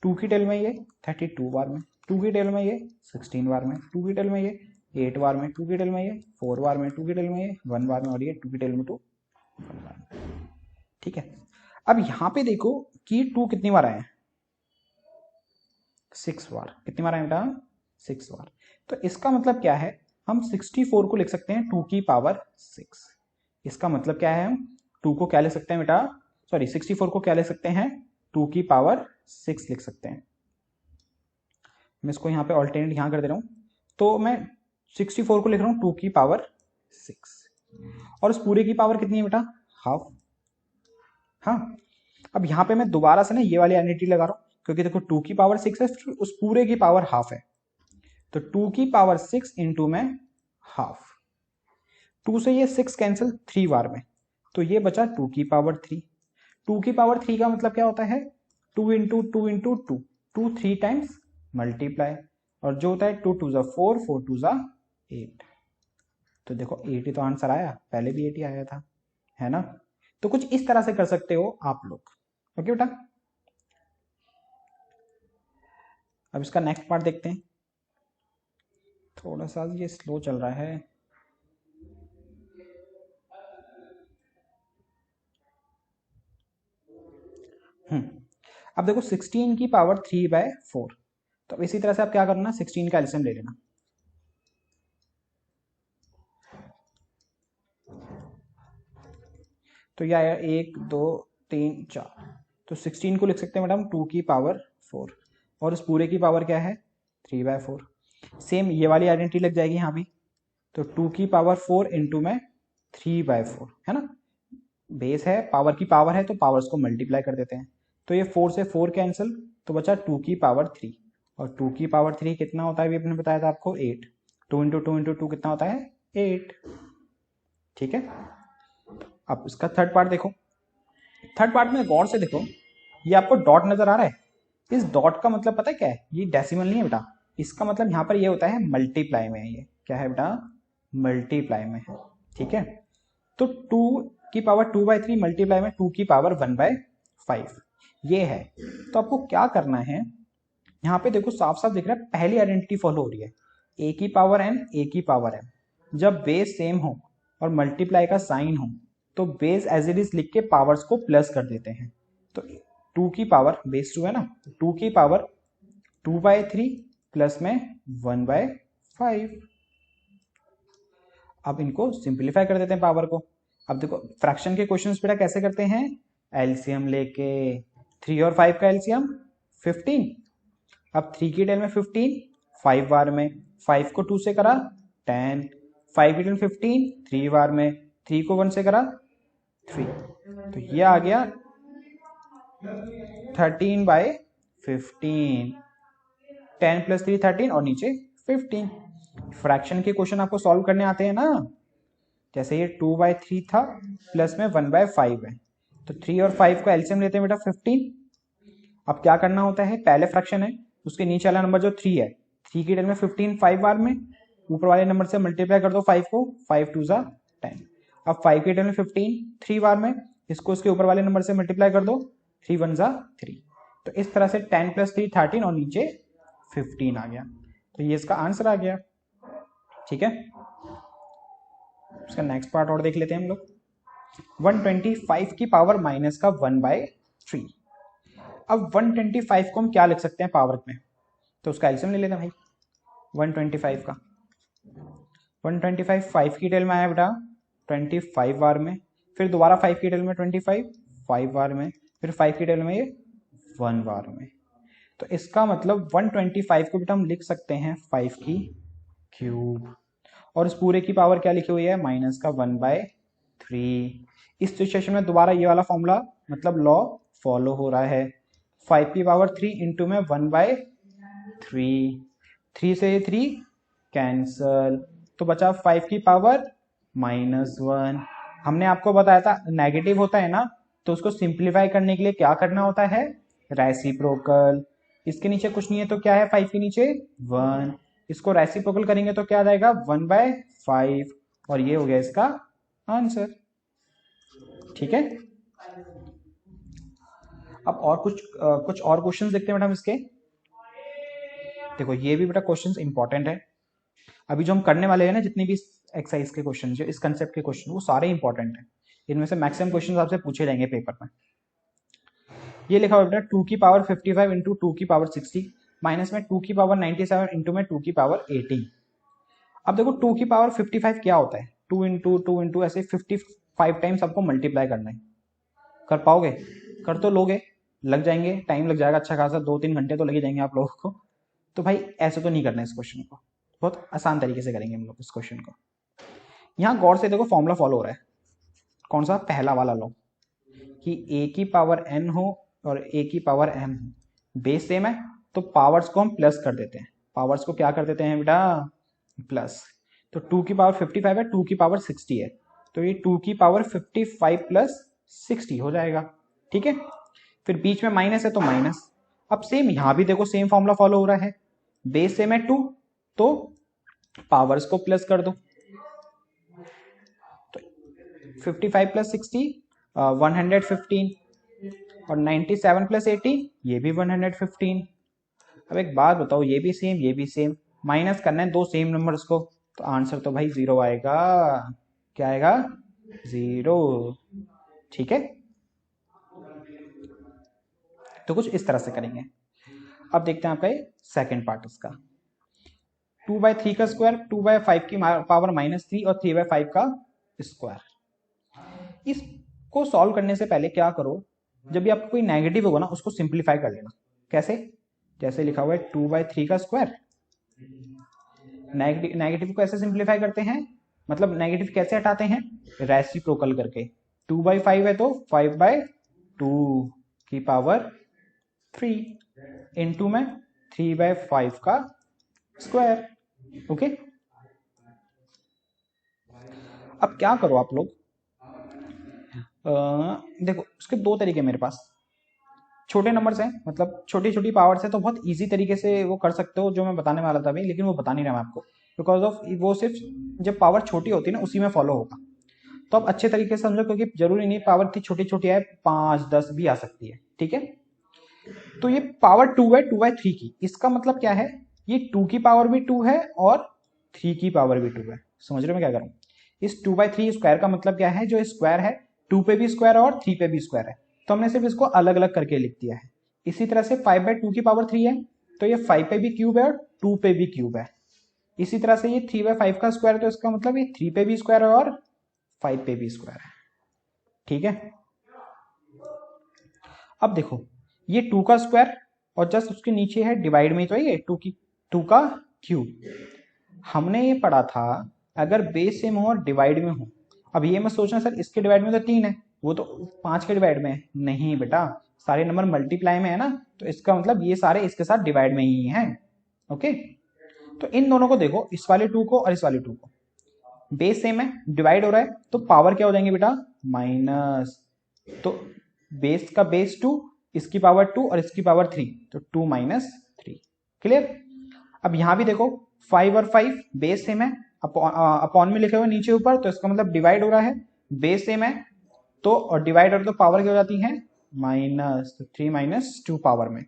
2 की टेल में ये 32 बार में, 2 की टेल में ये 16 बार में, 2 की टेल में ये 8 बार में, 2 की टेल में ये 4 बार में, 2 की टेल में ये 1 बार में, और ये 2 की टेल में 2 बार में। ठीक है, अब यहां पे देखो कि 2 कितनी बार आए, 6 बार। कितनी बार आए बेटा, 6 बार। तो इसका मतलब क्या है, हम 64 को लिख सकते हैं 2 की पावर 6। इसका मतलब क्या है, हम 2 को क्या लिख सकते हैं बेटा, सॉरी 64 को क्या लिख सकते हैं, 2 की पावर 6 लिख सकते हैं। मैं इसको यहाँ पे ऑल्टरनेट यहाँ कर दे रहा हूँ, तो मैं 64 को लिख रहा हूँ 2 की पावर 6, और उस पूरे की पावर कितनी है बेटा, हाफ। हाँ, अब यहाँ पे मैं दोबारा से ना ये वाली एनिटी लगा रहा हूँ, क्योंकि देखो 2 की पावर 6 है, उस पूरे की पावर हाफ है, तो 2 की पावर 6 इंटू में हाफ। 2 से ये 6 कैंसिल 3 बार में, तो ये बचा 2 की पावर 3। 2 की पावर 3 का मतलब क्या होता है, 2 इंटू 2 इंटू 2, 2 3 टाइम्स मल्टीप्लाई, और जो होता है 2 2 ज़ा 4, 4 2 ज़ा 8। तो देखो 8 ही तो आंसर आया, पहले भी 8 ही आया था, है ना। तो कुछ इस तरह से कर सकते हो आप लोग। ओके बेटा, अब इसका नेक्स्ट पार्ट देखते हैं। थोड़ा सा ये स्लो चल रहा है, अब देखो 16 की पावर 3/4, तो अब इसी तरह से आप क्या करना, 16 का एलसीएम ले लेना। तो यह आया 1 2 3 4, तो 16 को लिख सकते हैं मैडम 2 की पावर 4, और इस पूरे की पावर क्या है 3/4। सेम ये वाली आइडेंटिटी लग जाएगी यहाँ भी, तो 2 की पावर 4 इंटू में 3/4 है ना, बेस है, पावर की पावर है तो पावर्स को मल्टीप्लाई कर देते हैं। तो ये 4 से 4 कैंसिल, तो बचा 2 की पावर 3, और 2 की पावर 3 कितना होता है अभी अपने बताया था आपको 8, 2 इंटू 2 इंटू 2 कितना होता है 8। ठीक है, अब इसका थर्ड पार्ट देखो, थर्ड पार्ट में गौर से देखो, ये आपको डॉट नजर आ रहा है, इस डॉट का मतलब पता है क्या है, ये डेसिमल नहीं है बेटा, इसका मतलब यहाँ पर ये होता है मल्टीप्लाई में है, ये क्या है बेटा मल्टीप्लाई में है। ठीक है, तो 2 की पावर 2/3 मल्टीप्लाई में 2 की पावर 1/5 ये है। तो आपको क्या करना है, यहाँ पे देखो साफ साफ दिख रहा है पहली आइडेंटिटी फॉलो हो रही है, a की पावर n a की पावर m, जब बेस सेम हो और मल्टीप्लाई का साइन हो तो बेस एज इट इज लिख के पावर्स को प्लस कर देते हैं। तो 2 की पावर बेस 2 है ना, 2 की पावर 2/3 प्लस में 1/5। अब इनको सिंप्लीफाई कर देते हैं पावर को। अब देखो फ्रैक्शन के क्वेश्चंस बेटा कैसे करते हैं, एलसीएम लेके 3 और 5 का एलसीएम 15, अब 3 की टेल में 15 5 बार में, 5 को 2 से करा 10, 5 की टेल 15 3 बार में, 3 को 1 से करा 3, तो ये आ गया 13/15, 10 प्लस 3 13 और नीचे 15। फ्रैक्शन के क्वेश्चन आपको सॉल्व करने आते हैं ना, जैसे ये 2/3 था प्लस में 1/5 है, तो 3 और 5 का एलसीएम लेते हैं बेटा 15। अब क्या करना होता है, पहले फ्रैक्शन है उसके नीचे वाला नंबर जो 3 है, 3 की टेल में 15 5 बार में, ऊपर वाले नंबर से मल्टीप्लाई कर दो 5 को, 5 2 जा 10। अब 5 की टेल में 15 3 बार में, इसको उसके ऊपर वाले नंबर से मल्टीप्लाई कर दो, 3 1 जा 3। तो इस तरह से 10 प्लस 3 13 और नीचे 15 आ गया, तो ये इसका आंसर आ गया। ठीक है, इसका नेक्स्ट पार्ट और देख लेते हैं हम लोग, 125 की पावर माइनस का 1/3। अब 125 को हम क्या लिख सकते हैं पावर में, तो उसका एलसीएम ले लेते हैं भाई 125 का। 125 5 की टेल में आया बेटा 25 बार में, फिर दोबारा 5 की टेल में 25 5 बार में, फिर 5 की टेल में ये 1 बार में। तो इसका मतलब 125 को बेटा हम लिख सकते हैं 5 की क्यूब, और इस पूरे की पावर क्या लिखी हुई है माइनस का 1/3। इस सिचुएशन में दोबारा ये वाला फॉर्मूला मतलब लॉ फॉलो हो रहा है, 5 की पावर 3 इंटू में 1/3, 3 से 3 कैंसल, तो बचा 5 की पावर -1। हमने आपको बताया था नेगेटिव होता है ना, तो उसको सिंप्लीफाई करने के लिए क्या करना होता है, रेसिप्रोकल। इसके नीचे कुछ नहीं है तो क्या है 5 के नीचे 1, इसको रेसिप्रोकल करेंगे तो क्या आ जाएगा 1/5, और ये हो गया इसका आंसर। ठीक है, अब और कुछ और क्वेश्चंस देखते हैं मैडम इसके। देखो ये भी बेटा क्वेश्चंस इंपॉर्टेंट है, अभी जो हम करने वाले हैं ना जितनी भी एक्सरसाइज के क्वेश्चन, जो इस कंसेप्ट के क्वेश्चन, वो सारे इंपॉर्टेंट हैं, इनमें से मैक्सिमम क्वेश्चन आपसे पूछे जाएंगे पेपर में। ये लिखा हुआ बेटा 2 की पावर 55 इंटू 2 की पावर 60 माइनस में 2 की पावर 97 इंटू में 2 की पावर 18। अब देखो 2 की पावर 55 क्या होता है, 2 इंटू ऐसे 55 टाइम्स आपको मल्टीप्लाई करना है। कर पाओगे, कर तो लोगे, लग जाएंगे, टाइम लग जाएगा अच्छा खासा, 2-3 घंटे तो लगे जाएंगे आप लोगों को। तो भाई ऐसे तो नहीं करना इस क्वेश्चन को, बहुत आसान तरीके से करेंगे हम लोग इस क्वेश्चन को। यहाँ गौर से देखो फॉर्मूला फॉलो हो रहा है, कौन सा, पहला वाला लो, कि a की पावर n हो और a की पावर m हो, बेस सेम है तो पावर्स को हम प्लस कर देते हैं, पावर्स को क्या कर देते हैं बेटा प्लस। तो 2 की पावर 55 है, 2 की पावर 60 है, तो ये 2 की पावर 55 प्लस 60 हो जाएगा। ठीक है, फिर बीच में माइनस है तो माइनस। अब सेम यहाँ भी देखो सेम फॉर्मूला फॉलो हो रहा है, बेस सेम है 2 तो पावर्स को प्लस कर दो, तो 55 प्लस 60 115, और 97 प्लस 80 ये भी 115। अब एक बात बताओ, ये भी सेम, माइनस करना है दो सेम नंबर्स को, तो आंसर तो भाई 0 आएगा। क्या आएगा 0। ठीक है, तो कुछ इस तरह से करेंगे। अब देखते हैं आपका ये सेकेंड पार्ट इसका। 2/3 का स्क्वायर, 2/5 की पावर -3 और 3/5 का स्क्वायर। इसको सॉल्व करने से पहले क्या करो, जब भी आपको कोई नेगेटिव होगा ना उसको सिंप्लीफाई कर लेना। कैसे? जैसे लिखा हुआ है 2/3 का स्क्वायर, नेगेटिव को ऐसे सिंप्लीफाई करते हैं, मतलब नेगेटिव कैसे हटाते हैं, रेसिप्रोकल करके। 2/5 है तो 5/2 की पावर 3 इंटू में 3/5 का स्क्वायर। ओके, अब क्या करो आप लोग, देखो उसके दो तरीके मेरे पास। छोटे नंबर्स हैं, मतलब छोटी छोटी पावर्स है, तो बहुत इजी तरीके से वो कर सकते हो जो मैं बताने वाला था अभी, लेकिन वो बता नहीं रहा मैं आपको, बिकॉज ऑफ वो सिर्फ जब पावर छोटी होती है ना उसी में फॉलो होगा। तो आप अच्छे तरीके से समझो, क्योंकि जरूरी नहीं पावर इतनी छोटी छोटी है, 5 10 भी आ सकती है, ठीक है। तो ये पावर 2/3 की, इसका मतलब क्या है, ये 2 की पावर भी 2 है और 3 की पावर भी 2 है। समझ रहे हो मैं क्या करूं? इस 2/3 स्क्वायर का मतलब क्या है, जो स्क्वायर है 2 पे भी स्क्वायर है और 3 पे भी स्क्वायर है, तो हमने सिर्फ इसको अलग अलग करके लिख दिया है। इसी तरह से 5/2 की पावर 3 है, तो ये 5 पे भी क्यूब है और 2 पे भी क्यूब है। इसी तरह से ये 3/5 का स्क्वायर है, तो इसका मतलब ये 3 पे भी स्क्वायर है और 5 पे भी स्क्वायर है, ठीक है। अब देखो ये 2 का स्क्वायर और जस्ट उसके नीचे है डिवाइड में, तो ये 2 का क्यूब। हमने ये पढ़ा था अगर बेस सेम हो और डिवाइड में हो। अब ये मत सोचना सर इसके डिवाइड में तो 3 है, वो तो 5 के डिवाइड में है। नहीं बेटा, सारे नंबर मल्टीप्लाई में है ना, तो इसका मतलब ये सारे इसके साथ डिवाइड में ही हैं। ओके, तो इन दोनों को देखो, इस वाले 2 को और इस वाले 2 को, बेस सेम है, डिवाइड हो रहा है, तो पावर क्या हो जाएंगे बेटा, माइनस। तो बेस का बेस 2, इसकी पावर 2 और इसकी पावर 3, तो 2 - 3। क्लियर? अब यहां भी देखो 5 और 5 बेस सेम है, अपॉन में लिखे हुए नीचे ऊपर, तो इसका मतलब डिवाइड हो रहा है, बेस सेम है तो, और डिवाइड और तो पावर क्या हो जाती है, माइनस। तो 3 - 2 पावर में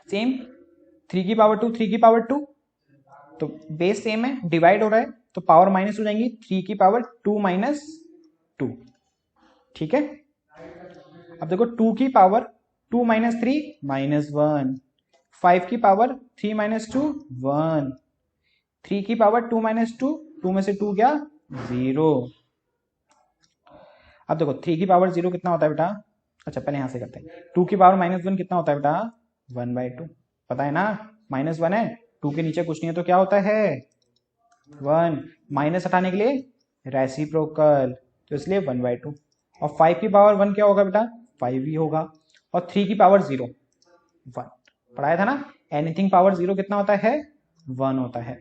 सेम, 3 की पावर 2 3 की पावर 2, तो बेस सेम है, डिवाइड हो रहा है, तो पावर माइनस हो जाएंगी, 3 की पावर 2 - 2, ठीक है। अब देखो 2 की पावर 2 - 3 -1, 5 की पावर 3 - 2 1, 3 की पावर 2 - 2, 2 में से 2 क्या, 0। अब देखो 3 की पावर 0 कितना होता है बेटा, अच्छा पहले यहां से करते हैं। 2 की पावर -1 कितना होता है बेटा, 1/2, पता है ना, -1 है, 2 के नीचे कुछ नहीं है तो क्या होता है, 1। माइनस हटाने के लिए रेसिप्रोकल, तो इसलिए 1/2। और 5 की पावर 1 क्या होगा बेटा, 5 ही होगा। और 3 की पावर 0 1, पढ़ाया था ना, एनीथिंग पावर 0 कितना होता है, 1 होता है।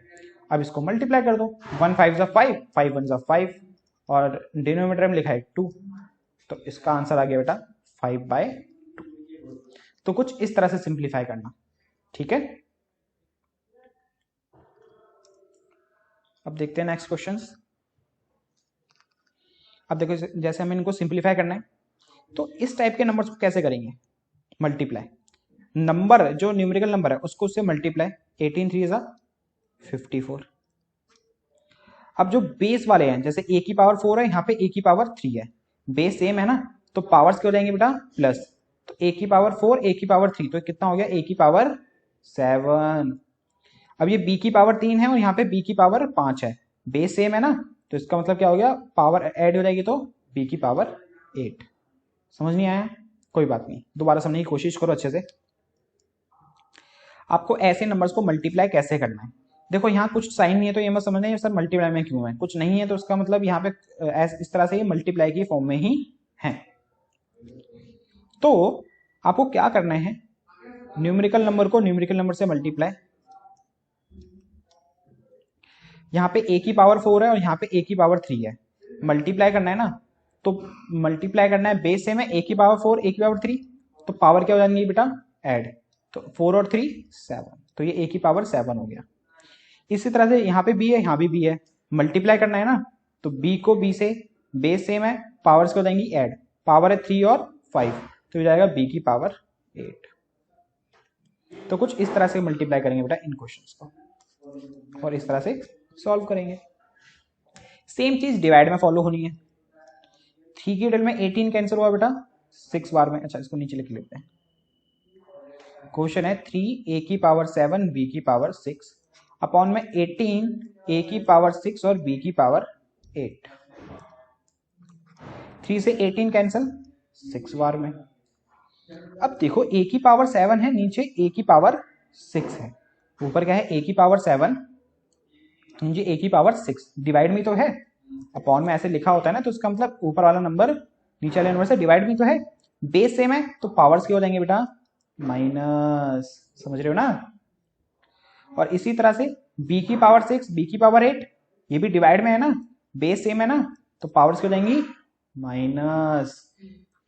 अब इसको मल्टीप्लाई कर दो, 1 5 5, 5 1 5, और डिनोमिनेटर में लिखा है 2, तो इसका आंसर आ गया बेटा 5/2। तो कुछ इस तरह से सिंप्लीफाई करना, ठीक है। अब देखते हैं नेक्स्ट क्वेश्चंस। अब देखो जैसे हमें इनको सिंप्लीफाई करना है, तो इस टाइप के नंबर्स को कैसे करेंगे, मल्टीप्लाई। नंबर जो न्यूमेरिकल नंबर है उसको उससे मल्टीप्लाई, 18 3 = 54। अब जो बेस वाले हैं, जैसे a की पावर 4 है, यहाँ पे a की पावर 3 है, बेस सेम है ना, तो पावर्स क्या हो जाएंगे बेटा, प्लस। तो a की पावर 4 a की पावर 3, तो कितना हो गया, a की पावर 7। अब ये b की पावर 3 है और यहाँ पे b की पावर 5 है, बेस सेम है ना, तो इसका मतलब क्या हो गया, पावर ऐड हो जाएगी, तो b की पावर 8। समझ नहीं आया, कोई बात नहीं, दोबारा समझने की कोशिश करो अच्छे से। आपको ऐसे नंबर्स को मल्टीप्लाई कैसे करना है, देखो यहाँ कुछ साइन नहीं है तो ये मत समझना ये सर मल्टीप्लाई में क्यों है, कुछ नहीं है तो उसका मतलब यहाँ पे इस तरह से ये मल्टीप्लाई की फॉर्म में ही है। तो आपको क्या करना है, न्यूमेरिकल नंबर को न्यूमेरिकल नंबर से मल्टीप्लाई। यहाँ पे a की पावर 4 है और यहाँ पे a की पावर 3 है, मल्टीप्लाई करना है ना, तो मल्टीप्लाई करना है, बेस सेम है, a की पावर 4 a की पावर 3, तो पावर क्या हो जाएंगी बेटा, ऐड, तो 4 और 3 7, तो ये a की पावर 7 हो गया। इसी तरह से यहाँ पे b है, यहाँ भी b है, मल्टीप्लाई करना है ना, तो b को b से, बेस सेम है, पावर्स क्या हो जाएंगी ऐड, पावर है 3 और 5, तो हो जाएगा b की पावर 8। तो कुछ इस तरह से मल्टीप्लाई करेंगे बेटा इन क्वेश्चंस को, और इस तरह से सॉल्व करेंगे। सेम चीज डिवाइड में फॉलो होनी है। 3 की डिवाइड में 18 कैंसिल हुआ बेटा 6 बार में, अच्छा इसको नीचे लिख लेते हैं, क्वेश्चन है 3 a की पावर 7 b की पावर 6 अपॉन में 18 a की पावर 6 और b की पावर 8। 3 से 18 कैंसिल 6 बार में। अब देखो a की पावर 7 है, नीचे a की पावर 6 है, ऊपर क्या है a की पावर 7, नीचे a की पावर 6, डिवाइड में तो है, अपॉन में ऐसे लिखा होता है ना, तो इसका मतलब ऊपर वाला नंबर नीचे वाले नंबर से डिवाइड में तो है, बेस सेम है तो पावर्स क्या हो जाएंगे बेटा, माइनस, समझ रहे हो ना। और इसी तरह से b की पावर 6 b की पावर 8, ये भी डिवाइड में है ना, बेस सेम है ना, तो पावर्स क्या हो जाएंगी, माइनस।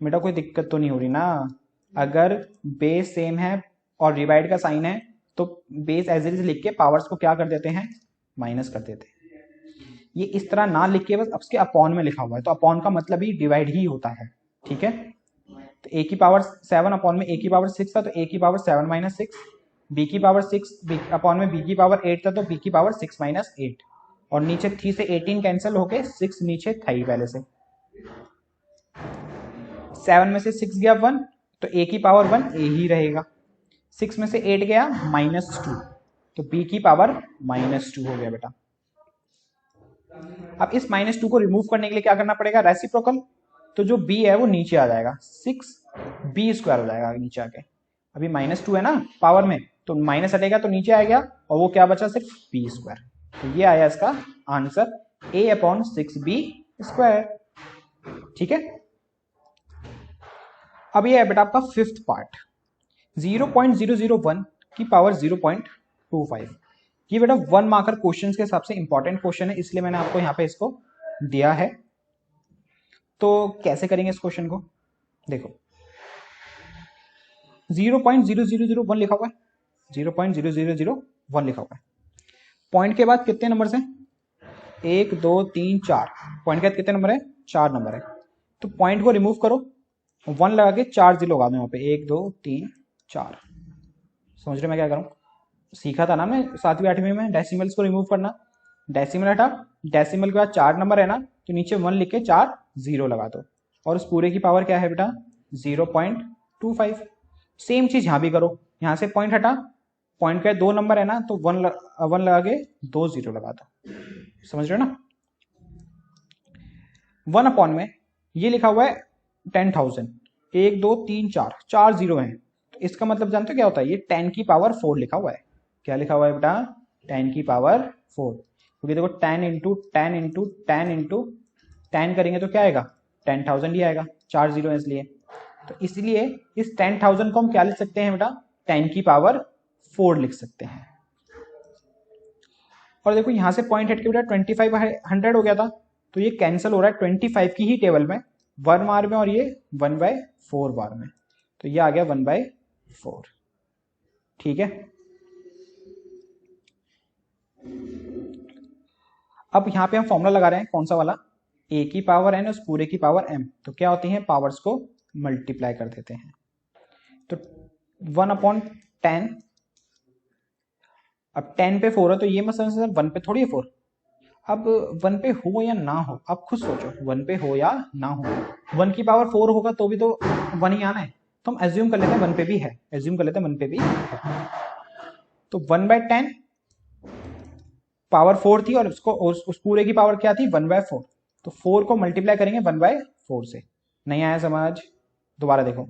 बेटा कोई दिक्कत तो नहीं हो रही ना, अगर बेस सेम है और डिवाइड का साइन है तो बेस एज इट इज लिख के पावर्स को क्या कर देते हैं, माइनस कर देते हैं। ये इस तरह ना लिख के बस उसके अपॉन में लिखा हुआ है, तो अपॉन का मतलब ही डिवाइड ही होता है, ठीक है। तो a की पावर 7 अपॉन में a की पावर 6 था, तो a की पावर 7 माइनस 6, b की पावर 6 अपॉन में b की पावर 8 था, तो b की पावर 6 माइनस 8, और नीचे 3 से 18 कैंसिल होके 6 नीचे था ही पहले से, 7 में से 6 गया 1, तो a की पावर 1 a ही रहेगा, 6 में से 8 गया -2, तो b की पावर -2 हो गया बेटा। अब इस -2 को रिमूव करने के लिए क्या करना पड़ेगा, रेसिप्रोकल, तो जो b है वो नीचे आ जाएगा, 6b² हो जाएगा नीचे आके। अभी -2 है ना पावर में, तो माइनस हटेगा तो नीचे आ गया, और वो क्या बचा, सिर्फ b²। तो ये आया इसका आंसर a/6b², ठीक है। अब ये है बेटा आपका 5th पार्ट, 0.001 की पावर 0.25। ये बेटा 1 मार्कर क्वेश्चंस के हिसाब से इंपॉर्टेंट क्वेश्चन है, इसलिए मैंने आपको यहाँ पे इसको दिया है। तो कैसे करेंगे इस क्वेश्चन को, देखो 0.0001 लिखा हुआ है, 0.0001 लिखा हुआ है, पॉइंट के बाद कितने नंबर हैं, 1 2 3 4, पॉइंट के बाद कितने नंबर है, 4 नंबर है। तो पॉइंट को रिमूव करो, 1 लगा के 4 जीरो लगा दो यहाँ पे, 1 2 3 4। समझ रहे मैं क्या करूँ, सीखा था ना मैं 7वीं 8वीं में डेसिमल्स को रिमूव करना, डेसिमल हटा, डेसिमल के बाद 4 नंबर है ना, तो नीचे 1 लिख के 4 0 लगा दो, और उस पूरे की पावर क्या है बेटा, 0.25। सेम चीज यहाँ भी करो, यहाँ से पॉइंट हटा, पॉइंट का 2 नंबर है ना, तो 1 लगा के 2 0 लगा दो, समझ रहे हो ना। 1 अपॉन में ये लिखा हुआ है 10,000, 1 2 3 4, 4 0 है, तो इसका मतलब जानते हो क्या होता है, ये 10 की पावर 4 लिखा हुआ है। क्या लिखा हुआ है बेटा, 10 की पावर 4, क्योंकि देखो 10 इंटू 10 इंटू 10 इंटू 10 करेंगे तो क्या आएगा, 10,000 ही आएगा, 4 0 है इसलिए। तो इसलिए इस 10,000 को हम क्या लिख सकते हैं बेटा, 10 की पावर 4 लिख सकते हैं। और देखो यहां से पॉइंट हट के बेटा 2500 हो गया था, तो ये कैंसिल हो रहा है 25 की ही टेबल में, 1 बार में, और ये 1/4 बार में, तो ये आ गया 1/4, ठीक है। अब यहां पे हम फॉर्मूला लगा रहे हैं, कौन सा वाला, a की पावर n उस पूरे की पावर m, तो क्या होती है, पावर्स को मल्टीप्लाई कर देते हैं। तो 1/10, अब 10 पे 4 है, तो ये मत समझ सर 1 पे थोड़ी है 4, अब 1 पे हो या ना हो, आप खुद सोचो, 1 पे हो या ना हो, 1 की पावर 4 होगा तो भी तो 1 ही आना है, तो हम एज्यूम कर लेते हैं 1 पे भी है, एज्यूम कर लेते हैं 1 पे भी है। तो 1/10 पावर 4 थी, और उसको उस पूरे की पावर क्या थी, 1/4, तो 4 को मल्टीप्लाई करेंगे 1/4 से। नहीं आया समझ, दोबारा देखो,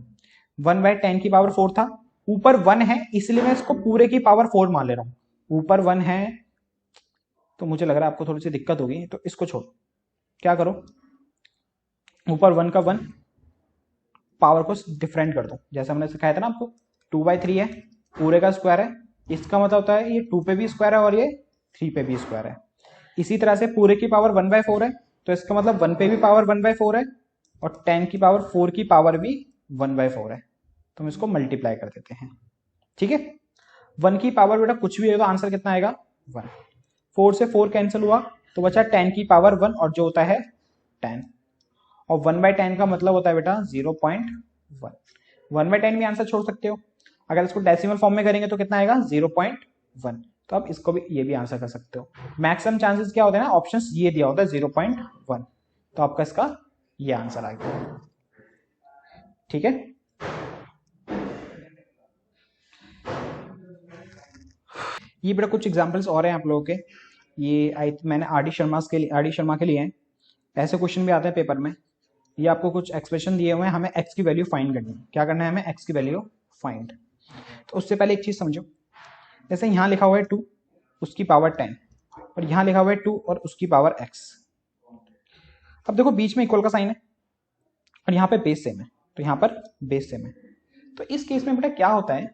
1/10 की पावर 4 था, ऊपर 1 है इसलिए मैं इसको पूरे की पावर 4 मान ले रहा हूं, ऊपर 1 है तो मुझे लग रहा है आपको थोड़ी सी दिक्कत होगी, तो इसको छोड़ो, क्या करो, ऊपर 1 का 1, पावर को डिफरेंट कर दो, जैसे हमने सिखाया था ना आपको, 2/3 है, पूरे का स्क्वायर है, इसका मतलब होता है ये 2 पे भी स्क्वायर है और ये 3 पे भी स्क्वायर है। इसी तरह से पूरे की पावर 1/4 है, तो इसका मतलब 1 पे भी पावर 1/4 है, और 10 की पावर 4 की पावर भी 1/4 है, तो हम इसको मल्टीप्लाई कर देते हैं, ठीक है। 1 की पावर बेटा कुछ भी है तो आंसर कितना आएगा, 1। 4 से 4 कैंसिल हुआ तो बचा 10 की पावर 1, और जो होता है 10, और 1/10 का मतलब होता है बेटा 0.1। 1/10 भी आंसर छोड़ सकते हो, अगर इसको डेसिमल फॉर्म में करेंगे तो कितना आएगा, 0.1, तो आप इसको भी, ये भी आंसर कर सकते हो। मैक्सिमम चांसेस क्या होते हैं ना, ऑप्शंस ये दिया होता है 0.1, तो आपका इसका ये आंसर आ गया, ठीक है। ये बेटा कुछ एग्जांपल्स और हैं आप लोगों के, ये मैंने आर डी शर्मा के लिए हैं। ऐसे क्वेश्चन भी आते हैं पेपर में। ये आपको कुछ एक्सप्रेशन दिए हुए हैं, हमें एक्स की वैल्यू फाइंड करनी है। क्या करना है हमें? एक्स की वैल्यू फाइंड। तो उससे पहले एक चीज समझो, जैसे यहाँ लिखा हुआ है 2 उसकी पावर 10 और यहाँ लिखा हुआ है 2 और उसकी पावर x। अब देखो बीच में इक्वल का साइन है और यहाँ पे बेस सेम है, तो यहाँ पर बेस सेम है। तो इस केस में बेटा क्या होता है,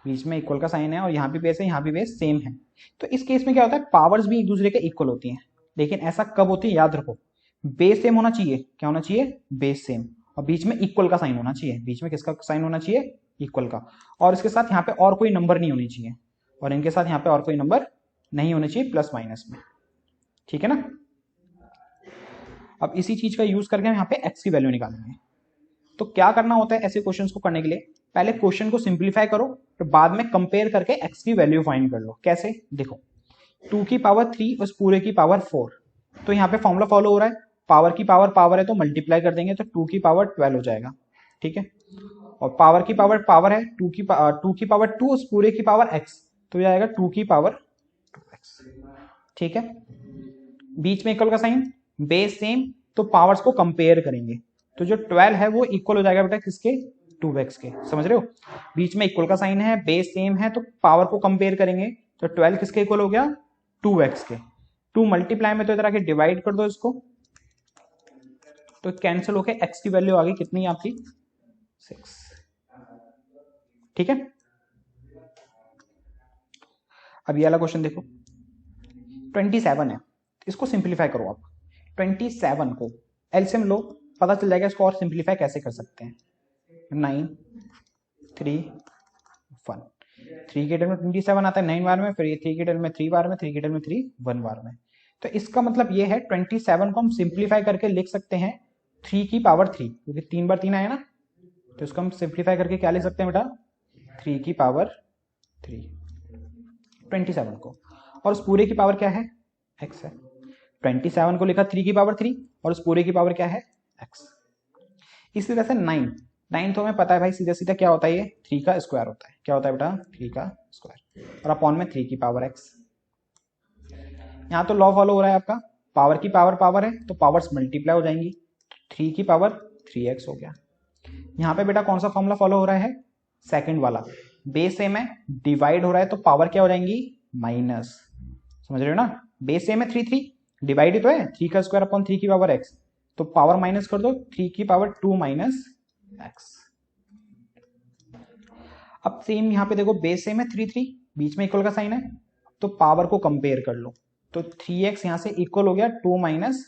बीच में इक्वल का साइन है और यहाँ भी बेस है, यहाँ भी बेस सेम है। तो इस केस में क्या होता है, पावर्स भी एक दूसरे के इक्वल होती हैं। लेकिन ऐसा कब होती है, याद रखो, बेस सेम होना चाहिए। क्या होना चाहिए? Base same. और बीच में इक्वल का साइन होना चाहिए। बीच में किसका साइन होना चाहिए? इक्वल का। और इसके साथ यहाँ पे और कोई नंबर नहीं होनी चाहिए, और इनके साथ यहाँ पे और कोई नंबर नहीं होने चाहिए प्लस माइनस में। ठीक है ना? अब इसी चीज का यूज करके हम यहाँ पे एक्स की वैल्यू निकालेंगे। तो क्या करना होता है ऐसे क्वेश्चंस को करने के लिए, पहले क्वेश्चन को सिंप्लीफाई करो, फिर बाद में कंपेयर करके एक्स की वैल्यू फाइंड कर लो। कैसे? देखो 2 की पावर 3 उस पूरे की पावर 4, तो यहाँ पे फॉर्मूला फॉलो हो रहा है, पावर की पावर पावर है तो मल्टीप्लाई कर देंगे तो 2 की पावर 12 हो जाएगा। ठीक है? और पावर की पावर पावर है, 2 की पावर 2 उस पूरे की पावर x, तो ये आएगा 2 की पावर 2x। ठीक है? बीच में इक्वल का साइन, बेस सेम, तो पावर्स को कंपेयर करेंगे, तो जो 12 है वो इक्वल हो जाएगा बेटा किसके? 2x के। समझ रहे हो? बीच में इक्वल का साइन है, बेस सेम है, तो पावर को कंपेयर करेंगे, तो 12 किसके इक्वल हो गया? 2x के। 2 मल्टीप्लाई में तो इधर आके डिवाइड कर दो इसको, तो कैंसिल होके x की वैल्यू आ गई कितनी आपकी? 6। ठीक है? अब ये वाला क्वेश्चन देखो, 27 है, इसको सिंप्लीफाई करो आप। 27 को एलसीएम लो, पता चल जाएगा इसको और सिंप्लीफाई कैसे कर सकते हैं। 9 3 1, 3 के टर्म में 27 आता है 9 बार में, फिर ये 3 के टर्म में 3 बार में, 3 के टर्म में 3 1 बार में। तो इसका मतलब ये है 27 को हम सिंप्लीफाई करके लिख सकते हैं 3 की पावर 3, क्योंकि 3 बार 3 आया ना, तो इसको हम सिंप्लीफाई करके क्या लिख सकते हैं बेटा? 3 की पावर 3 27 को। और उस पूरे की पावर क्या है? x है। 27 को लिखा 3 की पावर 3 और उस पूरे की पावर क्या है? x। इसी तरह से 9 तो हमें पता है भाई, सीधा सीधा क्या होता है, ये 3 का स्क्वायर होता है। क्या होता है बेटा? 3 का स्क्वायर, और अपॉन में 3 की पावर x। यहाँ तो लॉ फॉलो हो रहा है आपका, पावर की पावर पावर है तो पावर्स मल्टीप्लाई हो जाएंगी, 3 की पावर 3x हो गया। यहाँ पे बेटा कौन सा फॉर्मूला फॉलो हो रहा है? सेकंड वाला। बेस सेम है, डिवाइड हो रहा है तो पावर क्या हो जाएंगी? माइनस। समझ रहे हो ना? बेस सेम है 3 3, डिवाइड ही तो है, 3 का स्क्वायर अपॉन 3 की पावर x, तो पावर माइनस कर दो, 3 की पावर 2 माइनस x। अब सेम यहाँ पे देखो, बेस सेम है 3 3, बीच में इक्वल का साइन है, तो पावर को कंपेयर कर लो, तो 3x यहाँ से इक्वल हो गया 2 माइनस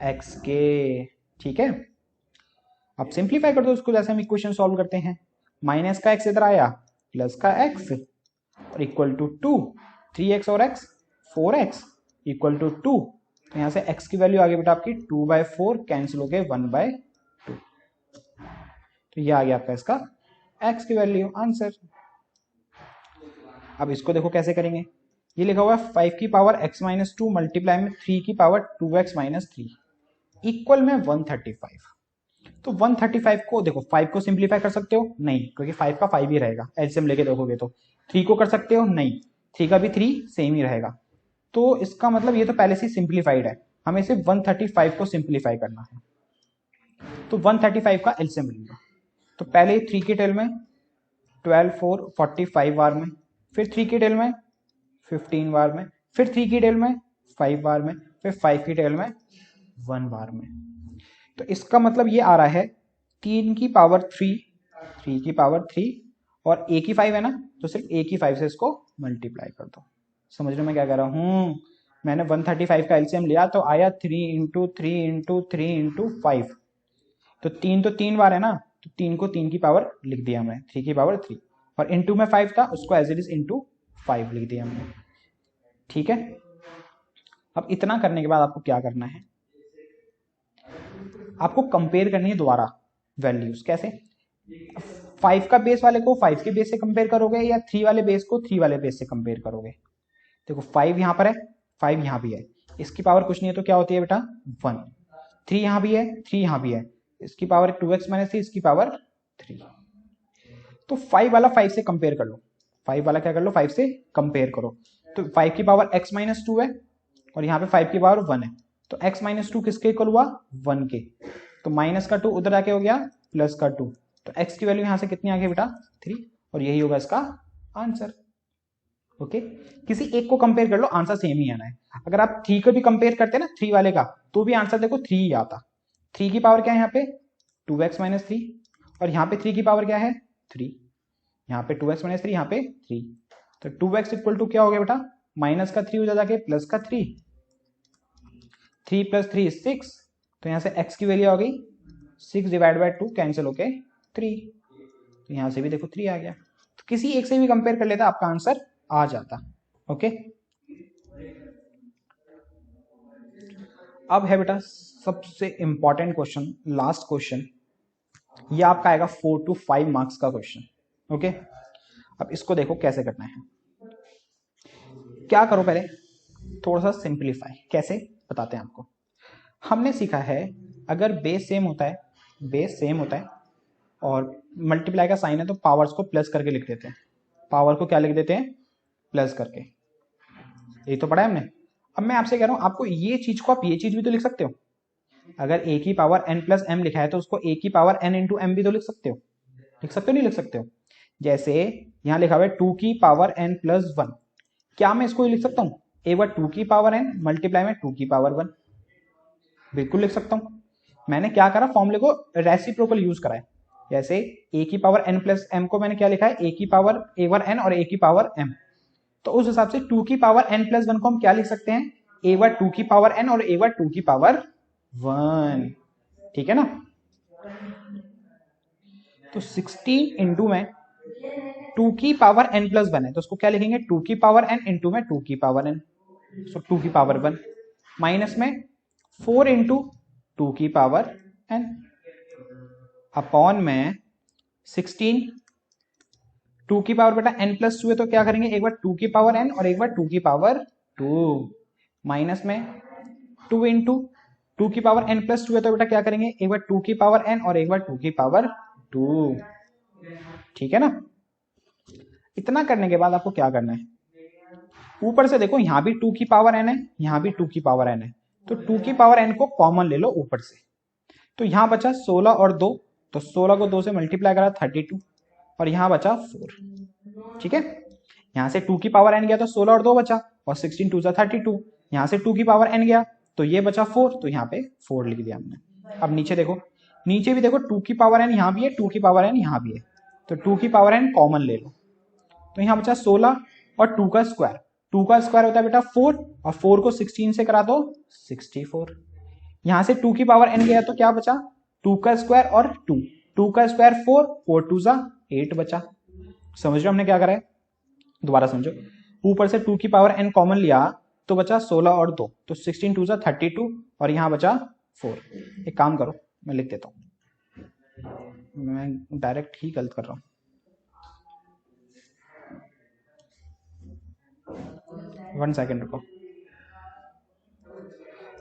x के। ठीक है? अब सिंप्लीफाई कर दो इसको, जैसे हम इक्वेशन सॉल्व करते हैं। माइनस का x इधर आया, प्लस का x और इक्वल टू 2, 3x और x 4x इक्वल टू 2, तो यहाँ से x की वैल्यू आ गई बेटा आपकी 2/4, कैंसिल हो गए 1/2, तो ये आ गया आपका इसका x की वैल्यू, आंसर। अब इसको देखो कैसे करेंगे, ये लिखा हुआ है 5 की पावर x माइनस 2 मल्टीप्लाई में 3 की पावर 2x माइनस 3 इक्वल में 135। तो 135 को देखो, 5 को सिंप्लीफाई कर सकते हो? नहीं, क्योंकि 5 का 5 ही रहेगा। एलसीएम लेके देखोगे तो 3 को कर सकते हो? नहीं, 3 का भी 3 सेम ही रहेगा। तो इसका मतलब ये तो पहले से सिंप्लीफाइड है, हमें सिर्फ 135 को सिंप्लीफाई करना है। तो 135 का एलसीएम लेंगे, तो पहले 3 की टेल में 12 4 45 बार में, फिर 3 की टेल में 15 बार में, फिर 3 की टेल में 5 बार में, फिर 5 की टेल में 1 बार में। तो इसका मतलब ये आ रहा है 3 की पावर 3, 3 की पावर 3 और a की 5 है ना, तो सिर्फ a की 5 से इसको मल्टीप्लाई कर दो। समझ रहे हो मैं क्या कह रहा हूँ? मैंने 135 का एलसीएम लिया तो आया 3 इंटू 3 इंटू 3 इंटू 5, तो 3 तो 3 बार है ना, तो 3 को 3 की पावर लिख दिया हमने, 3 की पावर 3, और इंटू में 5 था, उसको एज इट इज इंटू 5 लिख दिया हमने। ठीक है? अब इतना करने के बाद आपको क्या करना है, आपको कंपेयर करनी है दोबारा वैल्यूज। कैसे? 5 का बेस वाले को 5 के बेस से कंपेयर करोगे, या 3 वाले बेस को 3 वाले बेस से कंपेयर करोगे? देखो 5 यहां पर है, 5 यहां भी है, इसकी पावर कुछ नहीं है तो क्या होती है बेटा? 1। 3 यहां भी है, 3 यहां भी है, इसकी पावर 2x माइनस 3, इसकी पावर 3। तो 5 वाला 5 से कंपेयर कर लो, 5 वाला क्या कर लो, 5 से कंपेयर करो। तो 5 की पावर x माइनस 2 है और यहाँ पे 5 की पावर 1 है, तो x माइनस 2 किसके इक्वल हुआ, 1 के। तो माइनस का 2 उधर आके हो गया प्लस का 2, तो x की वैल्यू यहाँ से कितनी आ गई बेटा, 3, और यही होगा इसका आंसर। ओके, किसी एक को कंपेयर कर लो, आंसर सेम ही आना है। अगर आप 3 को भी कंपेयर करते ना 3 वाले का, तो भी आंसर देखो 3 ही आता। 3 की पावर क्या है यहाँ पे, 2x माइनस 3, और यहाँ पे 3 की पावर क्या है, 3, यहाँ पे 2x माइनस 3, यहाँ पे 3, तो 2x इक्वल टू क्या हो गया बेटा, माइनस का 3 हो जाके प्लस का 3, 3 प्लस 3 6, तो यहाँ से x की वैल्यू आ गई 6 डिवाइड बाय 2 कैंसिल होके 3, तो यहाँ से भी देखो 3 आ गया। तो किसी एक से भी कंपेयर कर लेता, आपका आंसर आ जाता। ओके, अब है बेटा सबसे इंपॉर्टेंट क्वेश्चन, लास्ट क्वेश्चन, ये आपका आएगा 4 to 5 मार्क्स का क्वेश्चन। ओके, अब इसको देखो कैसे करना है। क्या करो, पहले थोड़ा सा सिंप्लीफाई, कैसे बताते हैं आपको। हमने सीखा है अगर बेस सेम होता है, बेस सेम होता है और मल्टीप्लाई का साइन है तो पावर्स को प्लस करके लिख देते हैं, पावर को क्या लिख देते हैं, प्लस करके। ये तो पढ़ा है हमने। अब मैं आपसे कह रहा हूं, आपको ये चीज को आप ये चीज भी तो लिख सकते हो। अगर a की पावर n प्लस m लिखा है तो उसको a की पावर n इंटू एम भी तो लिख सकते हो, लिख सकते हो नहीं लिख सकते हो। जैसे यहां लिखा हुआ है 2 की पावर n प्लस 1, क्या मैं इसको लिख सकता हूं, एक बार 2 की पावर n मल्टीप्लाई में 2 की पावर 1, बिल्कुल लिख सकता हूं। मैंने क्या करा, फॉर्मूले को रेसिप्रोकल यूज करा है। जैसे a की पावर n प्लस m को मैंने क्या लिखा है, a की पावर a1 n और a की पावर m, तो उस हिसाब से 2 की पावर n प्लस 1 को हम क्या लिख सकते हैं, एक बार 2 की पावर n और एक बार 2 की पावर 1, ठीक है ना। तो 16 इंटू में 2 की पावर n प्लस 1 है तो उसको क्या लिखेंगे, 2 की पावर n इंटू में 2 की पावर n, सो 2 की पावर 1, माइनस में 4 इंटू 2 की पावर n अपॉन में 16, 2 की पावर बेटा n प्लस 2 है तो क्या करेंगे, एक बार 2 की पावर n और एक बार 2 की पावर 2, माइनस में 2 इंटू 2 की पावर n प्लस 2 है तो बेटा क्या करेंगे, एक बार 2 की पावर n और एक बार 2 की पावर 2, ठीक है ना। इतना करने के बाद आपको क्या करना है, ऊपर से देखो यहां भी 2 की पावर n है, यहां भी 2 की पावर n है, तो 2 की पावर n को कॉमन ले लो ऊपर से, तो यहां बचा 16 और 2, तो 16 को 2 से मल्टीप्लाई करा 32, और यहां बचा 4, ठीक है। यहां से 2 की पावर n गया तो 16 और 2 बचा, और 16 2 32, यहां से 2 की पावर n गया तो ये बचा 4, तो यहाँ पे 4 लिख दिया हमने। अब नीचे देखो, नीचे भी देखो 2 की पावर n यहाँ भी है, 2 की पावर n यहाँ भी है, तो 2 की पावर n कॉमन ले लो, तो यहाँ बचा 16 और 2 का स्क्वायर, 2 का स्क्वायर होता है बेटा 4, और 4 को 16 से करा दो 64, यहां से 2 की पावर n गया तो क्या बचा, 2 का स्क्वायर और 2, 2 का स्क्वायर 4, 4 2 जा 8 बचा। समझ रहे हो हमने क्या करा है, दोबारा समझो, ऊपर से 2 की पावर n कॉमन लिया तो बचा 16 और 2, तो 16 2 जा 32, और यहां बचा 4। एक काम करो, मैं लिख देता हूं, मैं डायरेक्ट ही गलत कर रहा हूं, 1 सेकेंड रुको।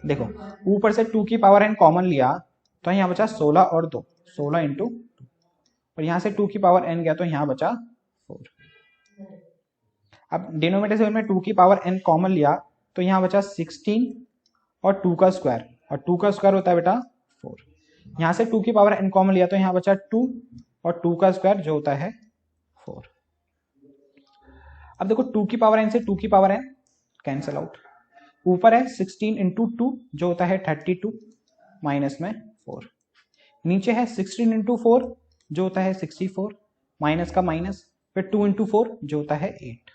देखो ऊपर से 2 की पावर n कॉमन लिया तो यहाँ बचा 16 और 2, 16 इंटू 2, और यहाँ से 2 की पावर n गया तो यहाँ बचा 4। अब डिनोमिनेटर से में 2 की पावर n कॉमन लिया तो यहाँ बचा 16 और 2 का स्क्वायर, और 2 का स्क्वायर होता है बेटा 4, यहाँ से 2 की पावर n कॉमन लिया तो यहाँ बचा 2, और 2 का स्क्वायर जो होता है 4। अब देखो 2 की पावर n से 2 की पावर n कैंसिल आउट, ऊपर है 16 इंटू 2 जो होता है 32, माइनस में 4, नीचे है 16 इंटू 4 जो होता है 64, माइनस का माइनस, फिर 2 इंटू 4 जो होता है 8,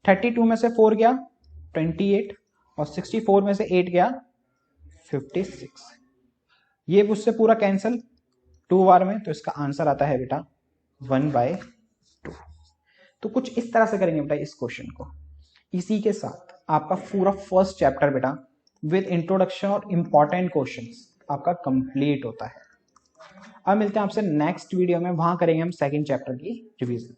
32 में से 4 गया 28, और 64 में से 8 गया 56, ये उससे पूरा कैंसिल 2 बार में, तो इसका आंसर आता है बेटा 1/2। तो कुछ इस तरह से करेंगे बेटा इस क्वेश्चन को। इसी के साथ आपका पूरा फर्स्ट चैप्टर बेटा विद इंट्रोडक्शन और इंपॉर्टेंट क्वेश्चंस आपका कंप्लीट होता है। अब मिलते हैं आपसे नेक्स्ट वीडियो में, वहां करेंगे हम सेकंड चैप्टर की रिवीजन।